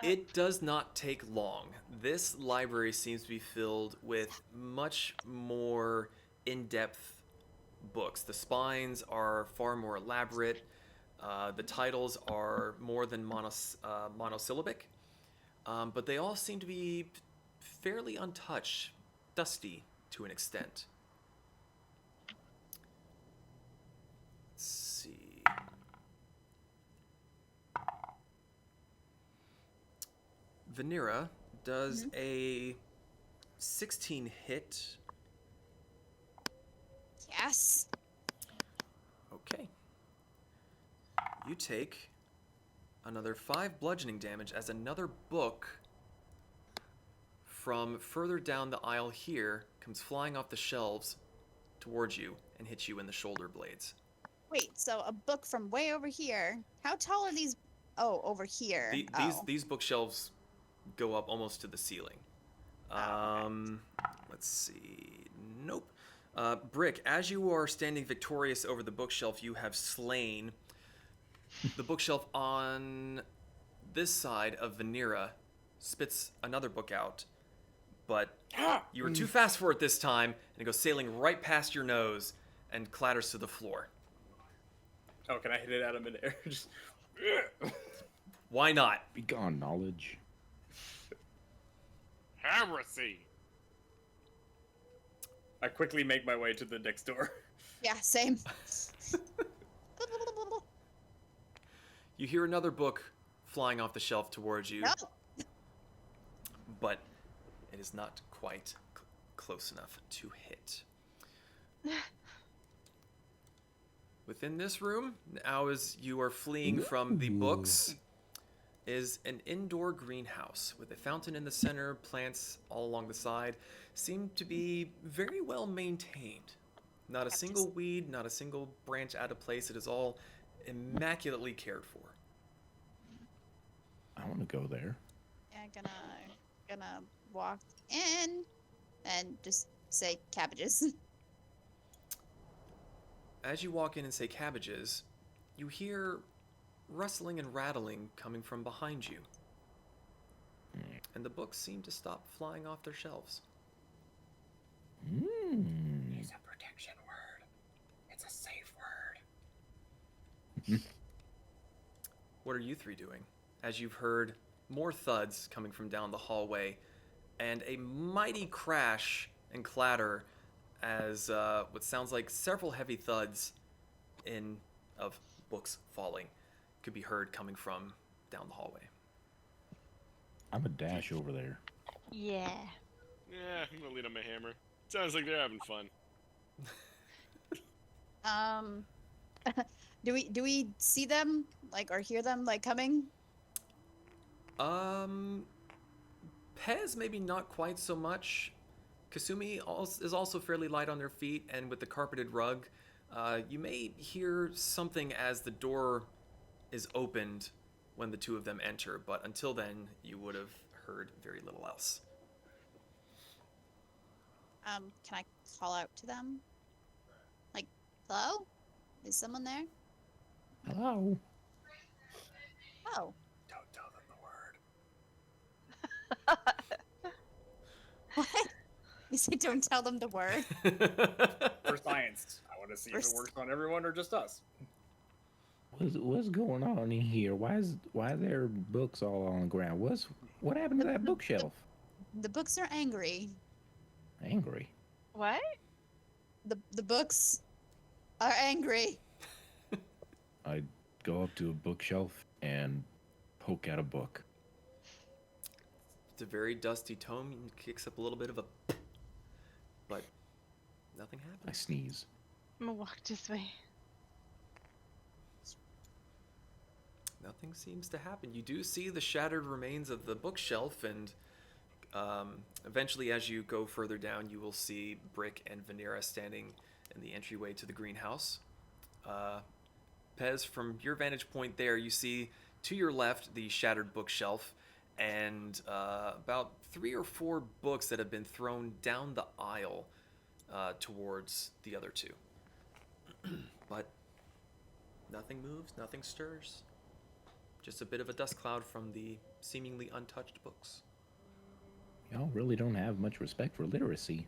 It does not take long. This library seems to be filled with much more in-depth books. The spines are far more elaborate. The titles are more than monosyllabic. But they all seem to be fairly untouched, dusty to an extent. Let's see. Vanera does a 16 hit. Yes. Okay. You take another 5 bludgeoning damage as another book from further down the aisle here comes flying off the shelves towards you and hits you in the shoulder blades. Wait, so a book from way over here. How tall are these? Oh, over here. These bookshelves go up almost to the ceiling. Let's see. Nope. Brick, as you are standing victorious over the bookshelf you have slain, the bookshelf on this side of Vanera spits another book out, but you were too fast for it this time, and it goes sailing right past your nose and clatters to the floor. Oh, can I hit it out of midair? Just... Why not? Be gone, knowledge. Heresy. I quickly make my way to the next door. Yeah, same. You hear another book flying off the shelf towards you, No. but it is not quite close enough to hit. Within this room, now as you are fleeing from the books, is an indoor greenhouse with a fountain in the center, plants all along the side. Seem to be very well maintained. Not a single weed, not a single branch out of place. It is all immaculately cared for. I want to go there. Yeah, gonna walk in and just say cabbages. As you walk in and say cabbages, you hear rustling and rattling coming from behind you. And the books seem to stop flying off their shelves. Use a protection word. It's a safe word. What are you three doing? As you've heard more thuds coming from down the hallway, and a mighty crash and clatter as what sounds like several heavy thuds of books falling could be heard coming from down the hallway. I'm a dash over there. Yeah. Yeah, I'm gonna lean on my hammer. Sounds like they're having fun. Do we see them like or hear them like coming? Pez maybe not quite so much. Kasumi is also fairly light on their feet, and with the carpeted rug, you may hear something as the door is opened when the two of them enter, but until then, you would have heard very little else. Can I call out to them? Like, hello? Is someone there? Hello. Oh. Don't tell them the word. What? You said don't tell them the word. For science. I want to see if it works on everyone or just us. What's going on in here? Why are there books all on the ground? What happened to that bookshelf? The books are angry. Angry. What? The books are angry. I go up to a bookshelf and poke at a book. It's a very dusty tome and kicks up a little bit of a but nothing I happens. sneeze. I'm gonna walk this way. Nothing seems to happen. You do see the shattered remains of the bookshelf, and eventually as you go further down, you will see Brick and Venera standing in the entryway to the greenhouse. Pez, from your vantage point there, you see to your left the shattered bookshelf and about 3 or 4 books that have been thrown down the aisle towards the other two. But nothing moves, nothing stirs. Just a bit of a dust cloud from the seemingly untouched books. Y'all really don't have much respect for literacy.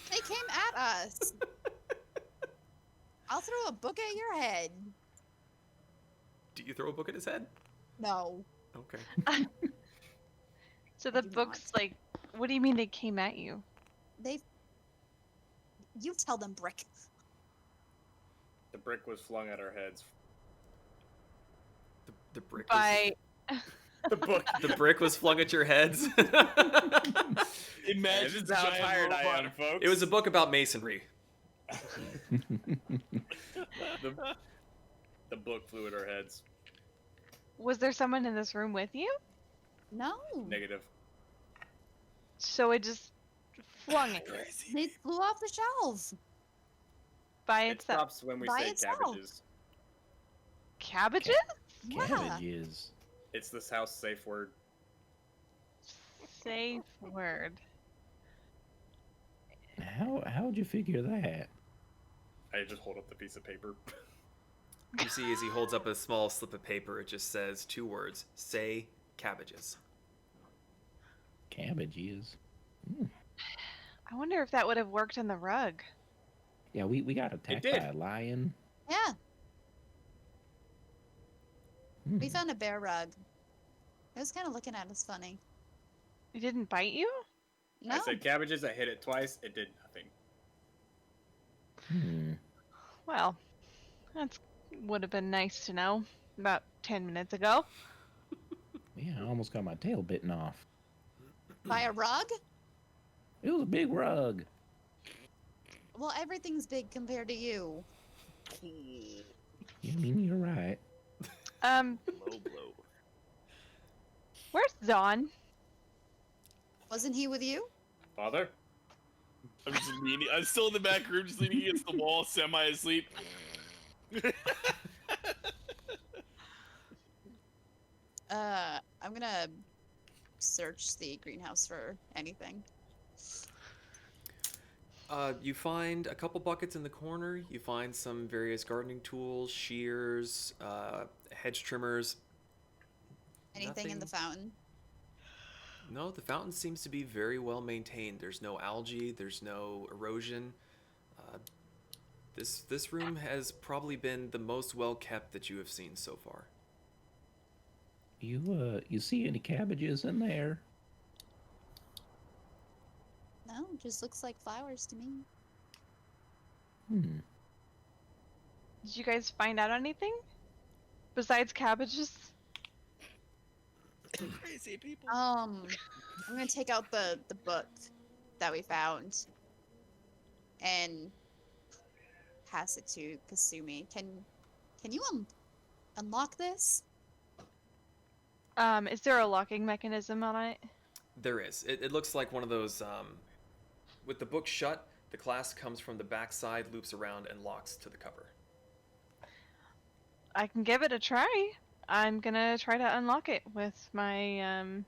They came at us. I'll throw a book at your head. Do you throw a book at his head? No. Okay. So the do books, not. like, what do you mean they came at you? You tell them, Brick. The brick was flung at our heads. The brick By The book. the brick was flung at your heads. Imagine This is how giant tired I robot. am, folks. It was a book about masonry. The book flew at our heads. was there someone in this room with you? No. Negative. So it just flung it They flew off the shelf. by It itself. stops when we By say itself. cabbages. Cabbages? Yeah. Cabbages. It's this house safe word. Safe word. How'd you figure that? I just hold up the piece of paper. You see, as he holds up a small slip of paper, it just says 2 words: say cabbages. Cabbages. I wonder if that would have worked on the rug. Yeah, we got attacked did. by a lion. Yeah. We Hmm. found a bear rug. It was kind of looking at us funny. It didn't bite you? No. I said cabbages, I hit it twice, it did nothing. Hmm. Well, that would have been nice to know about 10 minutes ago. Yeah, I almost got my tail bitten off. By a rug? It was a big rug. Well, everything's big compared to you. Yeah, I mean, you're right. Low blow. Where's Zon? Wasn't he with you? Father? I'm just leaning. I'm still in the back room, just leaning against the wall, semi-asleep. I'm gonna search the greenhouse for anything. You find a couple buckets in the corner. You find some various gardening tools, shears, hedge trimmers. Anything in the Nothing- fountain? No, the fountain seems to be very well maintained. There's no algae. There's no erosion. This room has probably been the most well kept that you have seen so far. You see any cabbages in there? No, just looks like flowers to me. Hmm. Did you guys find out anything? Besides cabbages? Crazy people. I'm gonna take out the book that we found and pass it to Kasumi. Can you unlock this? Is there a locking mechanism on it? There is. It looks like one of those. With the book shut, the clasp comes from the backside, loops around, and locks to the cover. I can give it a try. I'm gonna try to unlock it with my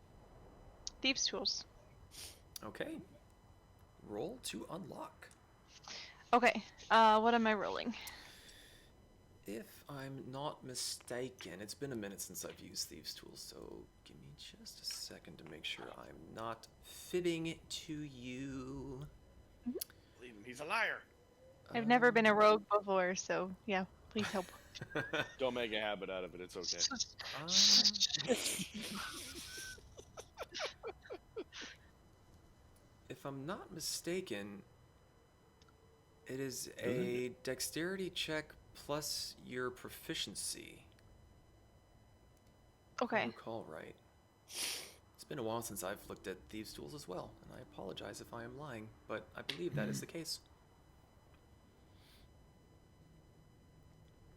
thieves' tools. Okay. Roll to unlock. Okay. What am I rolling? If I'm not mistaken, it's been a minute since I've used Thieves' Tools, so give me just a second to make sure I'm not fibbing to you. Believe him, he's a liar. I've never been a rogue before, so yeah, please help. Don't make a habit out of it. It's okay. If I'm not mistaken, it is a dexterity check plus your proficiency. If I Okay. recall right. It's been a while since I've looked at Thieves' Tools as well, and I apologize if I am lying, but I believe that is the case.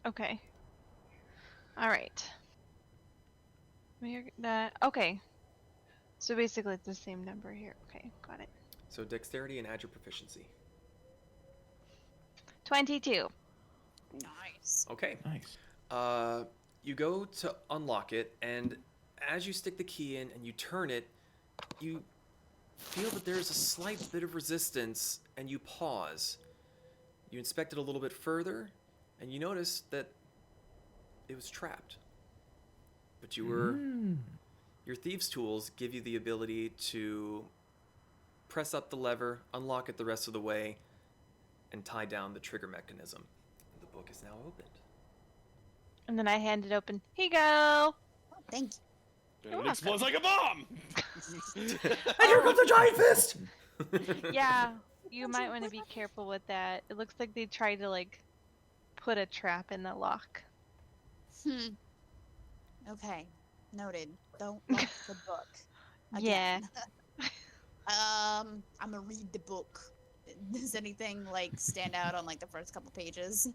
Okay. Alright. Okay. So basically it's the same number here. Okay, got it. So dexterity and add your proficiency. 22. Nice. Okay. Nice. You go to unlock it, and as you stick the key in and you turn it, you feel that there's a slight bit of resistance, and you pause. You inspect it a little bit further, and you notice that it was trapped. But you were... Your thieves' tools give you the ability to press up the lever, unlock it the rest of the way, and tie down the trigger mechanism. The book is now opened. And then I hand it open. Here you go. Oh, thank you. And it explodes like a bomb. And here comes a giant fist! Yeah, you might want to be careful with that. It looks like they tried to like put a trap in the lock. Okay, noted. Don't lock the book. Yeah. Again. I'm gonna read the book. Does anything like stand out on like the first couple pages?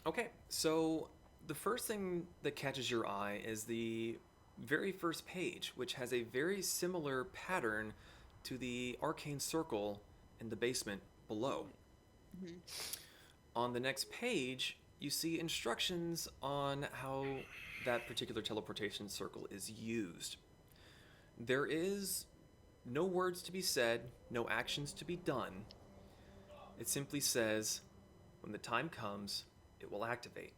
Okay, so the first thing that catches your eye is the very first page, which has a very similar pattern to the arcane circle in the basement below. Mhm. On the next page, you see instructions on how that particular teleportation circle is used. There is no words to be said, no actions to be done. It simply says, when the time comes, it will activate.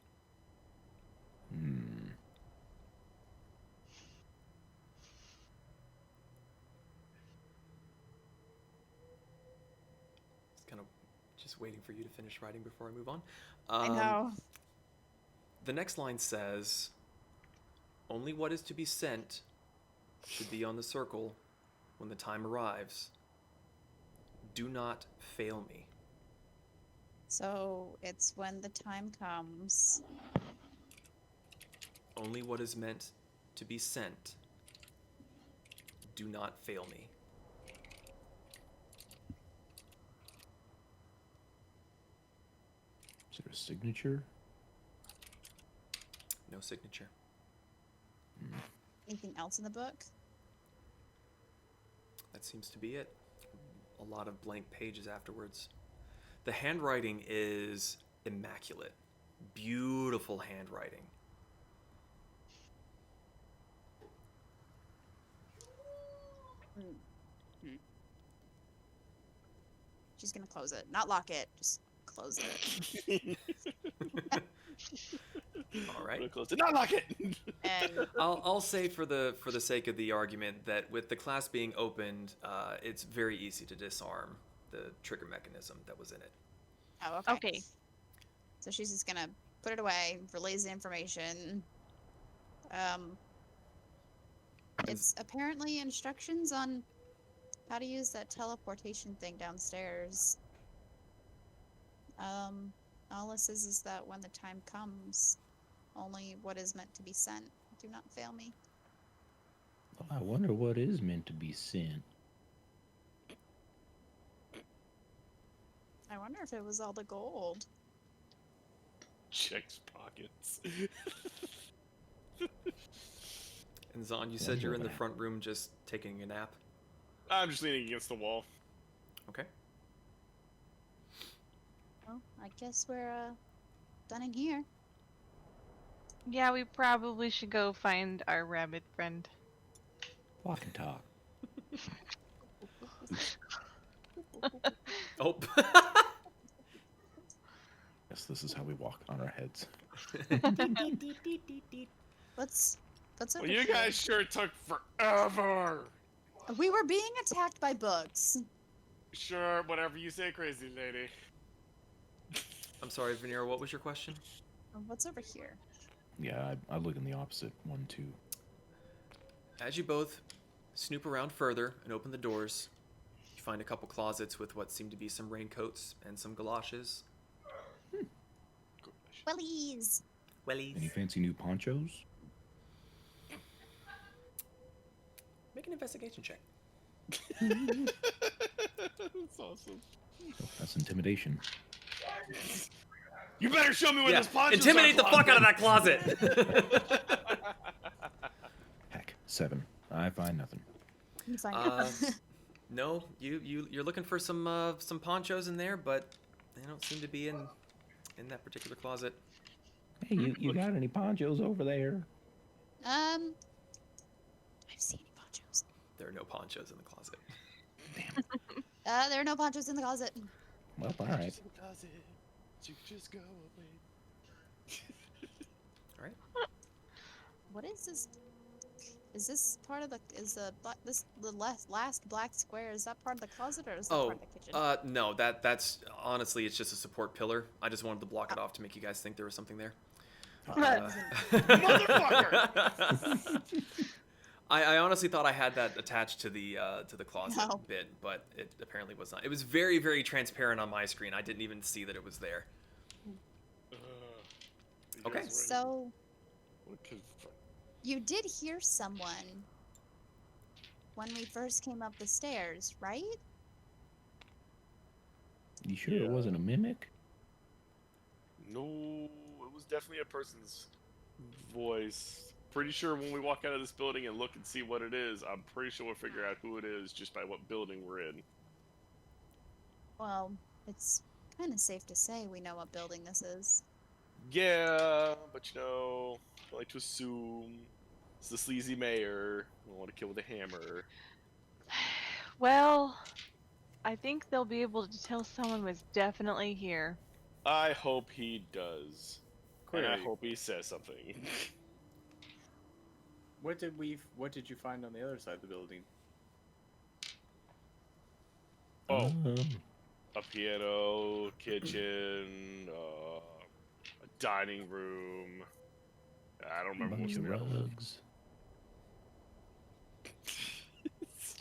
It's kind of just waiting for you to finish writing before I move on. I know. The next line says, only what is to be sent should be on the circle when the time arrives. Do not fail me. So it's when the time comes. Only what is meant to be sent. Do not fail me. Is there a signature? No signature. Anything else in the book? That seems to be it. A lot of blank pages afterwards. The handwriting is immaculate. Beautiful handwriting. She's gonna close it. Not lock it, just close it. All right. Close it. Not lock it. And I'll say for the sake of the argument that with the class being opened, it's very easy to disarm the trigger mechanism that was in it. oh, okay. Okay. So she's just gonna put it away, relays the information. It's apparently instructions on how to use that teleportation thing downstairs. All this is that when the time comes, only what is meant to be sent. Do not fail me. Well, I wonder what is meant to be sent. I wonder if it was all the gold. Checks pockets. And Zon, you said you're in the Wonder front room just taking a nap. I'm just leaning against the wall. Okay. Well, I guess we're done in here. Yeah, we probably should go find our rabbit friend. Walk and talk. Oh. Yes, this is how we walk on our heads. Let's Well, over you here. guys sure took forever. We were being attacked by books. Sure, whatever you say, crazy lady. I'm sorry, Venera, what was your question? What's over here? Yeah, I look in the opposite one too. As you both snoop around further and open the doors, you find a couple closets with what seem to be some raincoats and some galoshes. Wellies. Wellies. Any fancy new ponchos? Make an investigation check. That's awesome. Oh, that's intimidation. You better show me where this poncho's Intimidate the fuck out of that closet! Heck, 7. I find nothing. You find out. No, you're looking for some ponchos in there, but they don't seem to be in that particular closet. Hey, you got any ponchos over there? I've seen any ponchos. There are no ponchos in the closet. There are no ponchos in the closet. Well, all right. You just go away. All right. What is this? Is this part of the? Is the last black square? Is that part of the closet or is that part of the kitchen? No, that's honestly, it's just a support pillar. I just wanted to block it off to make you guys think there was something there. Motherfucker! I honestly thought I had that attached to the closet No. bit, but it apparently was not. It was very, very transparent on my screen. I didn't even see that it was there. Okay. So you did hear someone when we first came up the stairs, right? You sure it wasn't a mimic? No, it was definitely a person's voice. Pretty sure when we walk out of this building and look and see what it is, I'm pretty sure we'll figure out who it is just by what building we're in. Well, it's kind of safe to say we know what building this is. Yeah, but you know, I like to assume it's the sleazy mayor. I want to kill with a hammer. Well, I think they'll be able to tell someone was definitely here. I hope he does. And I Query. hope he says something. What did you find on the other side of the building? Oh, a piano, kitchen, a dining room. I don't a remember bunch what's of in the other one. rugs.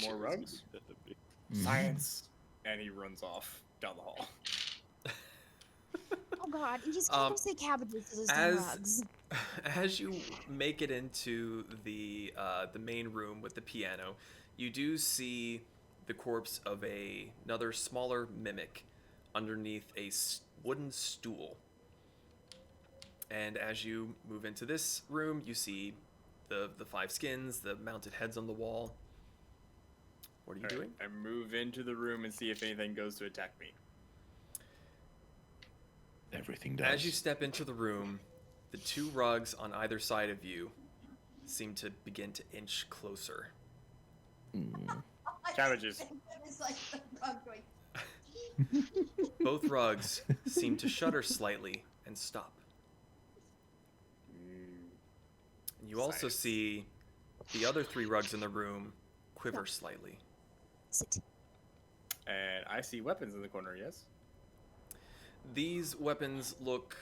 More rugs? Mhm. Science. And he runs off down the hall. Oh God! You just can't go say cabbages to those damn rugs. As you make it into the main room with the piano, you do see the corpse of another smaller mimic underneath a wooden stool. And as you move into this room, you see the 5 skins, the mounted heads on the wall. What are you doing? I move into the room and see if anything goes to attack me. Everything does. As you step into the room, the 2 rugs on either side of you seem to begin to inch closer. Cabbages. It's like the rug going. Both rugs seem to shudder slightly and stop. And you also Science. see the other 3 rugs in the room quiver slightly. Sit. And I see weapons in the corner, yes? These weapons look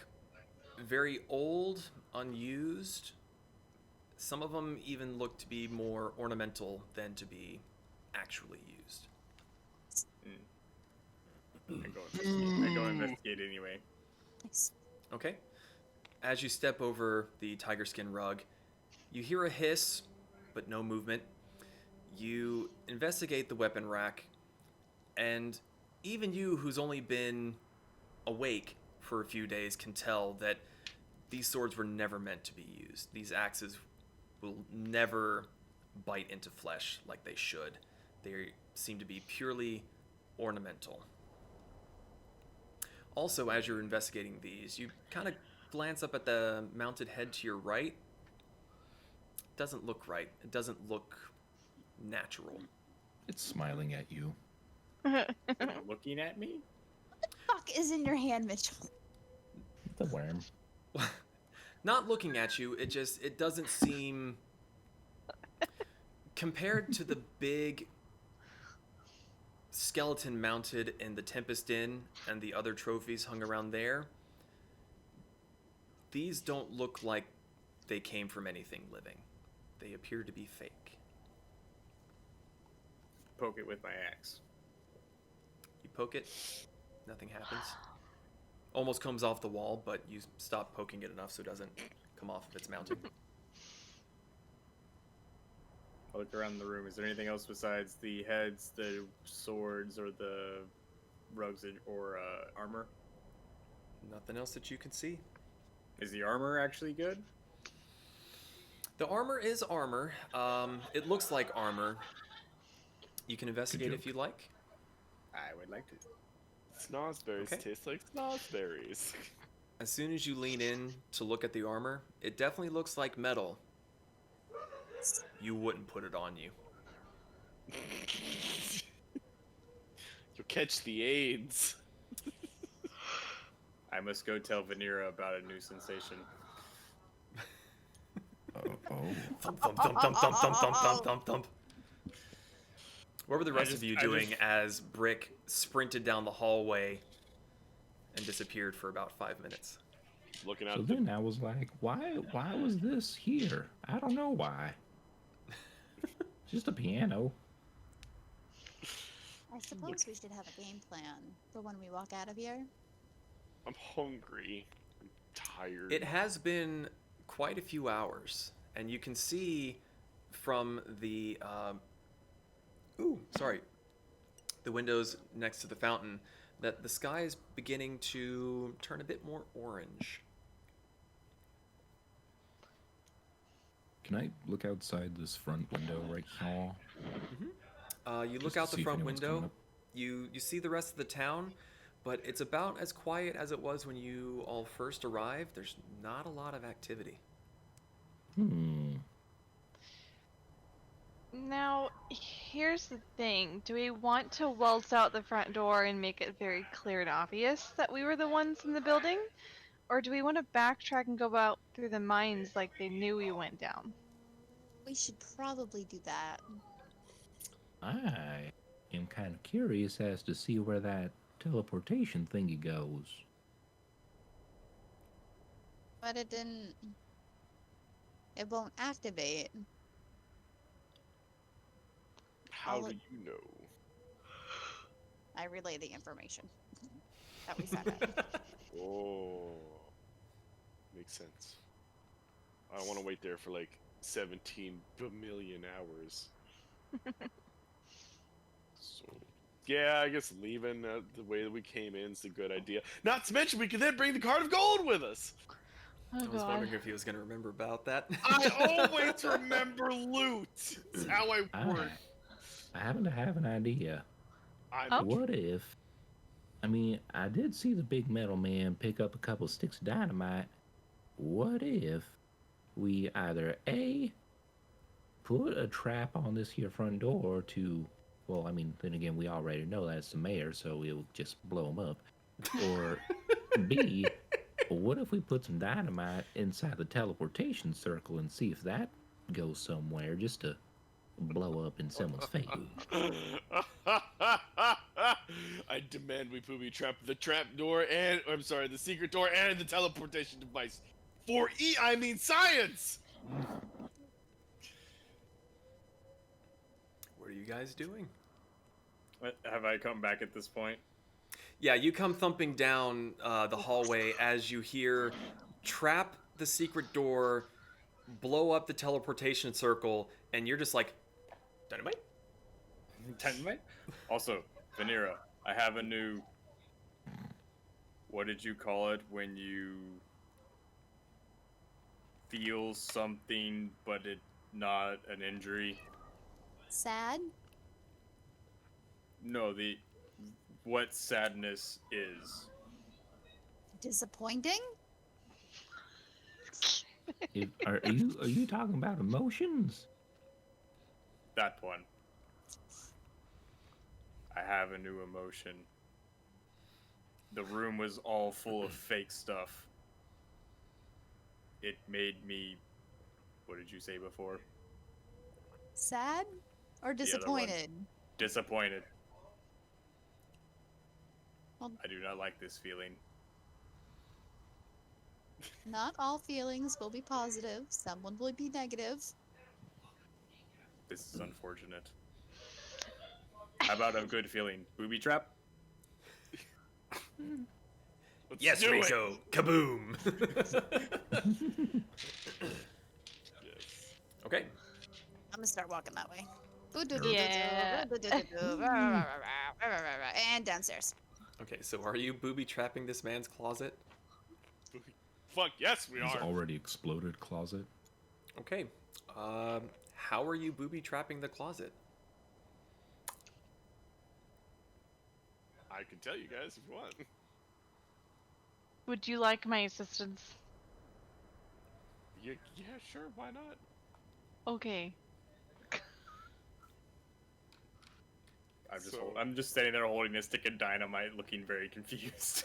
very old, unused. Some of them even look to be more ornamental than to be actually used. I go investigate anyway. Nice. Okay. As you step over the tiger skin rug, you hear a hiss, but no movement. You investigate the weapon rack, and even you, who's only been awake for a few days, can tell that these swords were never meant to be used. These axes will never bite into flesh like they should. They seem to be purely ornamental. Also, as you're investigating these, you kind of glance up at the mounted head to your right. It doesn't look right. It doesn't look natural. It's smiling at you. Looking at me? Fuck is in your hand, Mitchell? The worm. Not looking at you, it doesn't seem, compared to the big skeleton mounted in the Tempest Inn and the other trophies hung around there, these don't look like they came from anything living. They appear to be fake. Poke it with my axe. You poke it, nothing happens. Almost comes off the wall, but you stop poking it enough so it doesn't come off of its mounting. I look around the room. Is there anything else besides the heads, the swords, or the rugs or armor? Nothing else that you can see. Is the armor actually good? The armor is armor. It looks like armor. You can investigate joke. if you'd like. I would like to. Snozzberries Okay. taste like snozzberries. As soon as you lean in to look at the armor, it definitely looks like metal. You wouldn't put it on you. You'll catch the AIDS. I must go tell Vanera about a new sensation. Oh. Thump, thump, thump, thump, thump, thump, thump, thump, thump, thump. What were the rest of you doing as Brick sprinted down the hallway and disappeared for about 5 minutes? Looking So out. then I was like, why was this here? I don't know why. Just a piano. I suppose we should have a game plan for when we walk out of here. I'm hungry. I'm tired. It has been quite a few hours, and you can see from the the windows next to the fountain that the sky is beginning to turn a bit more orange. Can I look outside this front window right now? You Just look to out the see if front anyone's coming window. up? You see the rest of the town, but it's about as quiet as it was when you all first arrived. There's not a lot of activity. Now, here's the thing. Do we want to waltz out the front door and make it very clear and obvious that we were the ones in the building? Or do we want to backtrack and go out through the mines like they knew we went down? We should probably do that. I am kind of curious as to see where that teleportation thingy goes. But it didn't. It won't activate. How I'll- do you know? I relay the information that we found out. Oh, makes sense. I want to wait there for like 17 billion hours. So, yeah, I guess leaving the way that we came in is a good idea. Not to mention, we could then bring the card of gold with us. Oh I was god. wondering if he was going to remember about that. I always remember loot. It's how I work. I happen to have an idea. Oh. What if? I mean, I did see the big metal man pick up a couple sticks of dynamite. What if we either A, put a trap on this here front door to, well, I mean, then again, we already know that's the mayor, so we'll just blow him up. Or B, what if we put some dynamite inside the teleportation circle and see if that goes somewhere just to blow up in someone's face? I demand we booby trap the trap door and the secret door and the teleportation device. I mean science. What are you guys doing? Have I come back at this point? Yeah, you come thumping down the hallway as you hear trap the secret door, blow up the teleportation circle, and you're just like, dynamite? Dynamite? Also, Vanera, I have a new... What did you call it when you feel something but it not an injury? Sad? No, what sadness is. Disappointing? Are you talking about emotions? That one. I have a new emotion. The room was all full of fake stuff. It made me... What did you say before? Sad? Or other one. disappointed? Disappointed. Well, I do not like this feeling. not all feelings will be positive. Some will be negative. This is unfortunate. How about a good feeling? Booby trap? Let's Yes, do it. Rico. Kaboom. Yes. Okay. I'm gonna start walking that way. Yeah. And downstairs. Okay, so are you booby trapping this man's closet? Fuck yes, we His are. already exploded closet. Okay. How are you booby trapping the closet? I can tell you guys if you want. Would you like my assistance? Yeah, sure, why not? Okay. I'm just standing there holding a stick of dynamite, looking very confused.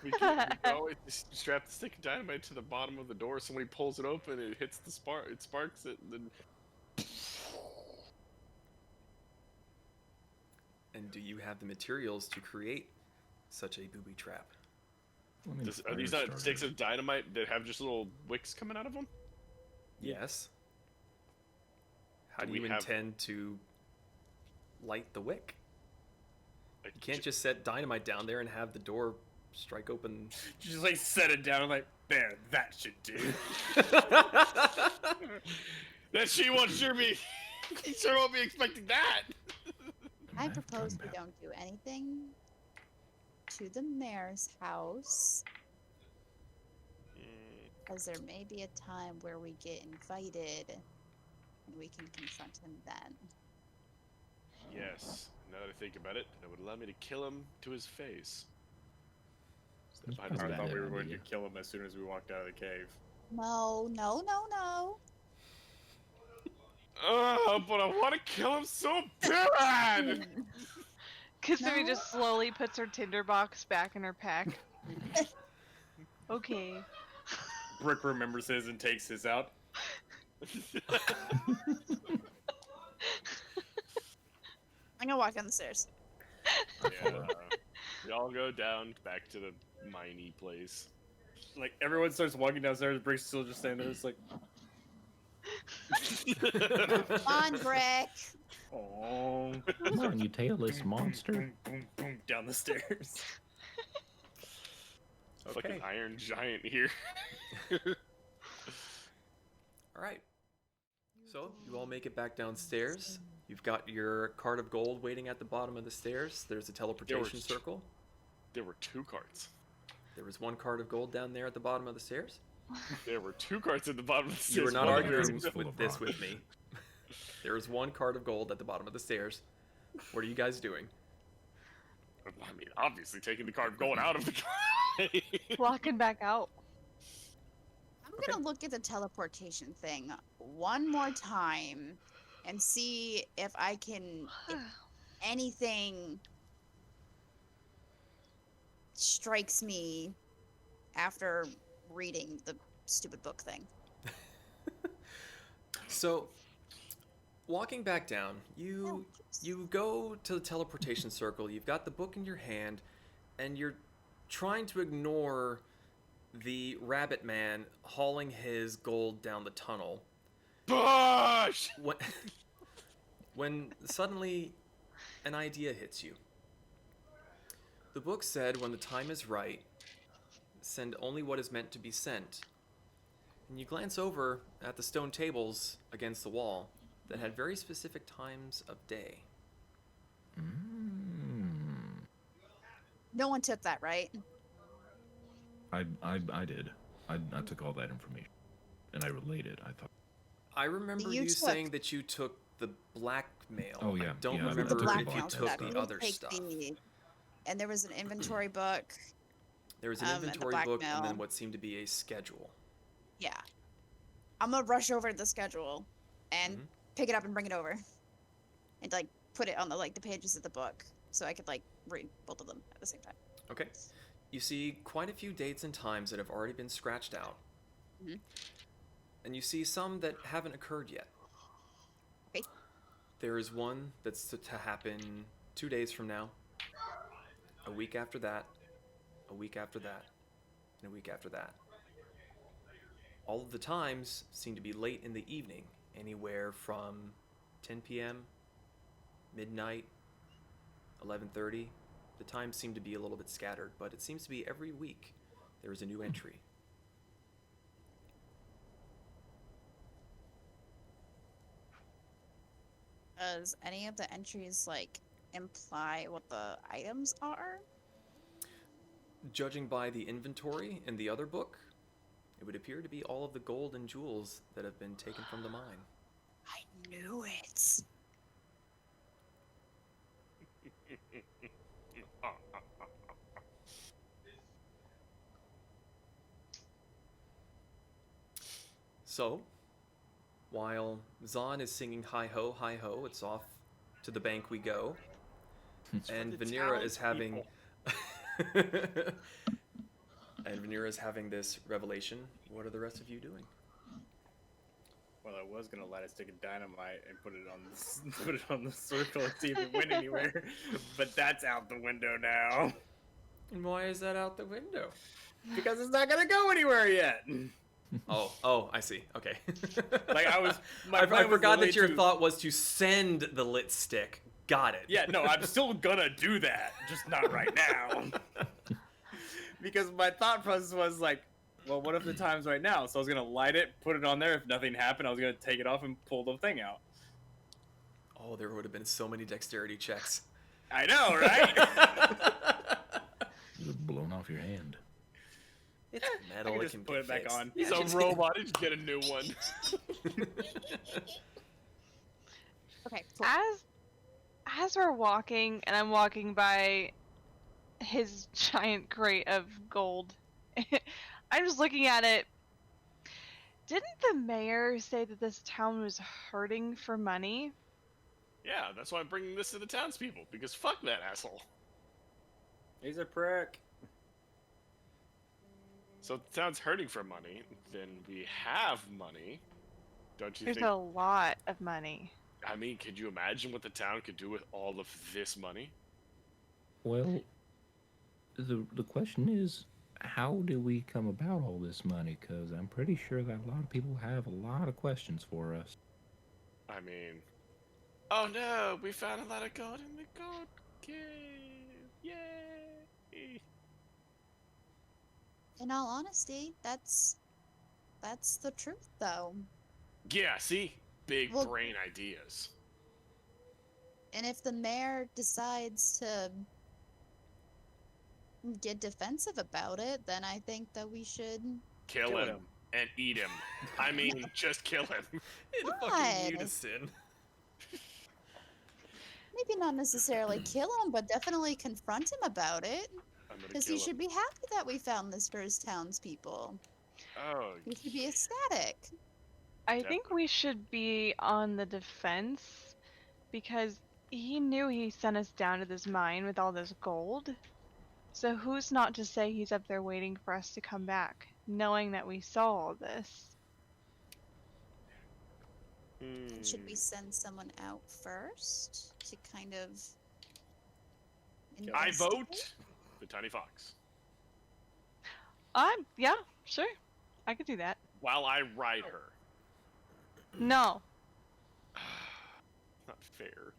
We can always just strap the stick of dynamite to the bottom of the door. Somebody pulls it open, it hits the spark, it sparks it, and then. And do you have the materials to create such a booby trap? Are these not sticks of dynamite that have just little wicks coming out of them? Yes. How do Do you we have- intend to light the wick? Like, You can't just set dynamite down there and have the door strike open. Just like set it down, like, there, that should do. That she won't sure be. He sure won't be expecting that. I propose we don't do anything to the mayor's house, because there may be a time where we get invited, and we can confront him then. Yes. Now that I think about it, that would allow me to kill him to his face. That's Behind his I probably back. thought we were bad going to idea. kill him as soon as we walked out of the cave. No, no, no, no. But I want to kill him so bad! Kasumi No. just slowly puts her tinderbox back in her pack. Okay. Brick remembers his and takes his out. I'm gonna walk down the stairs. Yeah. We all go down back to the miney place. Like, everyone starts walking downstairs, Brick's still just standing there, it's like, Come on, Brick. oh. Come on, you tailless monster. Boom, boom, boom, down the stairs. Fucking Okay. iron giant here. All right. So you all make it back downstairs. You've got your cart of gold waiting at the bottom of the stairs. There's a teleportation circle. There were 2 carts. There was one cart of gold down there at the bottom of the stairs. There were 2 cards at the bottom of the stairs. You were not One arguing was full with of this rock. with me. There is 1 card of gold at the bottom of the stairs. What are you guys doing? I mean, obviously taking the card of gold out of the guy. Walking back out. I'm gonna look at the teleportation thing one more time and see if I can, if anything strikes me after reading the stupid book thing. So, walking back down, you go to the teleportation circle. You've got the book in your hand, and you're trying to ignore the rabbit man hauling his gold down the tunnel. Bush! When suddenly an idea hits you. The book said, when the time is right, send only what is meant to be sent. And you glance over at the stone tables against the wall that had very specific times of day. No one took that, right? I did. I took all that information, and I relayed. I thought. I remember You you took- saying that you took the blackmail. Oh, yeah, I don't yeah, I remember took the if blackmail you stuff. took stuff. the You other take stuff. And there was an inventory book. There was an and the inventory book and blackmail. then what seemed to be a schedule. Yeah. I'm gonna rush over to the schedule and Mhm. pick it up and bring it over. And like put it on the pages of the book so I could like read both of them at the same time. Okay. You see quite a few dates and times that have already been scratched out. Mhm. And you see some that haven't occurred yet. Okay. There is one that's to happen 2 days from now, a week after that, a week after that, and a week after that. All of the times seem to be late in the evening, anywhere from 10 p.m., midnight, 11:30. The times seem to be a little bit scattered, but it seems to be every week there is a new entry. Does any of the entries like imply what the items are? Judging by the inventory in the other book, it would appear to be all of the gold and jewels that have been taken from the mine. I knew it. So, while Zahn is singing hi ho, it's off to the bank we go. And the Vanera is having townspeople. and Vanera is having this revelation. What are the rest of you doing? Well, I was gonna light a stick of dynamite and put it on the circle and see if it went anywhere, but that's out the window now And why is that out the window? because it's not gonna go anywhere yet. Oh, I see. Okay. Like my I plan was forgot that really your to- thought was to send the lit stick. Got it. Yeah, no, I'm still gonna do that, just not right now. Because my thought process was like, well, what if the time's right now? So I was gonna light it, put it on there. If nothing happened, I was gonna take it off and pull the thing out. Oh, there would have been so many dexterity checks. I know, right? You'd have blown off your hand. It's I metal. can It just can put be it back fixed. on. He's a robot. He just get a new one. Okay, cool. As we're walking, and I'm walking by his giant crate of gold, I'm just looking at it. Didn't the mayor say that this town was hurting for money? Yeah, that's why I'm bringing this to the townspeople, because fuck that asshole. He's a prick. So if the town's hurting for money, then we have money. Don't you There's think? a lot of money. I mean, could you imagine what the town could do with all of this money? Well, the question is, how do we come about all this money? Because I'm pretty sure that a lot of people have a lot of questions for us. I mean, oh no, we found a lot of gold in the gold cave! Yay! In all honesty, that's the truth, though. Yeah, see, big Well- brain ideas. And if the mayor decides to get defensive about it, then I think that we should Kill Kill him. him. and eat him. I mean, just kill him. In Why? fucking unison. Maybe not necessarily kill him, but definitely confront him about it. I'm gonna Because kill he him. should be happy that we found this for his townspeople. Oh, He should be ecstatic. I think we should be on the defense because he knew he sent us down to this mine with all this gold. So who's not to say he's up there waiting for us to come back, knowing that we saw all this? Should we send someone out first to kind of I vote investigate? the tiny fox Yeah, sure. I could do that. while I ride her. No. Not fair.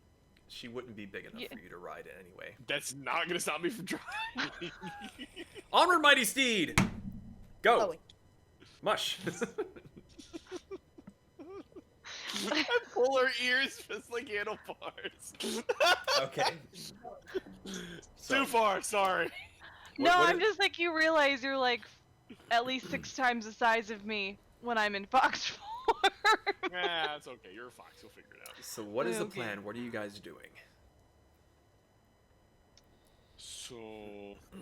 She wouldn't be big enough Yeah. for you to ride it anyway. That's not gonna stop me from driving. Onward, mighty steed! Go! Oh, wait. Mush! I pull her ears just like handlebars. Okay. Too far, sorry. No, what I'm is- just like, you realize you're like at least 6 times the size of me when I'm in fox form. Nah, it's okay. You're a fox. You'll figure it out. So what is the Okay. plan? What are you guys doing? So, I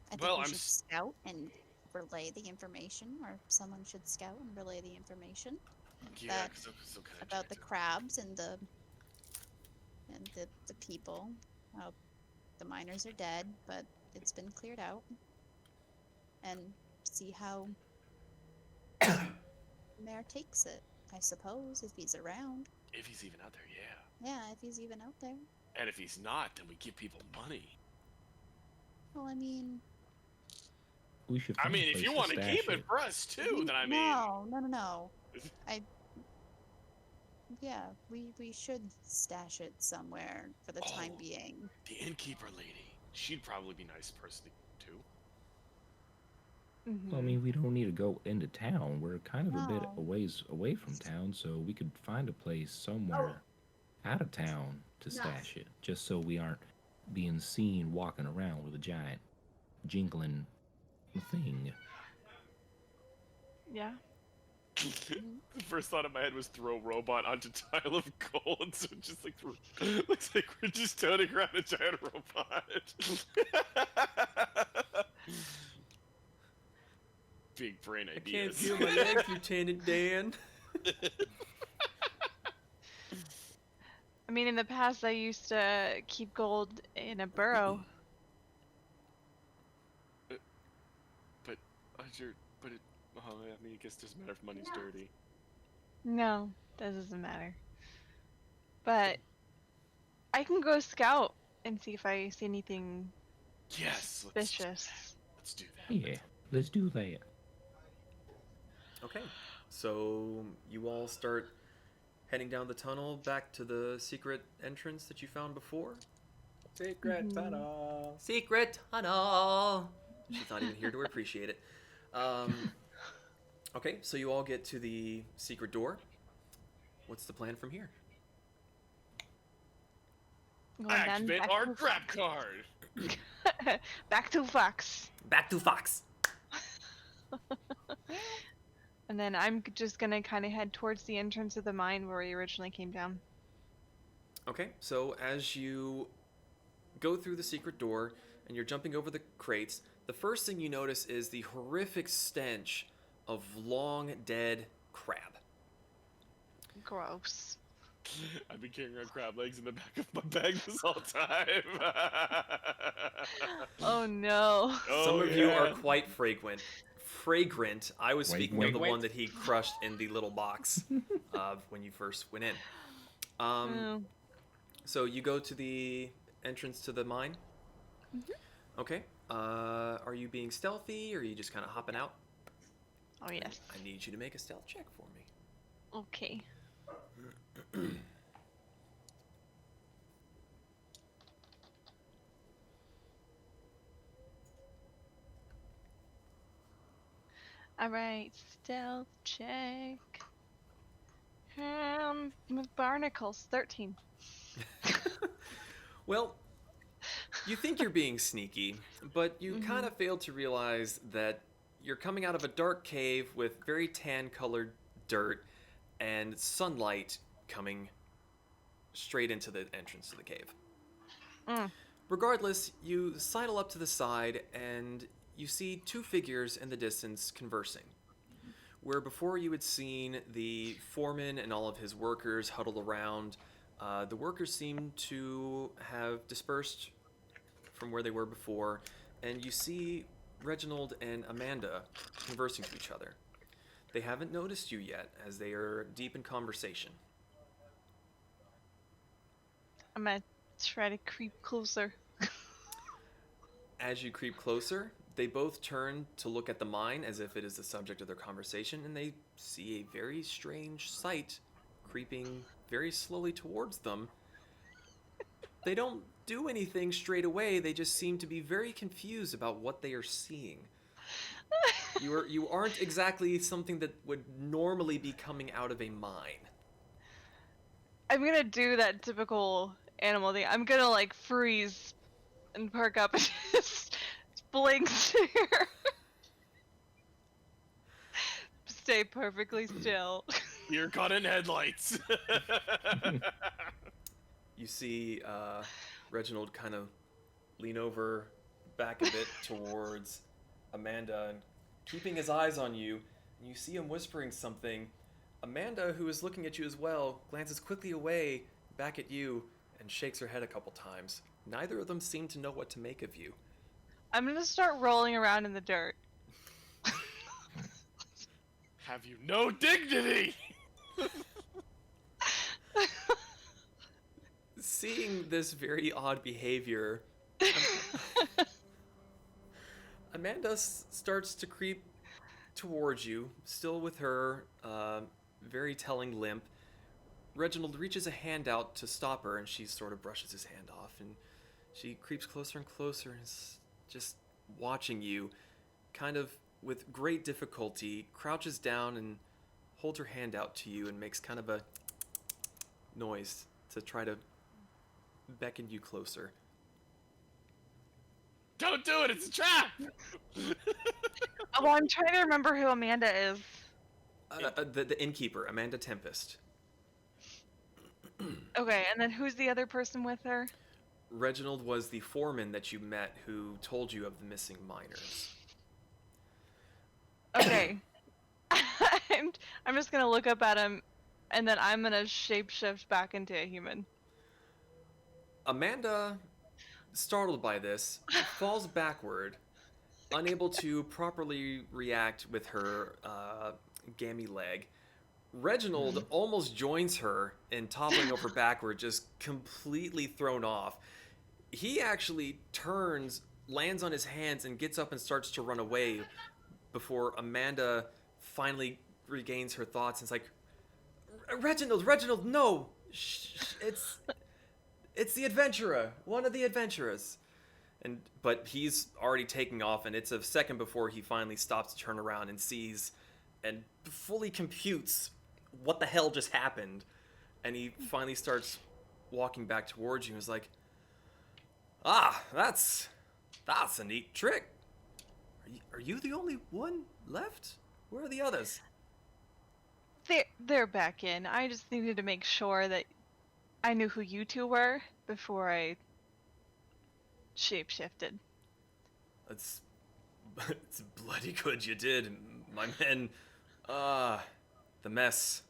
think Well, we I'm should s- scout and relay the information, or someone should scout and relay the information yeah, That- because I'm so kind of about the crabs and the people. The miners are dead, but it's been cleared out. And see how the mayor takes it, I suppose, if he's around. If he's even out there, yeah. Yeah, if he's even out there. And if he's not, then we give people money. Well, I mean, We should. I find a mean, if place you want to stash keep it for us too, then I mean, no. Yeah, we should stash it somewhere for the time Oh. being. the innkeeper lady, she'd probably be a nice person too. Mhm. Well, I mean, we don't need to go into town. We're kind of a bit No. a ways away from town, so we could find a place somewhere out of town to stash it, just so we aren't being seen walking around with a giant jingling thing. Yeah. The first thought in my head was throw robot onto tile of gold, so it just like looks like we're just toting around a giant robot. Big brain I can't ideas. feel my legs, Lieutenant Dan. I mean, in the past, I used to keep gold in a burrow. Oh, I mean, I guess it doesn't matter if money's dirty. No, that doesn't matter. But I can go scout and see if I see anything Yes, suspicious. let's do that. Yeah, let's do that. Okay. So you all start heading down the tunnel back to the secret entrance that you found before. Secret Mhm. tunnel. Secret tunnel. She's not even here to appreciate it. Okay, so you all get to the secret door. What's the plan from here? Going down Activate back our to trap Fox. card. Back to Fox. Back to Fox. And then I'm just gonna kind of head towards the entrance of the mine where we originally came down. Okay, so as you go through the secret door and you're jumping over the crates, the first thing you notice is the horrific stench of long dead crab. Gross. I've been carrying around crab legs in the back of my bag this whole time. Oh no. Some of you are quite fragrant. I was Wait, speaking wait, of the wait. one that he crushed in the little box when you first went in. Oh. So you go to the entrance to the mine. Okay. Are you being stealthy, or are you just kind of hopping out? Oh yes. I need you to make a stealth check for me. Okay. Alright, stealth check. Barnacles, 13. Well, you think you're being sneaky, but you kind of fail to realize that you're coming out of a dark cave with very tan-colored dirt and sunlight coming straight into the entrance to the cave. Mm. Regardless, you sidle up to the side and you see two figures in the distance conversing. Where before you had seen the foreman and all of his workers huddled around, the workers seem to have dispersed from where they were before, and you see Reginald and Amanda conversing to each other. They haven't noticed you yet, as they are deep in conversation. I'm gonna try to creep closer. As you creep closer, they both turn to look at the mine as if it is the subject of their conversation, and they see a very strange sight creeping very slowly towards them. They don't do anything straight away, they just seem to be very confused about what they are seeing. You aren't exactly something that would normally be coming out of a mine. I'm gonna do that typical animal thing. I'm gonna like freeze and perk up and just blink here. Stay perfectly still. You're caught in headlights. You see Reginald kind of lean over back a bit towards Amanda and keeping his eyes on you, and you see him whispering something. Amanda, who is looking at you as well, glances quickly away back at you and shakes her head a couple times. Neither of them seem to know what to make of you. I'm gonna start rolling around in the dirt. Have you no dignity? Seeing this very odd behavior, Amanda starts to creep towards you, still with her very telling limp. Reginald reaches a hand out to stop her, and she sort of brushes his hand off, and she creeps closer and closer and is just watching you, kind of with great difficulty, crouches down and holds her hand out to you and makes kind of a noise to try to beckon you closer. Don't do it, it's a trap! Well, I'm trying to remember who Amanda is. The innkeeper, Amanda Tempest. Okay, and then who's the other person with her? Reginald was the foreman that you met who told you of the missing miners. Okay. I'm just gonna look up at him, and then I'm gonna shapeshift back into a human. Amanda, startled by this, falls backward, unable to properly react with her gammy leg. Reginald almost joins her in toppling over backward, just completely thrown off. He actually turns, lands on his hands, and gets up and starts to run away before Amanda finally regains her thoughts and is like, Reginald, no! It's the adventurer, one of the adventurers. But he's already taking off, and it's a second before he finally stops to turn around and sees and fully computes what the hell just happened. And he finally starts walking back towards you and is like, that's a neat trick. Are you the only one left? Where are the others? They're back in. I just needed to make sure that I knew who you two were before I shapeshifted. It's bloody good you did, my men. The mess.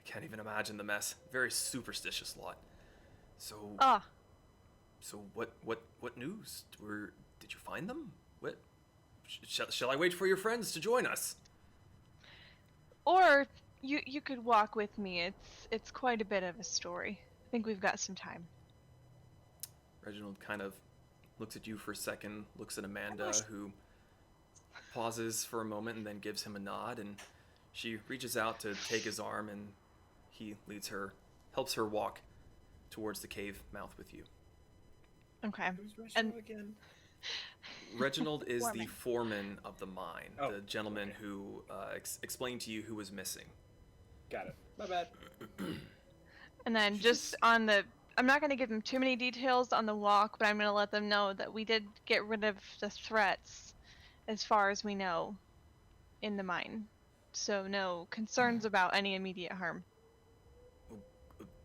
I can't even imagine the mess. Very superstitious lot. So what news? Did you find them? What? Shall I wait for your friends to join us? Or you could walk with me. It's quite a bit of a story. I think we've got some time. Reginald kind of looks at you for a second, looks at Amanda, who pauses for a moment and then gives him a nod, and she reaches out to take his arm, and he helps her walk towards the cave mouth with you. Okay. Who's And- Reginald again? Reginald is the Foreman. foreman of the mine, Oh, the gentleman okay. who explained to you who was missing. Got it. My bad. And then just on the, I'm not going to give them too many details on the walk, but I'm going to let them know that we did get rid of the threats as far as we know. in the mine, so no concerns about any immediate harm.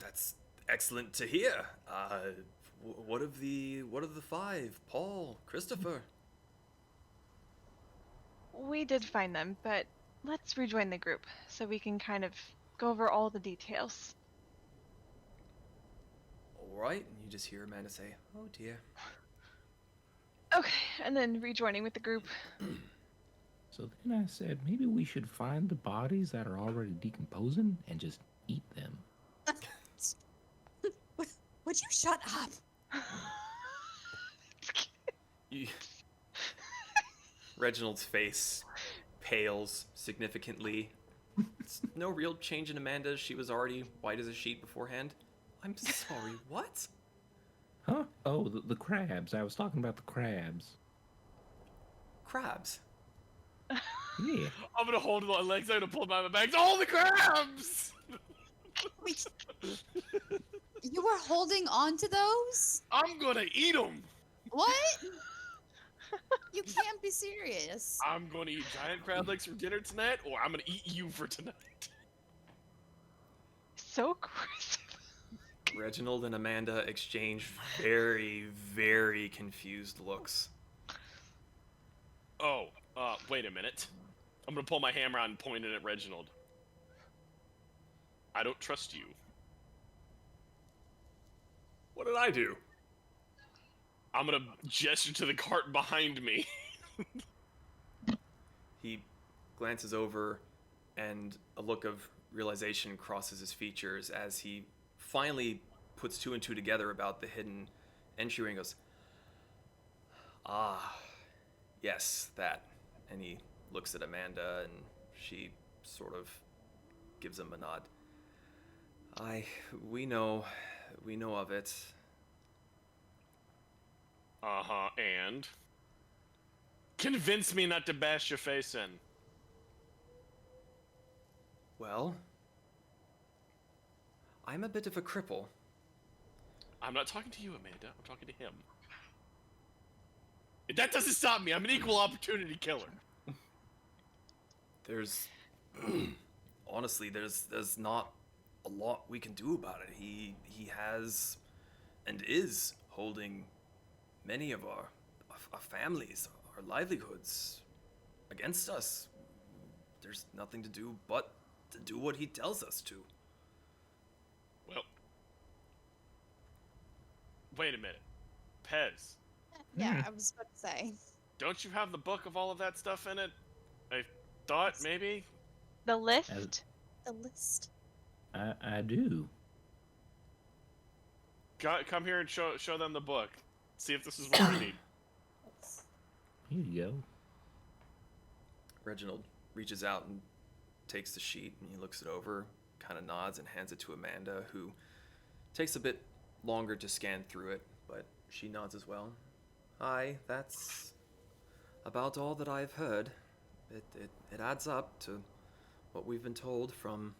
That's excellent to hear. What of the five? Paul, Christopher. We did find them, but let's rejoin the group so we can kind of go over all the details. All right. And you just hear Amanda say, "Oh dear." Okay, and then rejoining with the group. So then I said, maybe we should find the bodies that are already decomposing and just eat them. Would you shut up? Reginald's face pales significantly. It's no real change in Amanda. She was already white as a sheet beforehand. I'm sorry, what? Huh? Oh, the crabs. I was talking about the crabs. Crabs? Yeah. I'm gonna hold my legs. I'm gonna pull them out of my bags. All the crabs! Wait. You were holding on to those? I'm gonna eat them. What? You can't be serious. I'm gonna eat giant crab legs for dinner tonight, or I'm gonna eat you for tonight. So aggressive. Reginald and Amanda exchange very, very confused looks. Oh, wait a minute. I'm gonna pull my hammer out and point it at Reginald. I don't trust you. What did I do? I'm gonna gesture to the cart behind me. He glances over, and a look of realization crosses his features as he finally puts two and two together about the hidden entry and goes, "Ah, yes, that." And he looks at Amanda, and she sort of gives him a nod. We know of it. Uh-huh, and? Convince me not to bash your face in. Well, I'm a bit of a cripple. I'm not talking to you, Amanda. I'm talking to him. That doesn't stop me. I'm an equal opportunity killer. There's honestly, there's not a lot we can do about it. He has and is holding many of our families, our livelihoods against us. There's nothing to do but to do what he tells us to. Well, wait a minute. Pez, Yeah, I was about to say. don't you have the book of all of that stuff in it? I thought maybe? The list? The list. I do. Come here and show them the book. See if this is what we need. Here you go. Reginald reaches out and takes the sheet, and he looks it over, kind of nods, and hands it to Amanda, who takes a bit longer to scan through it, but she nods as well. Aye, that's about all that I've heard. It adds up to what we've been told from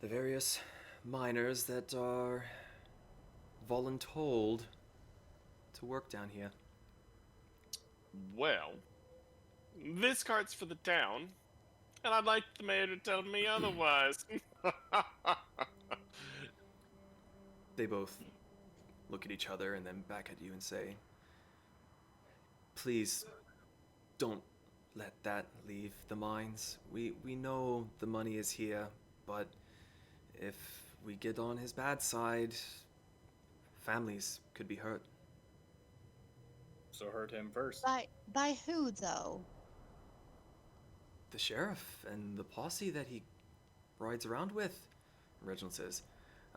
the various miners that are voluntold to work down here. Well, this cart's for the town, and I'd like the mayor to tell me otherwise. They both look at each other and then back at you and say, "Please, don't let that leave the mines. We know the money is here, but if we get on his bad side, families could be hurt." So hurt him first. By who though? "The sheriff and the posse that he rides around with," Reginald says.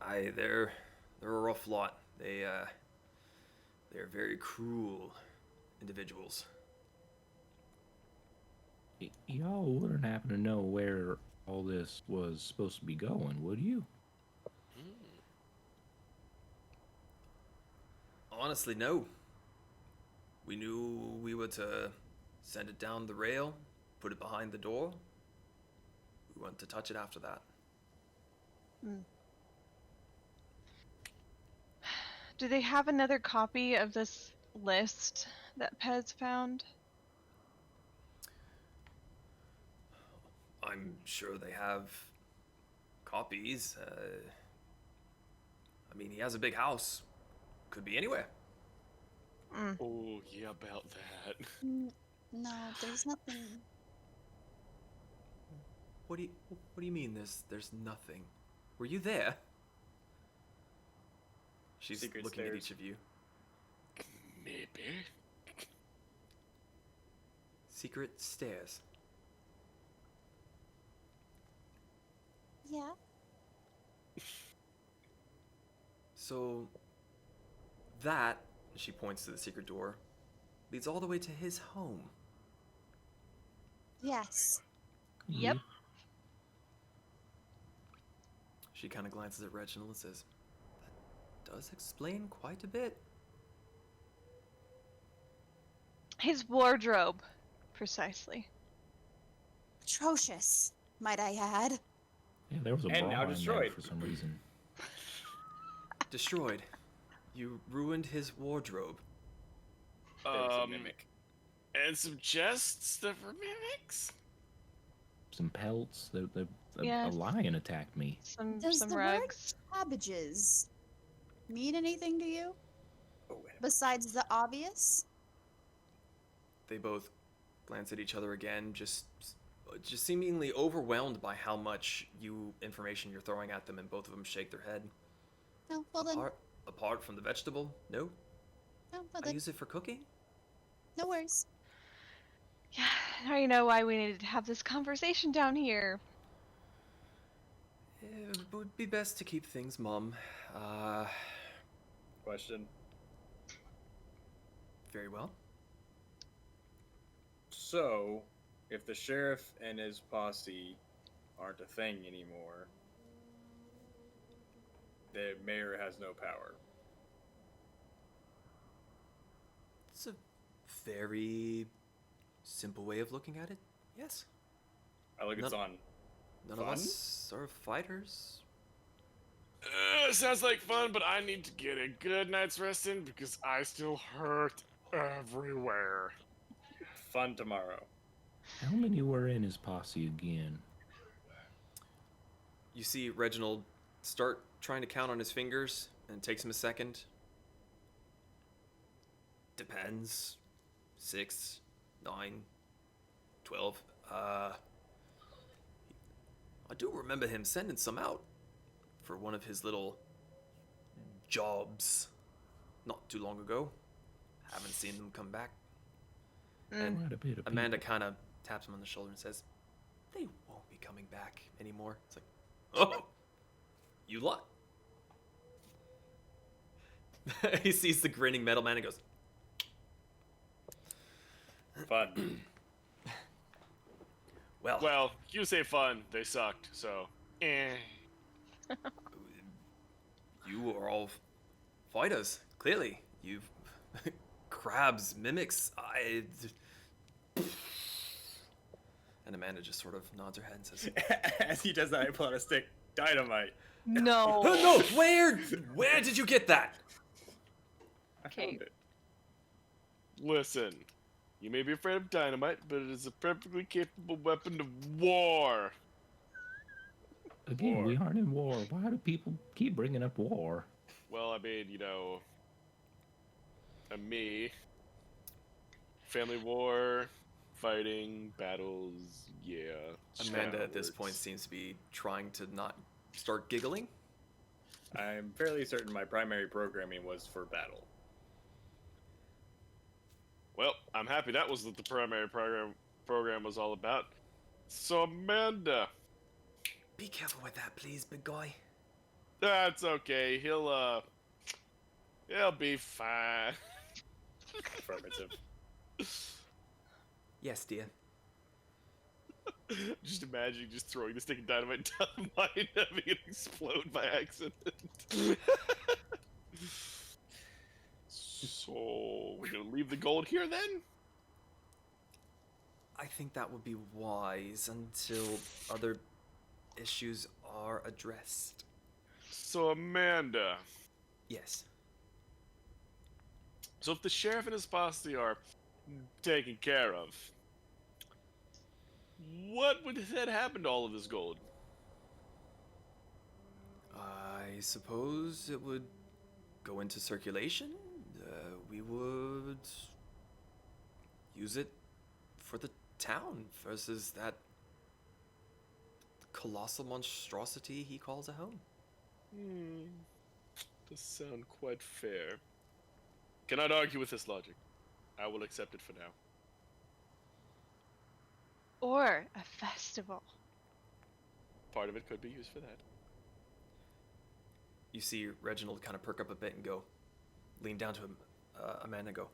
"Aye, they're a rough lot. They're very cruel individuals." Y'all wouldn't happen to know where all this was supposed to be going, would you? Honestly, no. We knew we were to send it down the rail, put it behind the door. We weren't to touch it after that. Do they have another copy of this list that Pez found? I'm sure they have copies. I mean, he has a big house. Could be anywhere. Oh, yeah, about that. No, there's nothing. What do you mean there's nothing? Were you there? She's Secret looking at stairs. each of you. Maybe. Secret stairs. Yeah. So that, she points to the secret door, leads all the way to his home. Yes. Yep. She kind of glances at Reginald and says, that does explain quite a bit. His wardrobe, precisely. Atrocious, might I add. Yeah, there was a And bra now in there destroyed. for some reason. Destroyed. You ruined his wardrobe. There was a mimic. And some chests that were mimics? Some pelts. Yeah. A lion attacked me. Does Some the rugs. word cabbages mean anything to you? Oh, wait. Besides the obvious? They both glance at each other again, just seemingly overwhelmed by how much information you're throwing at them, and both of them shake their head. No, well then. Apart from the vegetable, no. No, well I then. use it for cooking. No worries. Yeah, now you know why we needed to have this conversation down here. It would be best to keep things mum. Question. Very well. So, if the sheriff and his posse aren't a thing anymore, the mayor has no power. It's a very simple way of looking at it. Yes. I look at None- Zon. None Fun? of us are fighters. Sounds like fun, but I need to get a good night's rest in because I still hurt everywhere. Fun tomorrow. How many were in his posse again? You see Reginald start trying to count on his fingers, and it takes him a second. Depends. 6, 9, 12. I do remember him sending some out for one of his little jobs not too long ago. Haven't seen them come back. And Quite a bit of Amanda people. kind of taps him on the shoulder and says, they won't be coming back anymore. It's like, oh, you lie. He sees the grinning metal man and goes, Fun. Well, you say fun, they sucked, so. you are all fighters, clearly. You've crabs, mimics, and Amanda just sort of nods her head and says, As he does that, I pull out a stick. Dynamite. No. oh, no, where did you get that? I Okay. found it. Listen, you may be afraid of dynamite, but it is a perfectly capable weapon of war. Again, War. we aren't in war. Why do people keep bringing up war? Well, I mean, me. Family war, fighting, battles, yeah. Amanda at this works. point seems to be trying to not start giggling. I'm fairly certain my primary programming was for battle. Well, I'm happy that was what the primary program was all about. So, Amanda. Be careful with that, please, big guy. That's okay. He'll be fine. Affirmative. Yes, dear. Just imagine just throwing the stick of dynamite down the mine and having it explode by accident. So, we're gonna leave the gold here then? I think that would be wise until other issues are addressed. So, Amanda. Yes. So, if the sheriff and his posse are taken care of, What would have happened to all of his gold? I suppose it would go into circulation. We would use it for the town versus that colossal monstrosity he calls a home. Does sound quite fair. Cannot argue with this logic. I will accept it for now. Or a festival. Part of it could be used for that. You see Reginald kind of perk up a bit and go, lean down to him, Amanda, and go,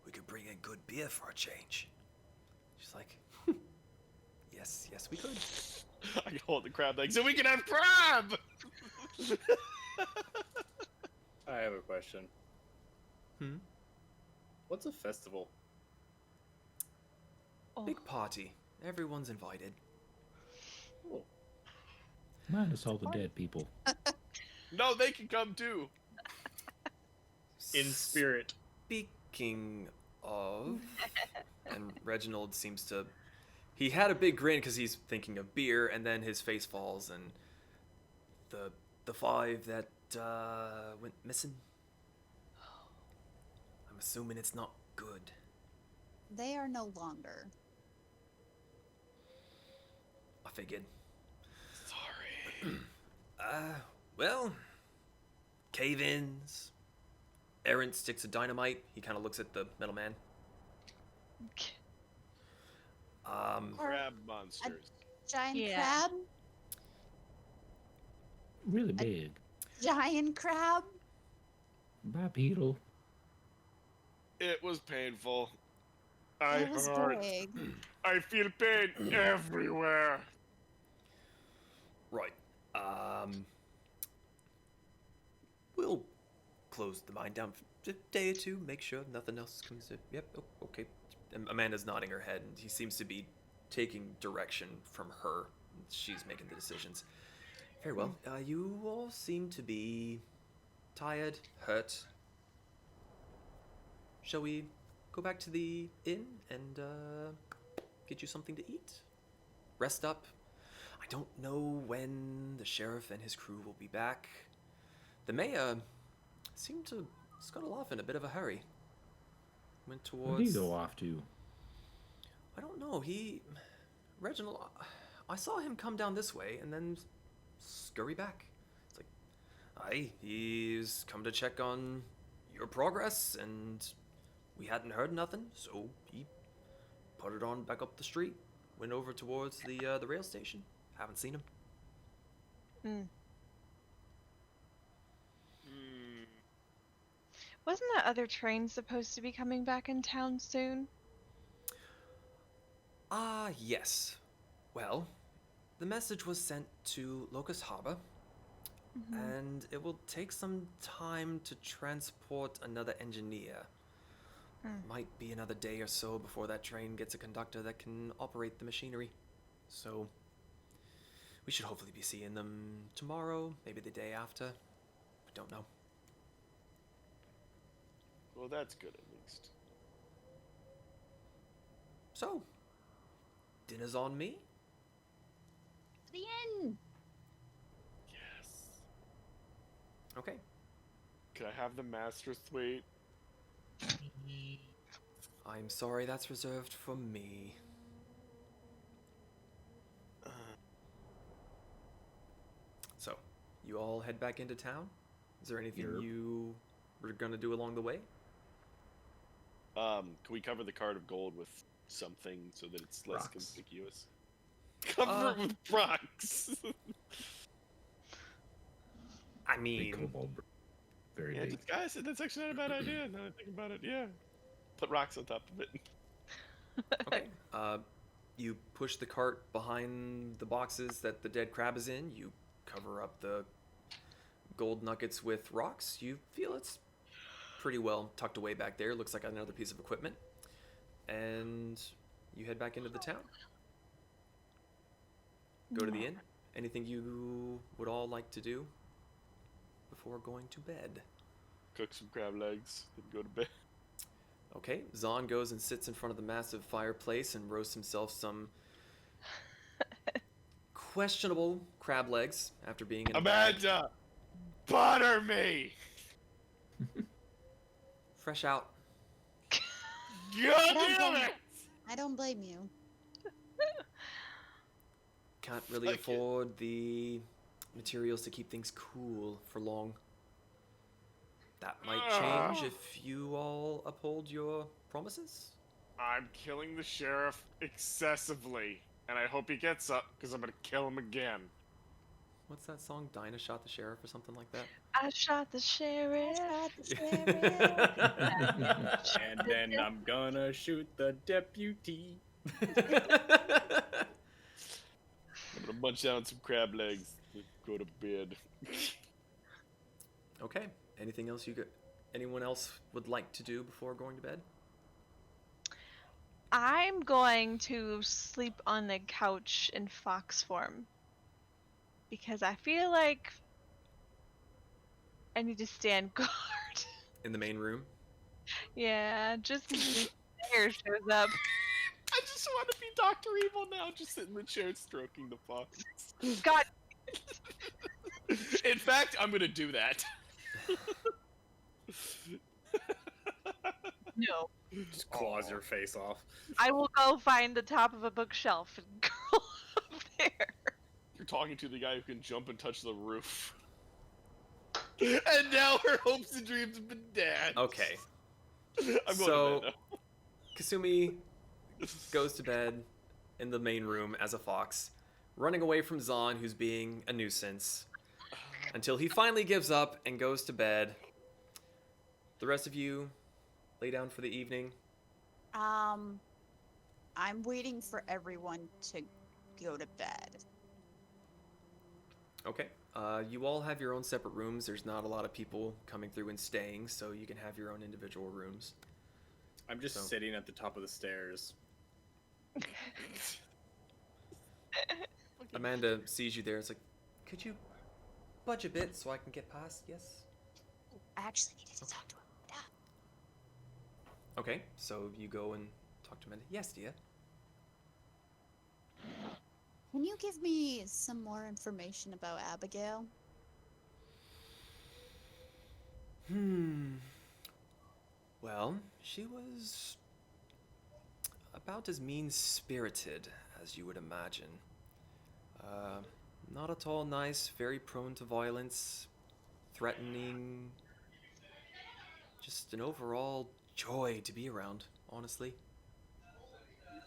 we could bring in good beer for a change. She's like, yes, we could. I can hold the crab legs and we can have crab! I have a question. What's a festival? Oh. Big party. Everyone's invited. Oh, Minus all the dead people. No, they can come too. in spirit. Speaking of, and Reginald seems to, he had a big grin because he's thinking of beer, and then his face falls, and the 5 that went missing. I'm assuming it's not good. They are no longer. I figured. Sorry. Well, cave-ins, errant sticks of dynamite. He kind of looks at the metal man. Crab monsters. Giant Yeah. crab? Really big. Giant crab? Bipedal. It was painful. I It was hurt. big. I feel pain everywhere. Right. We'll close the mine down for a day or two, make sure nothing else comes in. Yep, okay. And Amanda's nodding her head, and he seems to be taking direction from her. She's making the decisions. Very well. You all seem to be tired, hurt. Shall we go back to the inn and get you something to eat? Rest up. I don't know when the sheriff and his crew will be back. The mayor seemed to scuttle off in a bit of a hurry. Went Where did he towards... go off to? I don't know. Reginald, I saw him come down this way and then scurry back. It's like, aye, he's come to check on your progress, and we hadn't heard nothing, so he put it on back up the street. Went over towards the rail station. Haven't seen him. Wasn't that other train supposed to be coming back in town soon? Yes. Well, the message was sent to Locust Harbor, and it will take some time to transport another engineer. Might be another day or so before that train gets a conductor that can operate the machinery. So, we should hopefully be seeing them tomorrow, maybe the day after. I don't know. Well, that's good at least. So, dinner's on me? The inn. Yes. Okay. Could I have the master suite? I'm sorry, that's reserved for me. So, you all head back into town? Is there anything Yep. you were gonna do along the way? Can we cover the card of gold with something so that it's less Rocks. conspicuous? Cover it with rocks. I Big mean, cobalt. Very Yeah, big. disguise it. That's actually not a bad idea. Now that I think about it, yeah. Put rocks on top of it. okay. You push the cart behind the boxes that the dead crab is in. You cover up the gold nuggets with rocks. You feel it's pretty well tucked away back there. Looks like another piece of equipment. And you head back into the town. Go to the inn. Anything you would all like to do before going to bed? Cook some crab legs, then go to bed. Okay, Zahn goes and sits in front of the massive fireplace and roasts himself some questionable crab legs after being in a bag. Amanda, butter me. Fresh out. God damn it! I don't blame you. Can't really Like it. afford the materials to keep things cool for long. That might change if you all uphold your promises. I'm killing the sheriff excessively, and I hope he gets up because I'm gonna kill him again. What's that song? Dinah shot the sheriff or something like that? I shot the sheriff. And then I'm gonna shoot the deputy. I'm gonna munch down some crab legs and go to bed. Okay. Anything else anyone else would like to do before going to bed? I'm going to sleep on the couch in fox form. Because I feel like I need to stand guard. In the main room? Yeah, just in case the bear shows up. I just want to be Dr. Evil now, just sit in the chair stroking the fox. God, In fact, I'm gonna do that. no. Just claws your face off. I will go find the top of a bookshelf and curl up there. You're talking to the guy who can jump and touch the roof. And now her hopes and dreams have been dashed. Okay. I'm going So- to bed now. Kasumi goes to bed in the main room as a fox, running away from Zahn, who's being a nuisance, until he finally gives up and goes to bed. The rest of you lay down for the evening. I'm waiting for everyone to go to bed. Okay. You all have your own separate rooms. There's not a lot of people coming through and staying, so you can have your own individual rooms. I'm just So- sitting at the top of the stairs. Amanda sees you there. It's like, could you budge a bit so I can get past? Yes. I actually needed to talk to him. Yeah. Okay, so you go and talk to Amanda. Yes, dear. Can you give me some more information about Abigail? Well, she was about as mean-spirited as you would imagine. Not at all nice, very prone to violence, threatening. Just an overall joy to be around, honestly.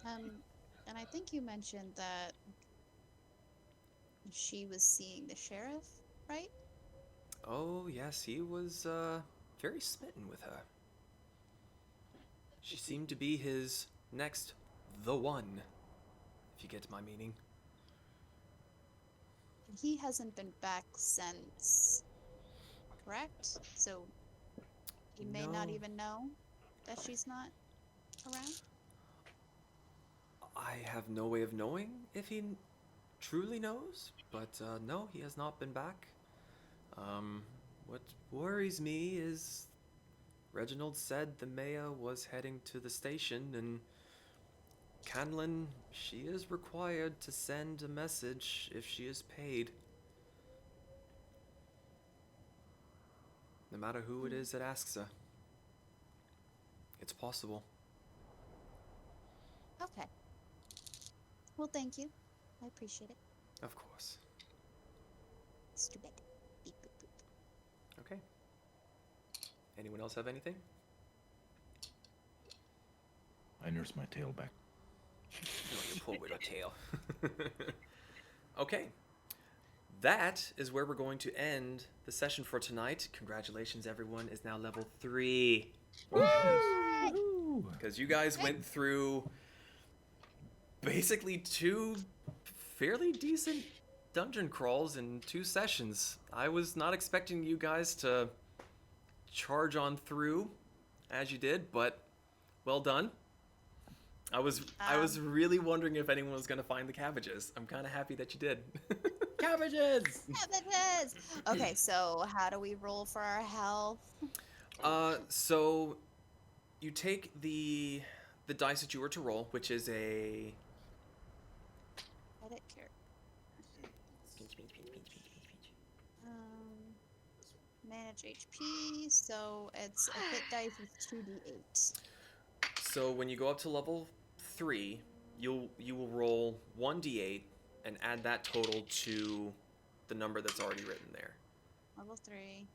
And I think you mentioned that she was seeing the sheriff, right? Oh, yes, he was very smitten with her. She seemed to be his next the one, if you get my meaning. He hasn't been back since, correct? So he may not No. even know that she's not around? I have no way of knowing if he truly knows, but no, he has not been back. What worries me is Reginald said the mayor was heading to the station, and Canlin, she is required to send a message if she is paid. No matter who it is that asks her. It's possible. Okay. Well, thank you. I appreciate it. Of course. It's too bad. Beep, boop, boop. Okay. Anyone else have anything? I nurse my tail back. Oh, you poor little tail. Okay. That is where we're going to end the session for tonight. Congratulations, everyone is now level 3. Woohoo! Because you guys went through basically 2 fairly decent dungeon crawls in 2 sessions. I was not expecting you guys to charge on through as you did, but well done. I was really wondering if anyone was going to find the cabbages. I'm kind of happy that you did. Cabbages! Cabbages! Okay, so how do we roll for our health? So you take the dice that you were to roll, which is a Edit character. Manage HP, so it's a hit dice with 2d8. So when you go up to level 3, you will roll 1d8 and add that total to the number that's already written there. Level 3.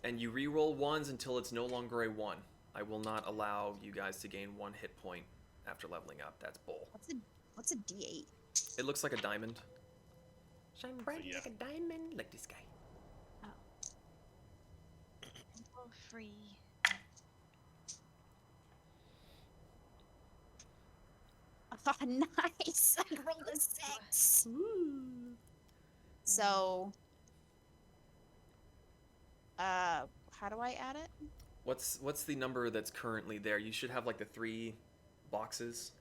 And you re-roll ones until it's no longer a 1. I will not allow you guys to gain 1 hit point after leveling up. That's bull. What's a d8? It looks like a diamond. Shine bright Yeah. like a diamond, like this guy. Level free. Oh, nice! I rolled a 6. So, how do I add it? What's the number that's currently there? You should have like the 3 boxes.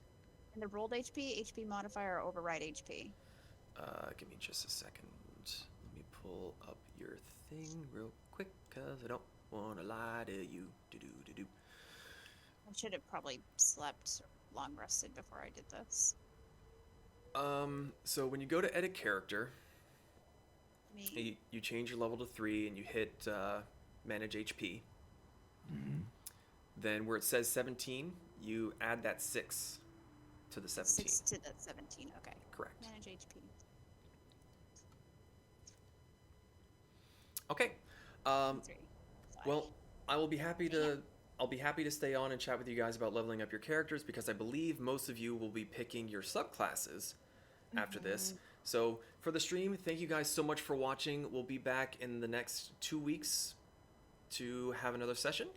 In the rolled HP, HP modifier, or override HP. Give me just a second. Let me pull up your thing real quick, cause I don't want to lie to you. Do. I should have probably slept or long rested before I did this. So when you go to edit character, Me. you change your level to 3 and you hit manage HP. Mhm. Then where it says 17, you add that 6 to the 17. 6 to the 17, okay. Correct. Manage HP. Okay. 3. 5. Well, I will be happy to. I'll be happy to stay on and chat with you guys about leveling up your characters because I believe most of you will be picking your subclasses after this. So for the stream, thank you guys so much for watching. We'll be back in the next 2 weeks to have another session.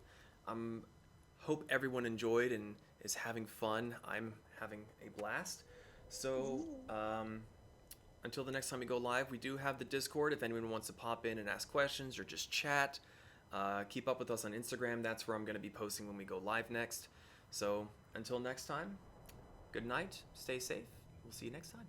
Hope everyone enjoyed and is having fun. I'm having a blast. So until the next time we go live, we do have the Discord if anyone wants to pop in and ask questions or just chat. Keep up with us on Instagram. That's where I'm going to be posting when we go live next. So until next time, good night. Stay safe. We'll see you next time.